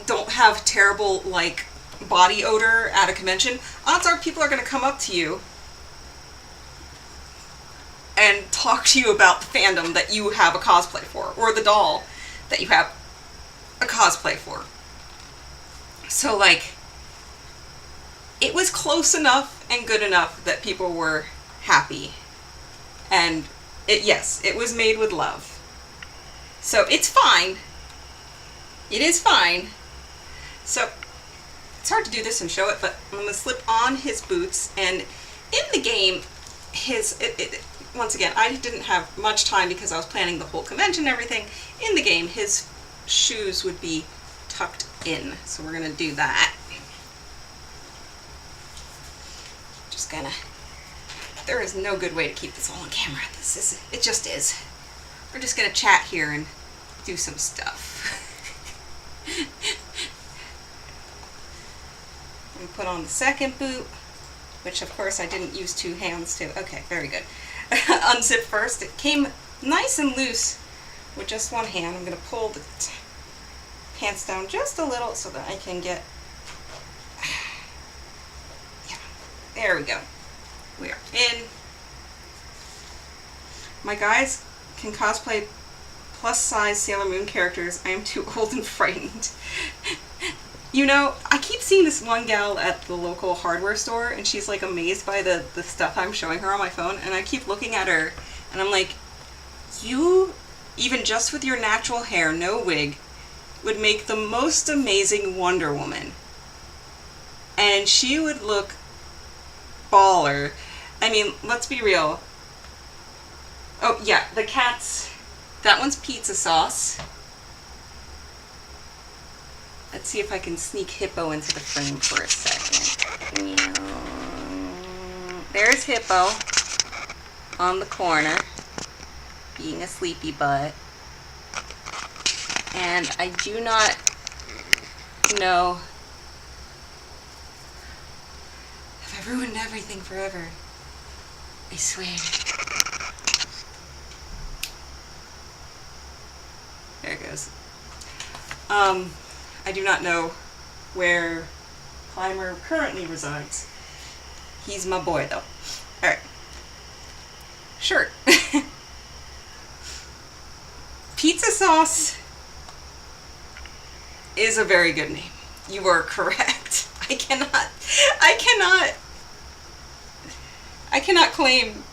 don't have terrible, like, body odor at a convention, odds are people are going to come up to you and talk to you about the fandom that you have a cosplay for, or the doll that you have a cosplay for. So, like, it was close enough and good enough that people were happy. And, yes, it was made with love. So, it's fine. It is fine. So, it's hard to do this and show it, but I'm going to slip on his boots, and in the game, once again, I didn't have much time because I was planning the whole convention and everything. In the game, his shoes would be tucked in. So we're going to do that. Just gonna... There is no good way to keep this all on camera. It just is. We're just going to chat here and do some stuff. I'm going to put on the second boot, which of course I didn't use two hands to. Okay, very good. Unzip first. It came nice and loose with just one hand. I'm going to pull the pants down just a little so that I can get... Yeah, there we go. We are in. My guys can cosplay plus-size Sailor Moon characters. I am too old and frightened. You know, I keep seeing this one gal at the local hardware store, and she's, like, amazed by the stuff I'm showing her on my phone, and I keep looking at her, and I'm like, you, even just with your natural hair, no wig, would make the most amazing Wonder Woman. And she would look baller. I mean, let's be real. Oh, yeah, the cat's... That one's pizza sauce. Let's see if I can sneak Hippo into the frame for a second. There's Hippo on the corner, being a sleepy butt. And I do not know if I ruined everything forever. I swear. There it goes. I do not know where Climber currently resides. He's my boy, though. Alright. Shirt. Pizza sauce is a very good name. You are correct. I cannot claim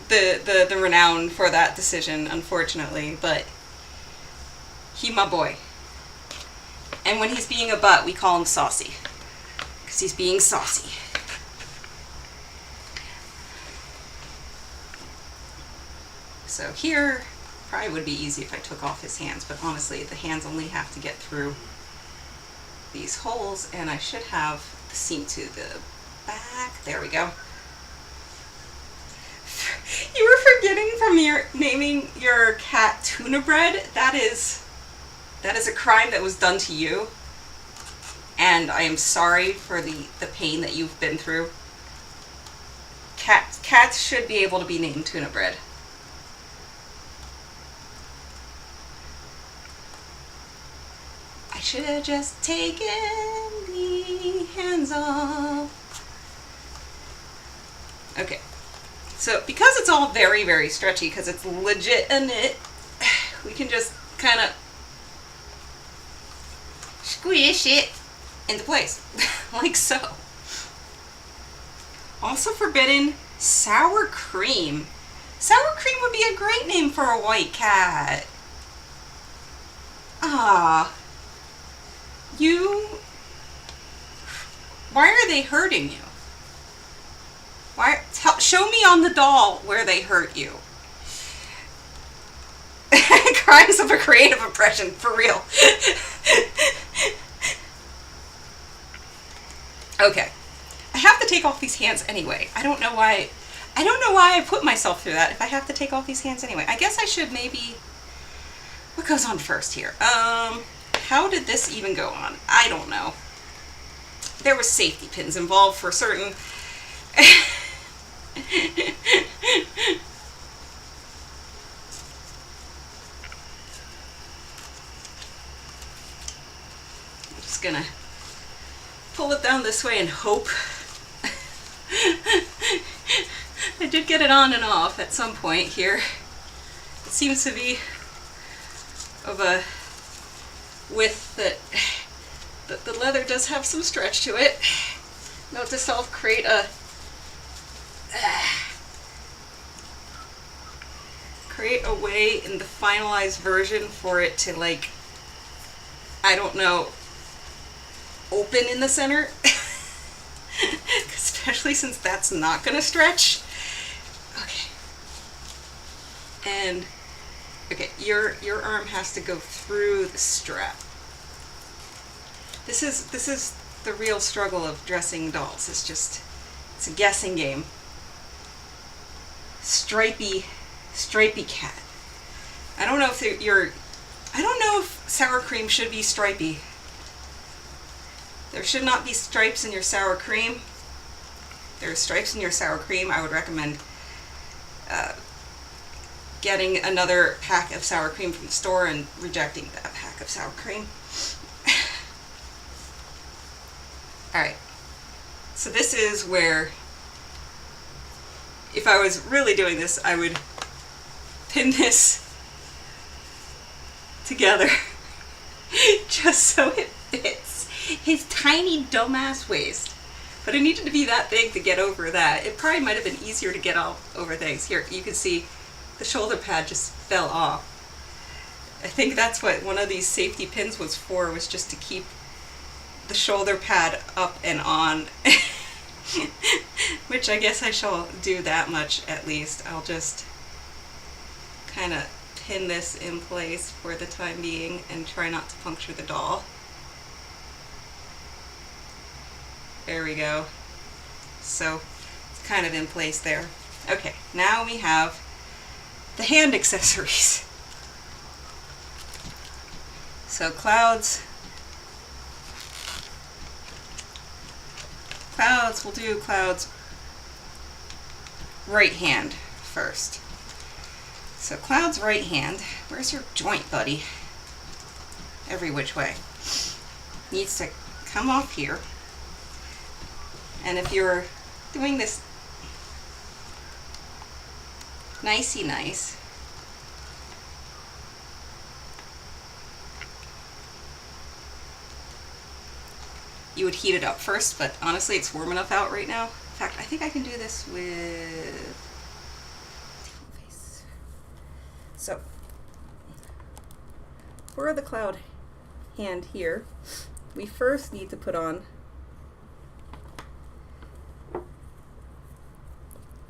the renown for that decision, unfortunately, but he my boy. And when he's being a butt, we call him saucy. Because he's being saucy. So here, probably would be easy if I took off his hands, but honestly, the hands only have to get through these holes, and I should have the seam to the back. There we go. You were forgetting from your naming your cat Tuna Bread. That is a crime that was done to you, and I am sorry for the pain that you've been through. Cats should be able to be named Tuna Bread. I should have just taken the hands off. Okay, so because it's all very, very stretchy, because it's legit a knit, we can just kind of squish it into place, like so. Also forbidden, sour cream. Sour cream would be a great name for a white cat. Ah. Why are they hurting you? Show me on the doll where they hurt you. Crimes of a creative oppression, for real. Okay. I have to take off these hands anyway. I don't know why I put myself through that if I have to take off these hands anyway. I guess I should maybe... What goes on first here? How did this even go on? I don't know. There were safety pins involved for certain. I'm just gonna pull it down this way and hope. I did get it on and off at some point here. It seems to be of a width that the leather does have some stretch to it. Note to self, create a way in the finalized version for it to, like, I don't know, open in the center. Especially since that's not gonna stretch. Okay. And okay, your arm has to go through the strap. This is the real struggle of dressing dolls. It's a guessing game. Stripy cat. I don't know if sour cream should be stripy. There should not be stripes in your sour cream. There are stripes in your sour cream. I would recommend getting another pack of sour cream from the store and rejecting that pack of sour cream. Alright, so this is where, if I was really doing this, I would pin this together just so it fits his tiny dumbass waist. But it needed to be that big to get over that. It probably might have been easier to get over things. Here, you can see the shoulder pad just fell off. I think that's what one of these safety pins was for, was just to keep the shoulder pad up and on. Which I guess I shall do that much at least. I'll just kind of pin this in place for the time being and try not to puncture the doll. There we go. So it's kind of in place there. Okay, now we have the hand accessories. So Cloud's, we'll do Cloud's right hand first. So Cloud's right hand, where's your joint, buddy? Every which way. Needs to come off here. And if you're doing this nicey nice, you would heat it up first, but honestly it's warm enough out right now. In fact, I think I can do this with... So, for the Cloud hand here, we first need to put on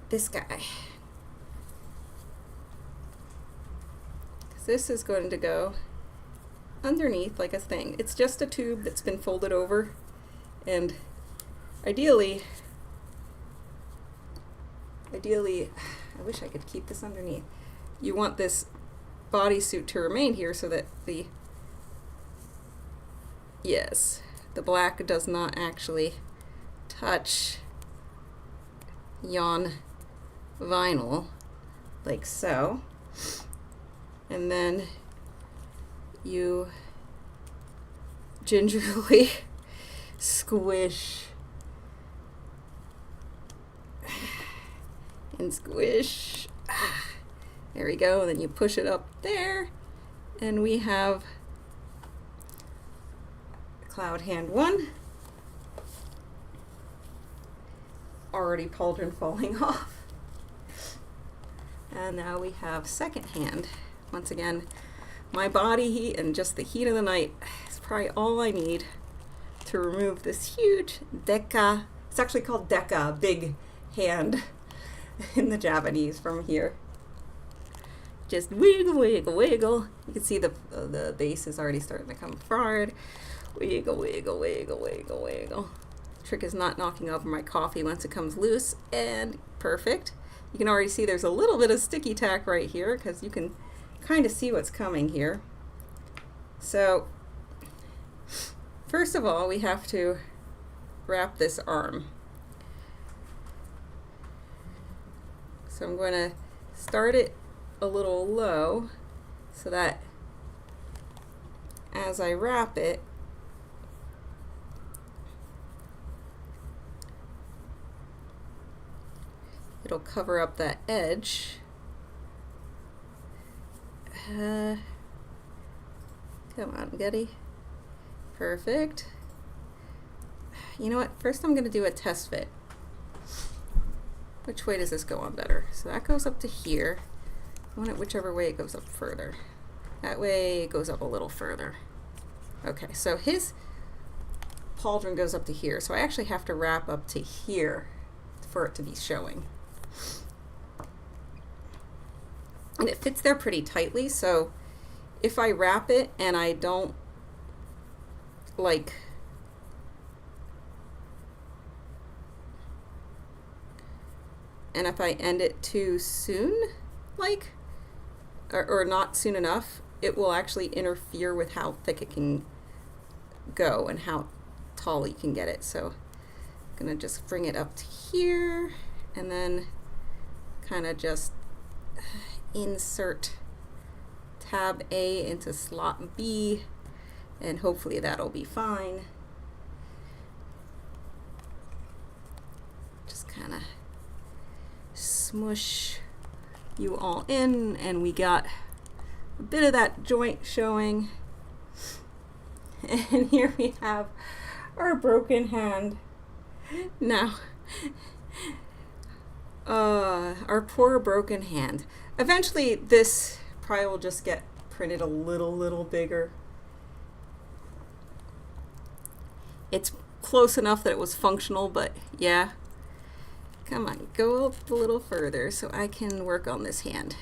this guy. This is going to go underneath like a thing. It's just a tube that's been folded over, and ideally, I wish I could keep this underneath. You want this bodysuit to remain here so that the black does not actually touch yon vinyl, like so. And then you gingerly squish and squish. There we go. And then you push it up there, and we have Cloud hand 1. Already pauldron falling off. And now we have second hand. Once again, my body heat and just the heat of the night is probably all I need to remove this huge deka. It's actually called deka, big hand in the Japanese from here. Just wiggle, wiggle, wiggle. You can see the base is already starting to come forward. Wiggle, wiggle, wiggle, wiggle, wiggle. Trick is not knocking over my coffee once it comes loose, and perfect. You can already see there's a little bit of sticky tack right here because you can kind of see what's coming here. So first of all, we have to wrap this arm. So I'm going to start it a little low so that as I wrap it, it'll cover up that edge. Come on, Getty. Perfect. You know what? First I'm going to do a test fit. Which way does this go on better? So that goes up to here. I want it whichever way it goes up further. That way it goes up a little further. Okay, so his pauldron goes up to here. So I actually have to wrap up to here for it to be showing. And it fits there pretty tightly, so if I wrap it and I don't like and if I end it too soon, like or not soon enough, it will actually interfere with how thick it can go and how tall you can get it. So I'm gonna just bring it up to here and then kind of just insert tab A into slot B, and hopefully that'll be fine. Just kind of smush you all in, and we got a bit of that joint showing. And here we have our broken hand. Now, our poor broken hand. Eventually this probably will just get printed a little bigger. It's close enough that it was functional, but yeah. Come on, go up a little further so I can work on this hand.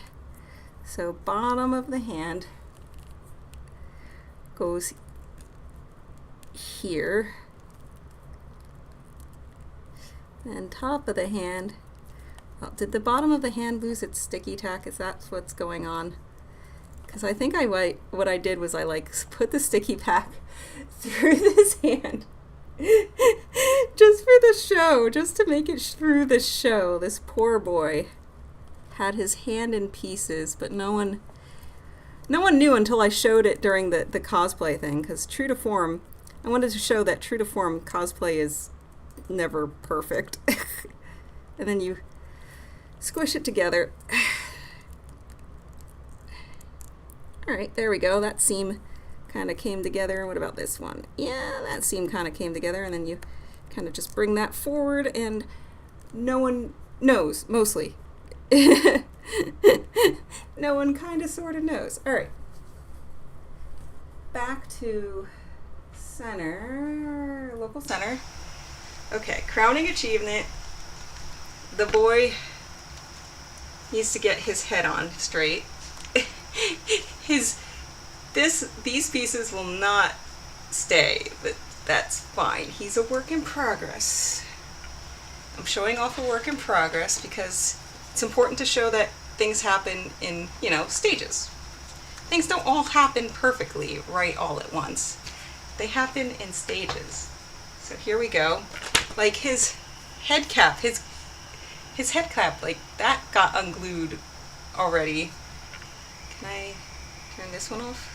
So bottom of the hand goes here. And top of the hand. Oh, did the bottom of the hand lose its sticky tack? Is that what's going on? Because I think what I did was I like put the sticky tack through this hand. Just for the show, just to make it through the show. This poor boy had his hand in pieces, but no one knew until I showed it during the cosplay thing, because true to form, I wanted to show that true to form cosplay is never perfect. And then you squish it together. Alright, there we go. That seam kind of came together. What about this one? Yeah, that seam kind of came together, and then you kind of just bring that forward, and no one knows, mostly. No one kind of sort of knows. Alright. Back to center, local center. Okay, crowning achievement. The boy needs to get his head on straight. These pieces will not stay, but that's fine. He's a work in progress. I'm showing off a work in progress because it's important to show that things happen in, stages. Things don't all happen perfectly right all at once. They happen in stages. So here we go. Like his head cap, his head cap, like that got unglued already. Can I turn this one off?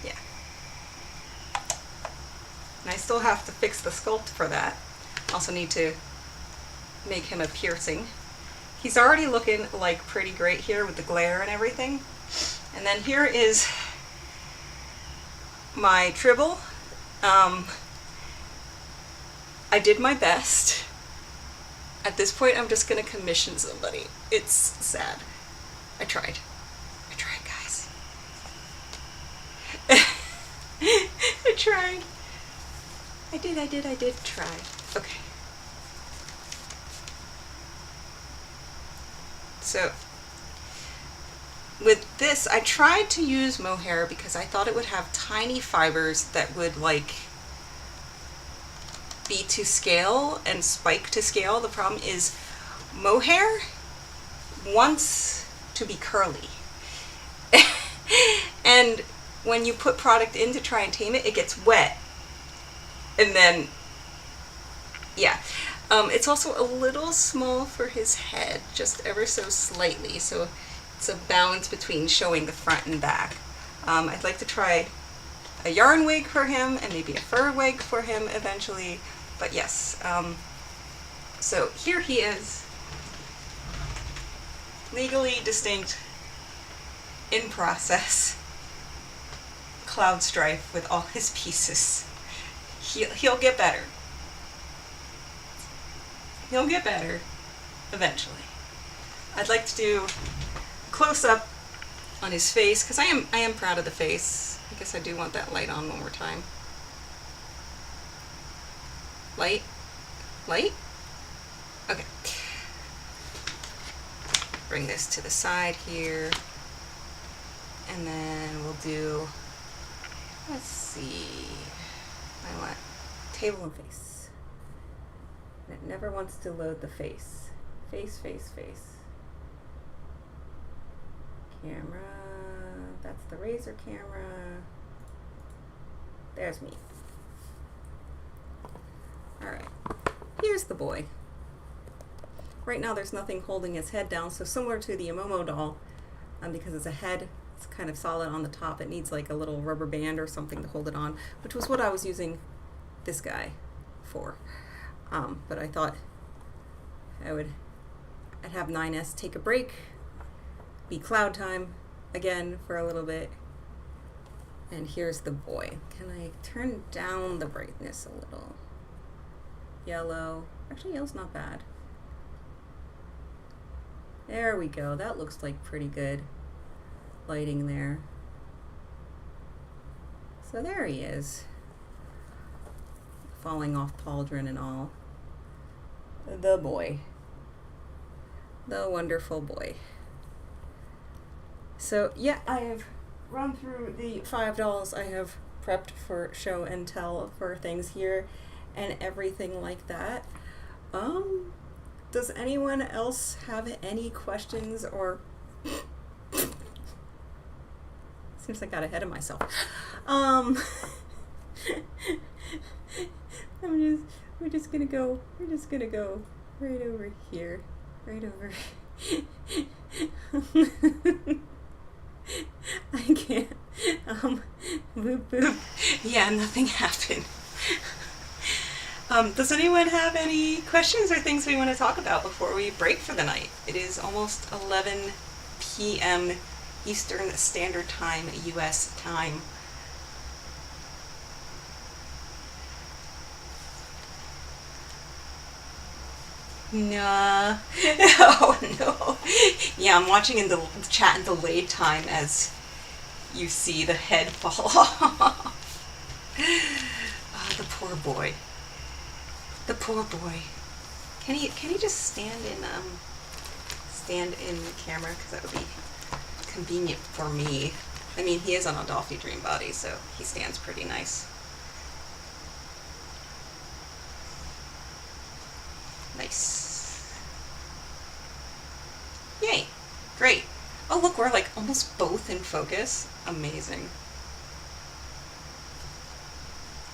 Yeah. And I still have to fix the sculpt for that. Also need to make him a piercing. He's already looking like pretty great here with the glare and everything. And then here is my tribble. I did my best. At this point, I'm just gonna commission somebody. It's sad. I tried, guys. I tried. I did try. Okay. So, with this, I tried to use mohair because I thought it would have tiny fibers that would, like, be to scale and spike to scale. The problem is mohair wants to be curly. And when you put product in to try and tame it, it gets wet. And then, yeah. It's also a little small for his head, just ever so slightly. So it's a balance between showing the front and back. I'd like to try a yarn wig for him and maybe a fur wig for him eventually. But yes, so here he is, legally distinct, in process, Cloud Strife with all his pieces. He'll get better. He'll get better eventually. I'd like to do close up on his face because I am proud of the face. I guess I do want that light on one more time. Light? Light? Okay. Bring this to the side here. And then we'll do, let's see, I want table and face. And it never wants to load the face. Face, face, face. Camera, that's the razor camera. There's me. Alright, here's the boy. Right now there's nothing holding his head down, so similar to the Imomodoll, because it's a head, it's kind of solid on the top, it needs like a little rubber band or something to hold it on, which was what I was using this guy for. But I thought I'd have 9S take a break, be cloud time again for a little bit. And here's the boy. Can I turn down the brightness a little? Yellow. Actually, yellow's not bad. There we go. That looks like pretty good lighting there. So there he is. Falling off pauldron and all. The boy. The wonderful boy. So yeah, I have run through the 5 dolls I have prepped for show and tell for things here and everything like that. Does anyone else have any questions or seems like I got ahead of myself. We're just gonna go right over here. Right over I can't. Boop boop. Yeah, nothing happened. Does anyone have any questions or things we want to talk about before we break for the night? It is almost 11 p.m. Eastern Standard Time, U.S. time. Nah. Oh no. Yeah, I'm watching in the chat in delayed time as you see the head fall off. Oh, the poor boy. The poor boy. Can he just stand in the camera, because that would be convenient for me. I mean, he is on a Dolphy Dream body, so he stands pretty nice. Nice. Yay. Great. Oh look, we're like almost both in focus. Amazing.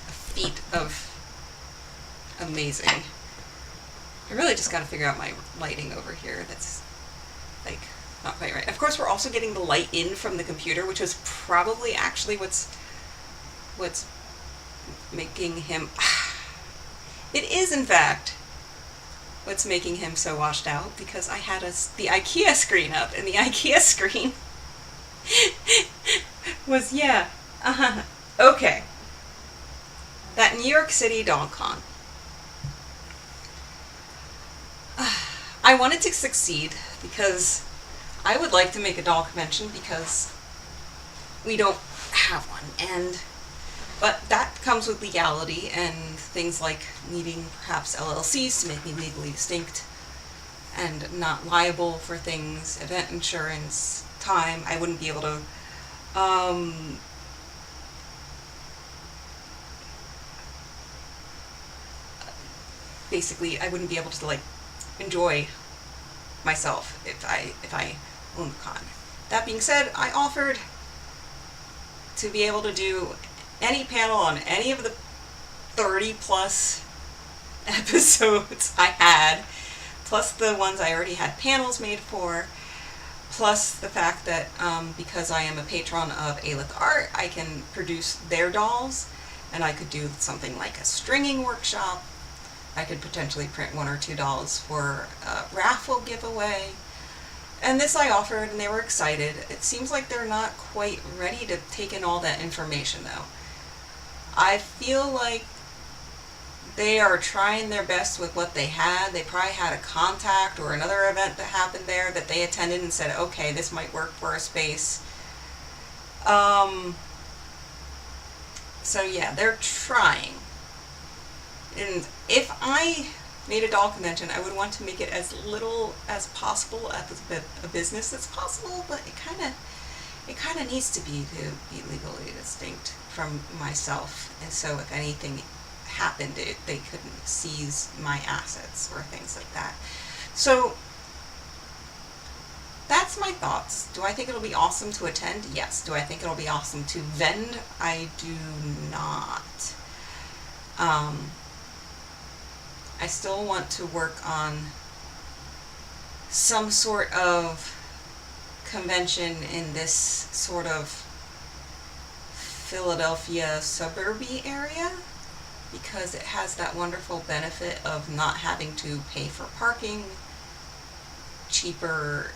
A feat of amazing. I really just got to figure out my lighting over here. That's like not quite right. Of course, we're also getting the light in from the computer, which is probably actually what's making him. It is, in fact, what's making him so washed out, because I had the IKEA screen up, and the IKEA screen was, yeah, okay. That New York City DollCon. I wanted to succeed because I would like to make a doll convention, because we don't have one, but that comes with legality and things like needing perhaps LLCs to make me legally distinct and not liable for things, event insurance, time. I wouldn't be able to basically I wouldn't be able to like enjoy myself if I owned the con. That being said, I offered to be able to do any panel on any of the 30 plus episodes I had, plus the ones I already had panels made for, plus the fact that because I am a patron of Alith Art, I can produce their dolls, and I could do something like a stringing workshop. I could potentially print 1 or 2 dolls for a raffle giveaway. And this I offered, and they were excited. It seems like they're not quite ready to take in all that information, though. I feel like they are trying their best with what they had. They probably had a contact or another event that happened there that they attended and said, okay, this might work for a space. So yeah, they're trying. And if I made a doll convention, I would want to make it as little as possible as a business as possible, but it kind of needs to be legally distinct from myself. And so if anything happened, they couldn't seize my assets or things like that. So that's my thoughts. Do I think it'll be awesome to attend? Yes. Do I think it'll be awesome to vend? I do not. I still want to work on some sort of convention in this sort of Philadelphia suburby area, because it has that wonderful benefit of not having to pay for parking, cheaper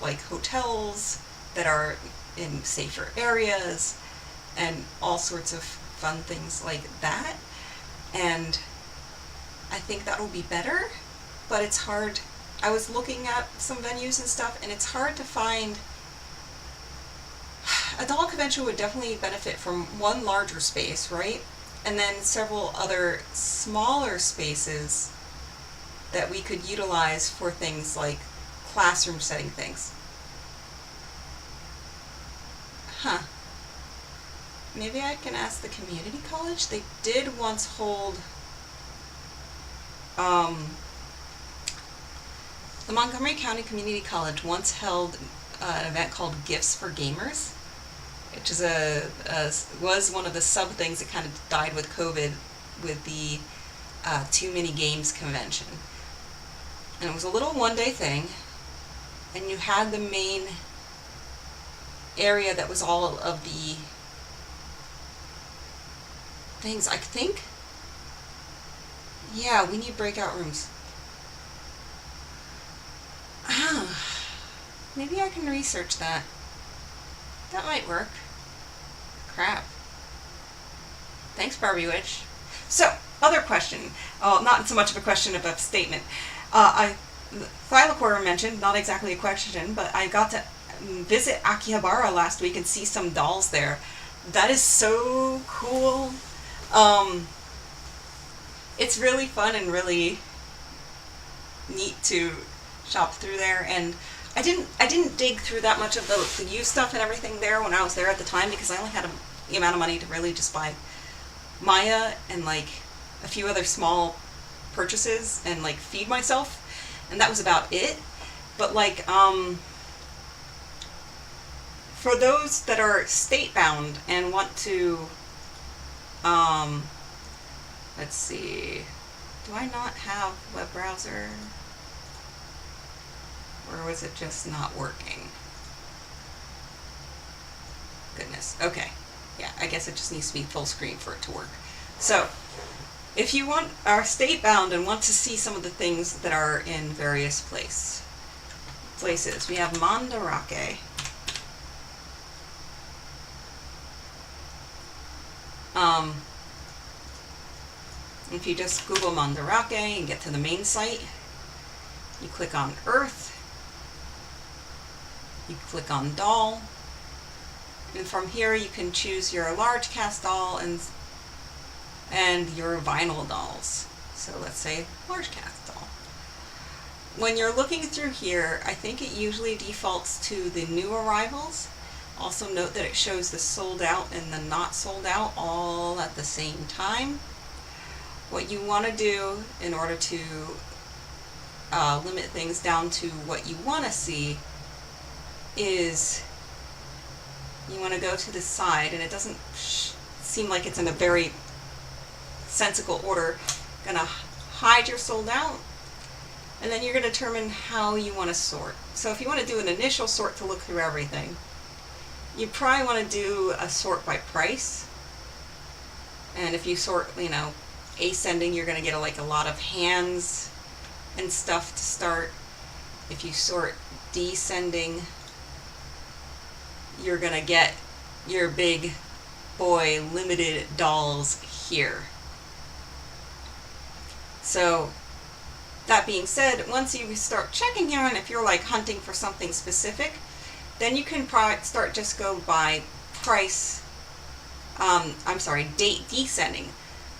like hotels that are in safer areas, and all sorts of fun things like that. And I think that will be better, but it's hard. I was looking at some venues and stuff, and it's hard to find. A doll convention would definitely benefit from one larger space, right? And then several other smaller spaces that we could utilize for things like classroom setting things. Huh. Maybe I can ask the community college. They did once hold the Montgomery County Community College once held an event called Gifts for Gamers, which is was one of the sub things that kind of died with COVID, with the Too Many Games convention. And it was a little one-day thing, and you had the main area that was all of the things. I think, yeah, we need breakout rooms. Maybe I can research that. That might work. Crap. Thanks, Barbie Witch. So, other question. Oh, not so much of a question, of a statement. Thylacore mentioned, not exactly a question, but I got to visit Akihabara last week and see some dolls there. That is so cool. It's really fun and really neat to shop through there, and I didn't dig through that much of the used stuff and everything there when I was there at the time, because I only had the amount of money to really just buy Maya and like a few other small purchases and like feed myself, and that was about it. But like for those that are state bound and want to let's see, do I not have web browser? Or was it just not working? Goodness. Okay. Yeah, I guess it just needs to be full screen for it to work. So, if you are state bound and want to see some of the things that are in various places, we have Mandarake. If you just Google Mandarake and get to the main site, you click on Earth. You click on doll, and from here you can choose your large cast doll and your vinyl dolls. So let's say large cast doll. When you're looking through here, I think it usually defaults to the new arrivals. Also note that it shows the sold out and the not sold out all at the same time. What you want to do in order to limit things down to what you want to see is you want to go to the side, and it doesn't seem like it's in a very sensical order. Gonna hide your sold out, and then you're going to determine how you want to sort. So if you want to do an initial sort to look through everything, you probably want to do a sort by price. And if you sort, you know, ascending, you're going to get like a lot of hands and stuff to start. If you sort descending, you're going to get your big boy limited dolls here. So that being said, once you start checking here, and if you're like hunting for something specific, then you can start just go by price, date descending.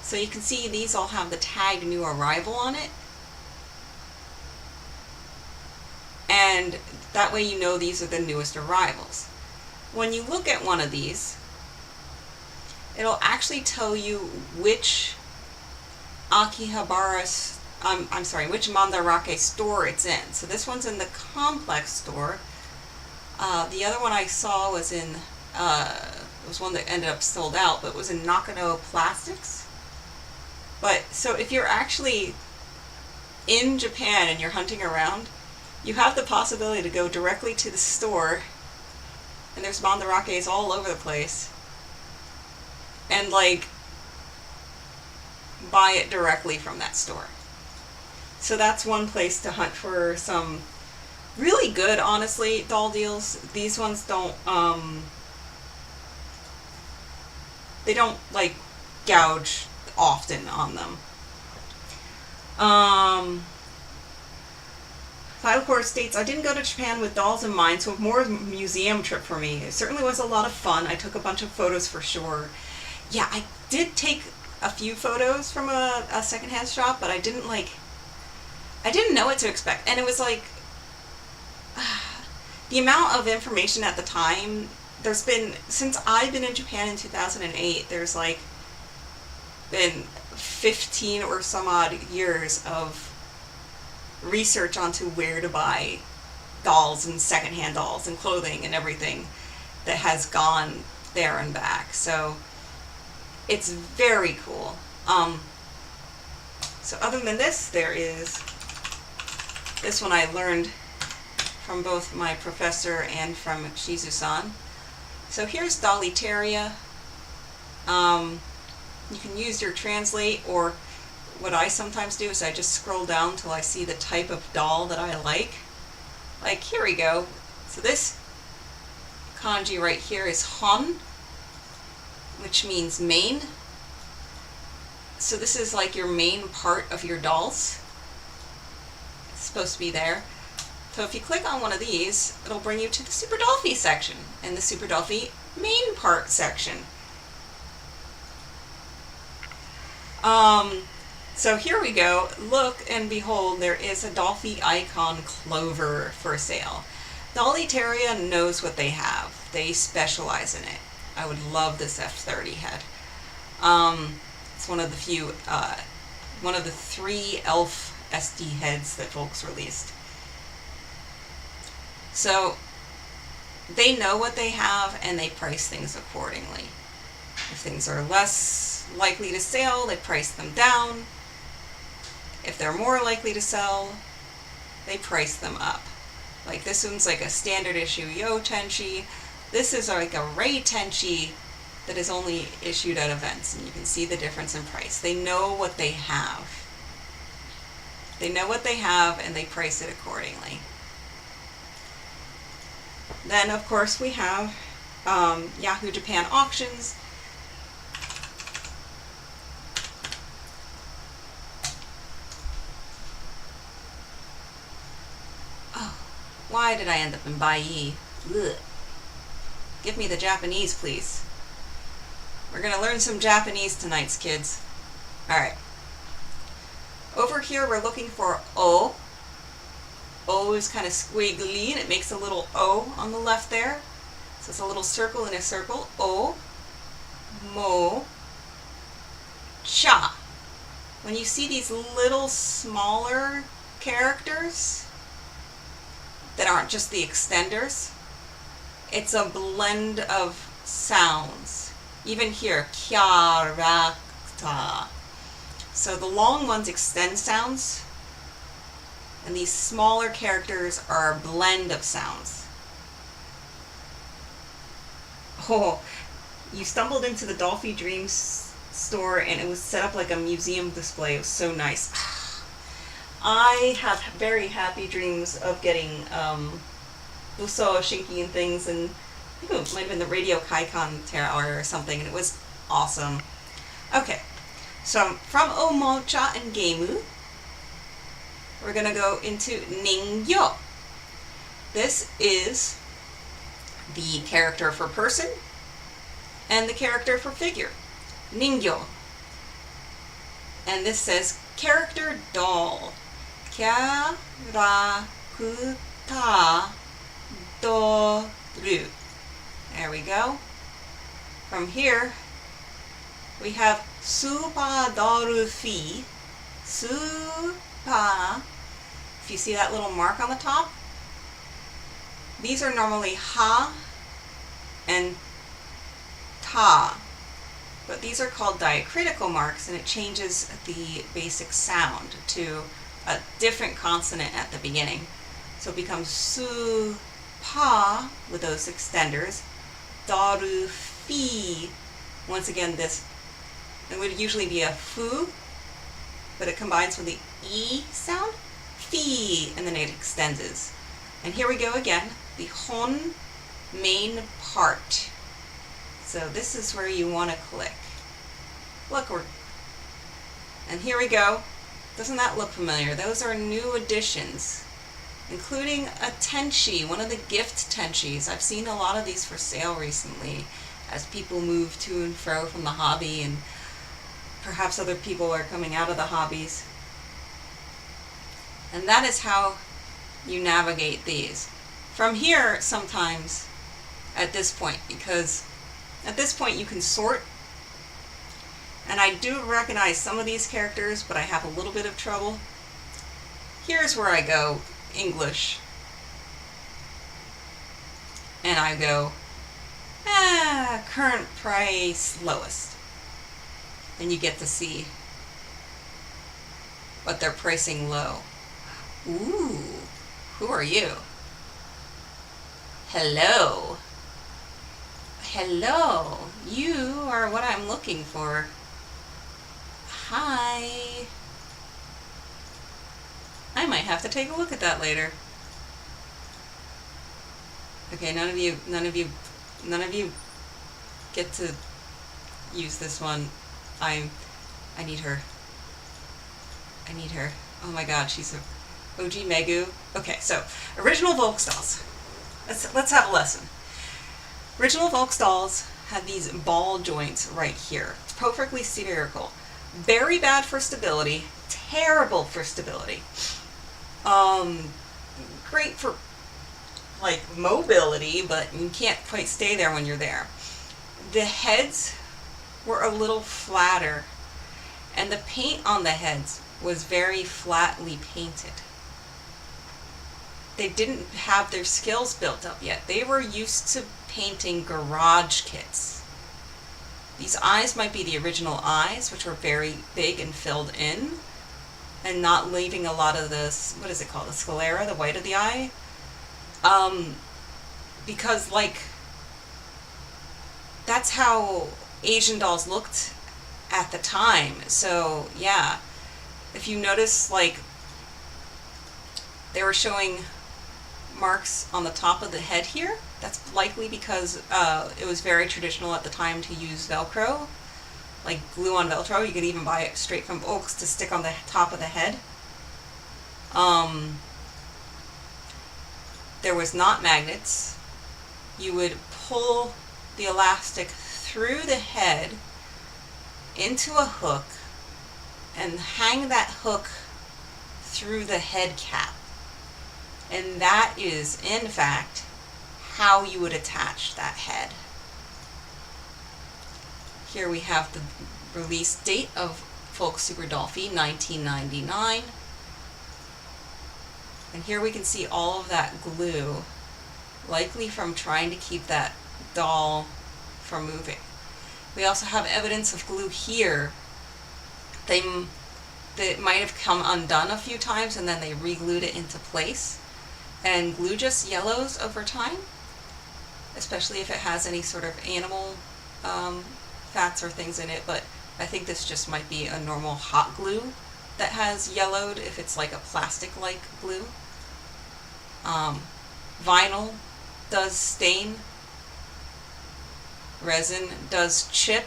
So you can see these all have the tag new arrival on it. And that way you know these are the newest arrivals. When you look at one of these, it'll actually tell you which Akihabara, which Mandarake store it's in. So this one's in the complex store. The other one I saw was in, it was one that ended up sold out, but it was in Nakano Plastics. But, so if you're actually in Japan and you're hunting around, you have the possibility to go directly to the store, and there's Mandarakes all over the place, and like, buy it directly from that store. So that's one place to hunt for some really good, honestly, doll deals. These ones don't, they don't like gouge often on them. Final Court states, I didn't go to Japan with dolls in mind, so more of a museum trip for me. It certainly was a lot of fun. I took a bunch of photos for sure. Yeah, I did take a few photos from a secondhand shop, but I didn't know what to expect. And it was like, the amount of information at the time, there's been, since I've been in Japan in 2008, there's like been 15 or some odd years of research onto where to buy dolls and secondhand dolls and clothing and everything that has gone there and back. So it's very cool. So other than this, there is this one I learned from both my professor and from Shizu-san. So here's Dolly Teria. You can use your translate, or what I sometimes do is I just scroll down till I see the type of doll that I like. Like, here we go. So this kanji right here is hon, which means main. So this is like your main part of your dolls. It's supposed to be there. So if you click on one of these, it'll bring you to the Super Dolphy section, and the Super Dolphy main part section. So here we go. Look and behold, there is a Dolphy Icon Clover for sale. Dolly Teria knows what they have. They specialize in it. I would love this F30 head. It's one of the few, one of the 3 ELF SD heads that Volks released. So they know what they have and they price things accordingly. If things are less likely to sell, they price them down. If they're more likely to sell, they price them up. Like this one's like a standard issue Yo Tenchi. This is like a Ray Tenchi that is only issued at events, and you can see the difference in price. They know what they have. They know what they have and they price it accordingly. Then of course we have Yahoo Japan auctions. Why did I end up in Bai? Ugh. Give me the Japanese, please. We're going to learn some Japanese tonight, kids. Alright. Over here, we're looking for O. O is kind of squiggly, and it makes a little O on the left there. So it's a little circle in a circle. O. Mo. Cha. when you see these little smaller characters that aren't just the extenders, it's a blend of sounds. Even here, character. So the long ones extend sounds, and these smaller characters are a blend of sounds. Oh, you stumbled into the Dolphy Dreams store and it was set up like a museum display. It was so nice. I have very happy dreams of getting Buso, Shinki, and things, and I think it might have been the Radio Kaikon Tower or something, and it was awesome. Okay, so from Omocha and Geimu, we're gonna go into Ningyo. This is the character for person and the character for figure. Ningyo. And this says character doll. Karakuta doru. There we go. From here, we have super dolphy. Super. If you see that little mark on the top, these are normally ha and ta, but these are called diacritical marks, and it changes the basic sound to a different consonant at the beginning. So it becomes su pa with those extenders, daru fi. Once again, this it would usually be a fu, but it combines with the e sound, fi, and then it extends. And here we go again, the hon main part. So this is where you want to click. Look, and here we go. Doesn't that look familiar? Those are new additions, including a tenshi, one of the gift tenshis. I've seen a lot of these for sale recently as people move to and fro from the hobby, and perhaps other people are coming out of the hobbies. And that is how you navigate these. From here, sometimes, at this point, because at this point you can sort, and I do recognize some of these characters, but I have a little bit of trouble. Here's where I go English, and I go current price lowest, and you get to see what they're pricing low. Ooh, who are you? Hello. Hello. You are what I'm looking for. Hi. I might have to take a look at that later. Okay, none of you get to use this one. I need her. I need her. Oh my god, she's a OG Megu. Okay, so original Volks dolls. Let's have a lesson. Original Volks dolls had these ball joints right here. It's perfectly spherical. Very bad for stability. Terrible for stability. Great for like mobility, but you can't quite stay there when you're there. The heads were a little flatter, and the paint on the heads was very flatly painted. They didn't have their skills built up yet. They were used to painting garage kits. These eyes might be the original eyes, which were very big and filled in, and not leaving a lot of this, what is it called, the sclera, the white of the eye. Because, like, that's how Asian dolls looked at the time. So, yeah. If you notice, like, they were showing marks on the top of the head here, that's likely because it was very traditional at the time to use Velcro, like glue on Velcro. You could even buy it straight from Volks to stick on the top of the head. There was not magnets. You would pull the elastic through the head into a hook and hang that hook through the head cap. And that is, in fact, how you would attach that head. Here we have the release date of Volks Super Dolphy, $19.99. And here we can see all of that glue, likely from trying to keep that doll from moving. We also have evidence of glue here. They might have come undone a few times and then they re-glued it into place. And glue just yellows over time, especially if it has any sort of animal fats or things in it, but I think this just might be a normal hot glue that has yellowed if it's like a plastic-like glue. Vinyl does stain. Resin does chip,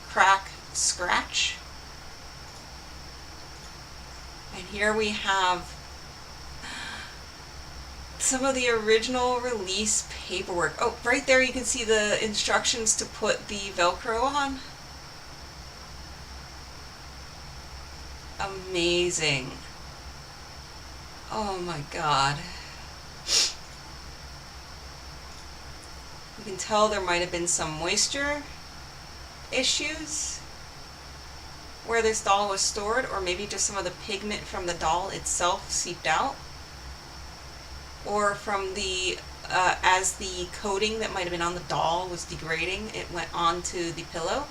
crack, scratch. And here we have some of the original release paperwork. Oh, right there you can see the instructions to put the Velcro on. Amazing. Oh my god. You can tell there might have been some moisture issues where this doll was stored, or maybe just some of the pigment from the doll itself seeped out, or from the as the coating that might have been on the doll was degrading, it went onto the pillow.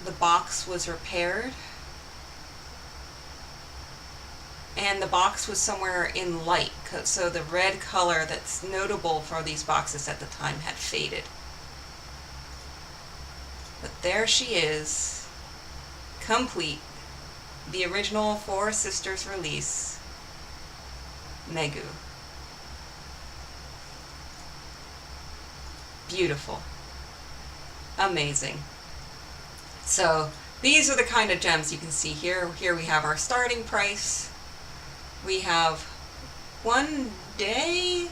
The box was repaired, and the box was somewhere in light, so the red color that's notable for these boxes at the time had faded. But there she is, complete. The original Four Sisters release, Megu. Beautiful. Amazing. So these are the kind of gems you can see here. Here we have our starting price. We have 1 day,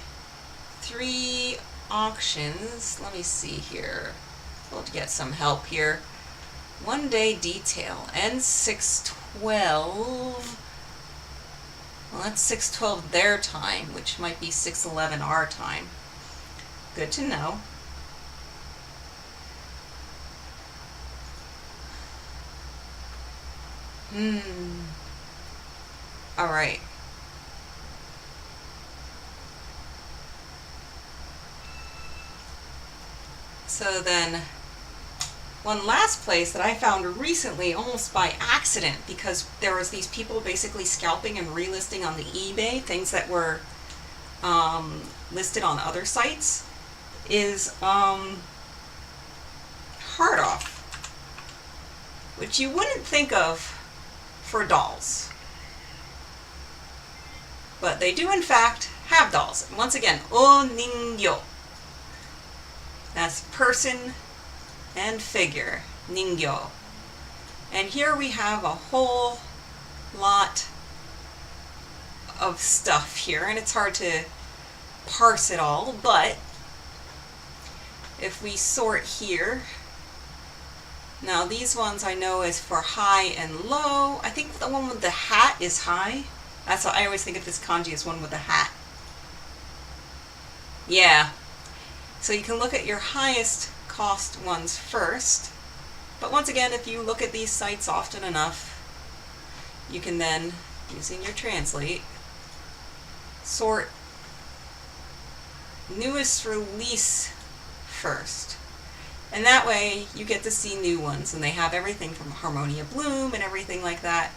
3 auctions. Let me see here. We'll get some help here. 1 day detail. Ends 6:12. Well, that's 6:12 their time, which might be 6:11 our time. Good to know. All right. So then, one last place that I found recently, almost by accident, because there was these people basically scalping and relisting on the eBay things that were listed on other sites, is hard off, which you wouldn't think of for dolls. But they do in fact have dolls. And once again, o ningyo. That's person and figure, ningyo. And here we have a whole lot of stuff here, and it's hard to parse it all, but if we sort here, now these ones I know is for high and low. I think the one with the hat is high. That's what I always think of this kanji as one with a hat. Yeah. So you can look at your highest cost ones first. But once again, if you look at these sites often enough, you can then, using your translate, sort newest release first. And that way you get to see new ones, and they have everything from Harmonia Bloom and everything like that.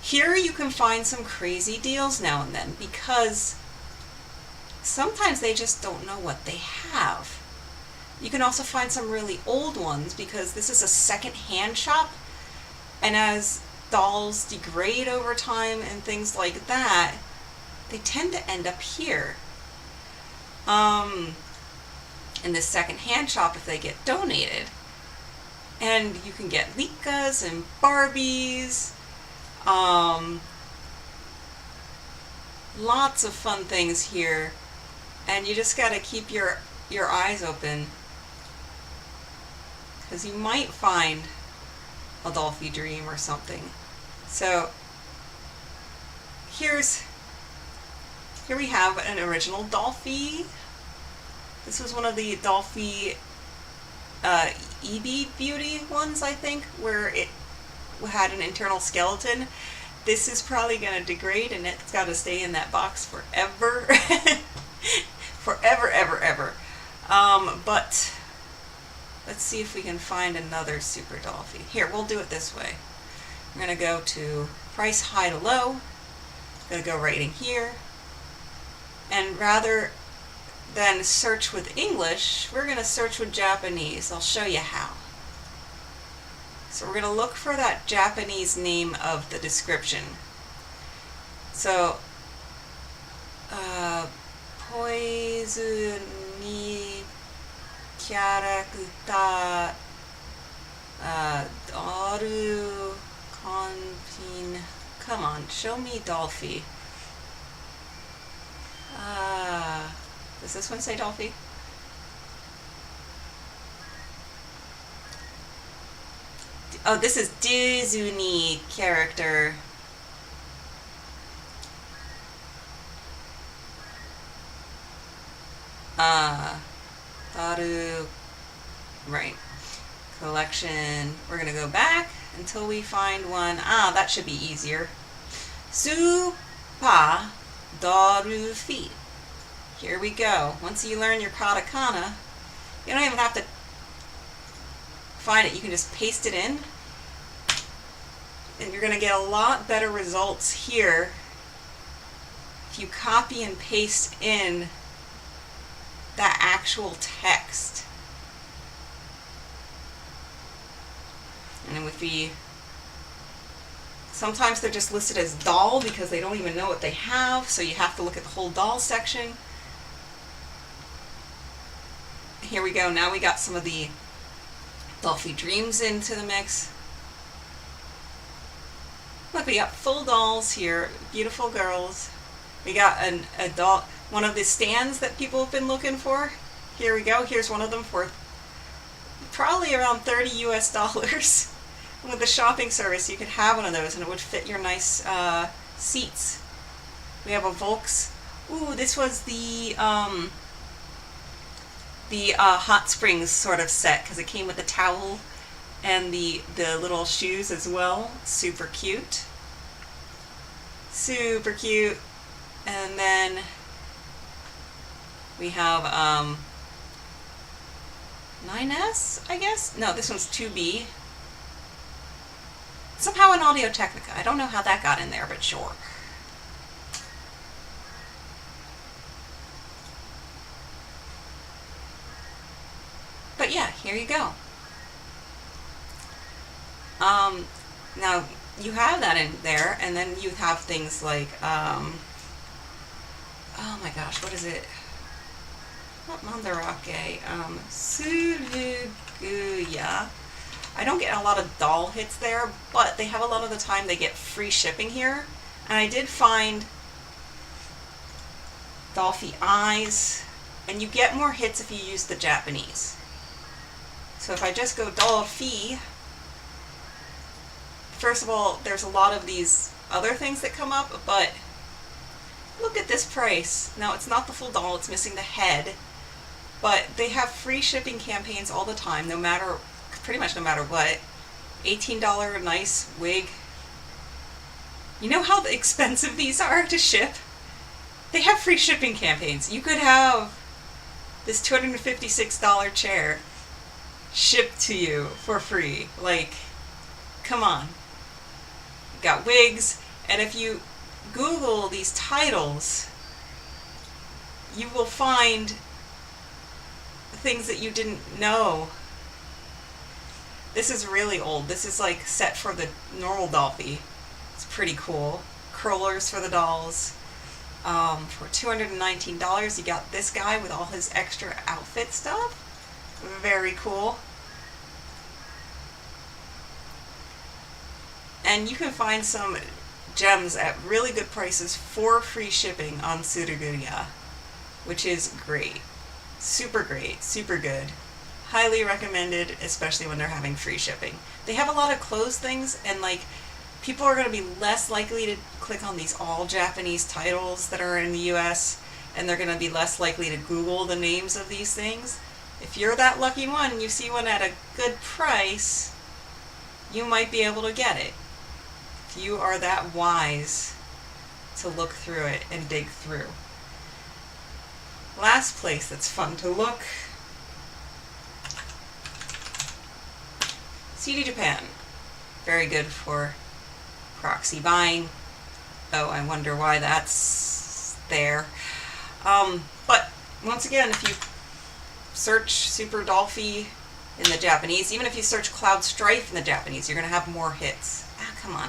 Here you can find some crazy deals now and then, because sometimes they just don't know what they have. You can also find some really old ones, because this is a second-hand shop, and as dolls degrade over time and things like that, they tend to end up here. In this second-hand shop if they get donated. And you can get Likas and Barbies. Lots of fun things here. And you just gotta keep your eyes open, because you might find a Dolphy Dream or something. So here we have an original Dolphy. This was one of the Dolphy EB Beauty ones, I think, where it had an internal skeleton. This is probably going to degrade, and it's got to stay in that box forever. Forever, ever, ever. But let's see if we can find another Super Dolphy. Here, we'll do it this way. I'm going to go to price high to low. I'm going to go right in here. And rather than search with English, we're going to search with Japanese. I'll show you how. So we're going to look for that Japanese name of the description. So, poizu ni character daru konpin. Come on, show me Dolphy. Does this one say Dolphy? Oh, this is Disney character. Daru. Right. Collection. We're gonna go back until we find one. That should be easier. Supa Daru Fi. Here we go. Once you learn your katakana, you don't even have to find it. You can just paste it in, and you're going to get a lot better results here if you copy and paste in that actual text. And then if we, sometimes they're just listed as doll because they don't even know what they have, so you have to look at the whole doll section. Here we go. Now we got some of the Dolphy Dreams into the mix. Look, we got full dolls here. Beautiful girls. We got a doll, one of the stands that people have been looking for. Here we go. Here's one of them for probably around $30 US. With the shopping service, you could have one of those and it would fit your nice seats. We have a Volks. Ooh, this was the hot springs sort of set because it came with the towel and the little shoes as well. Super cute. Super cute. And then we have 9S, I guess? No, this one's 2B. Somehow an Audio Technica. I don't know how that got in there, but sure. But yeah, here you go. Now you have that in there, and then you have things like, oh my gosh, what is it? Not Mandarake, Suruguya. I don't get a lot of doll hits there, but they have a lot of the time they get free shipping here. And I did find Dolphy Eyes, and you get more hits if you use the Japanese. So if I just go Dolphy, first of all, there's a lot of these other things that come up, but look at this price. Now, it's not the full doll, it's missing the head, but they have free shipping campaigns all the time, pretty much no matter what. $18 nice wig. You know how expensive these are to ship? They have free shipping campaigns. You could have this $256 chair shipped to you for free. Like, come on. You got wigs, and if you Google these titles, you will find things that you didn't know. This is really old. This is like set for the normal Dolphy. It's pretty cool. Curlers for the dolls. For $219, you got this guy with all his extra outfit stuff. Very cool. And you can find some gems at really good prices for free shipping on Suruguya, which is great. Super great. Super good. Highly recommended, especially when they're having free shipping. They have a lot of clothes things, and like, people are going to be less likely to click on these all Japanese titles that are in the US, and they're going to be less likely to Google the names of these things. If you're that lucky one and you see one at a good price, you might be able to get it. If you are that wise to look through it and dig through. Last place that's fun to look. CD Japan. Very good for proxy buying. Oh, I wonder why that's there. But once again, if you search Super Dolphy in the Japanese, even if you search Cloud Strife in the Japanese, you're going to have more hits. Ah, come on.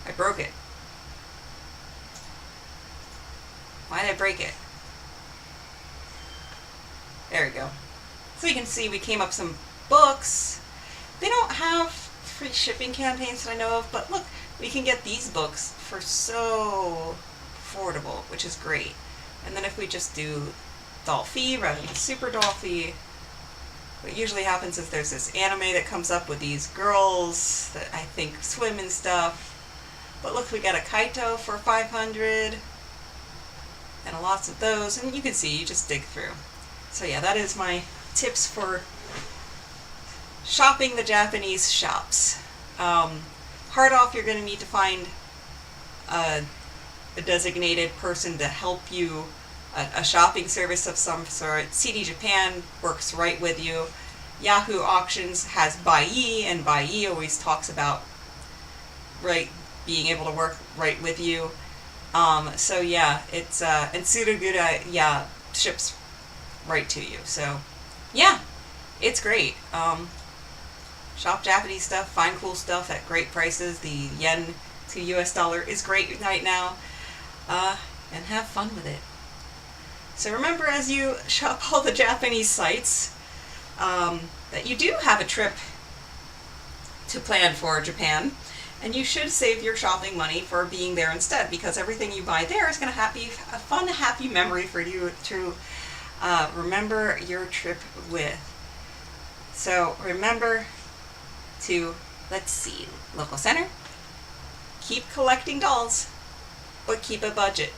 I broke it. Why did I break it? There we go. So you can see we came up some books. They don't have free shipping campaigns that I know of, but look, we can get these books for so affordable, which is great. And then if we just do Dolphy rather than Super Dolphy, what usually happens is there's this anime that comes up with these girls that I think swim and stuff. But look, we got a Kaito for 500 and lots of those, and you can see, you just dig through. So yeah, that is my tips for shopping the Japanese shops. Hard off, you're going to need to find a designated person to help you, a shopping service of some sort. CD Japan works right with you. Yahoo Auctions has Bai, and Bai always talks about being able to work right with you. So yeah, it's and Surugura, yeah, ships right to you. So yeah, it's great. Shop Japanese stuff, find cool stuff at great prices. The yen to US dollar is great right now, and have fun with it. So remember, as you shop all the Japanese sites, that you do have a trip to plan for Japan, and you should save your shopping money for being there instead, because everything you buy there is going to be a fun, happy memory for you to remember your trip with. So remember to, let's see, local center, keep collecting dolls, but keep a budget.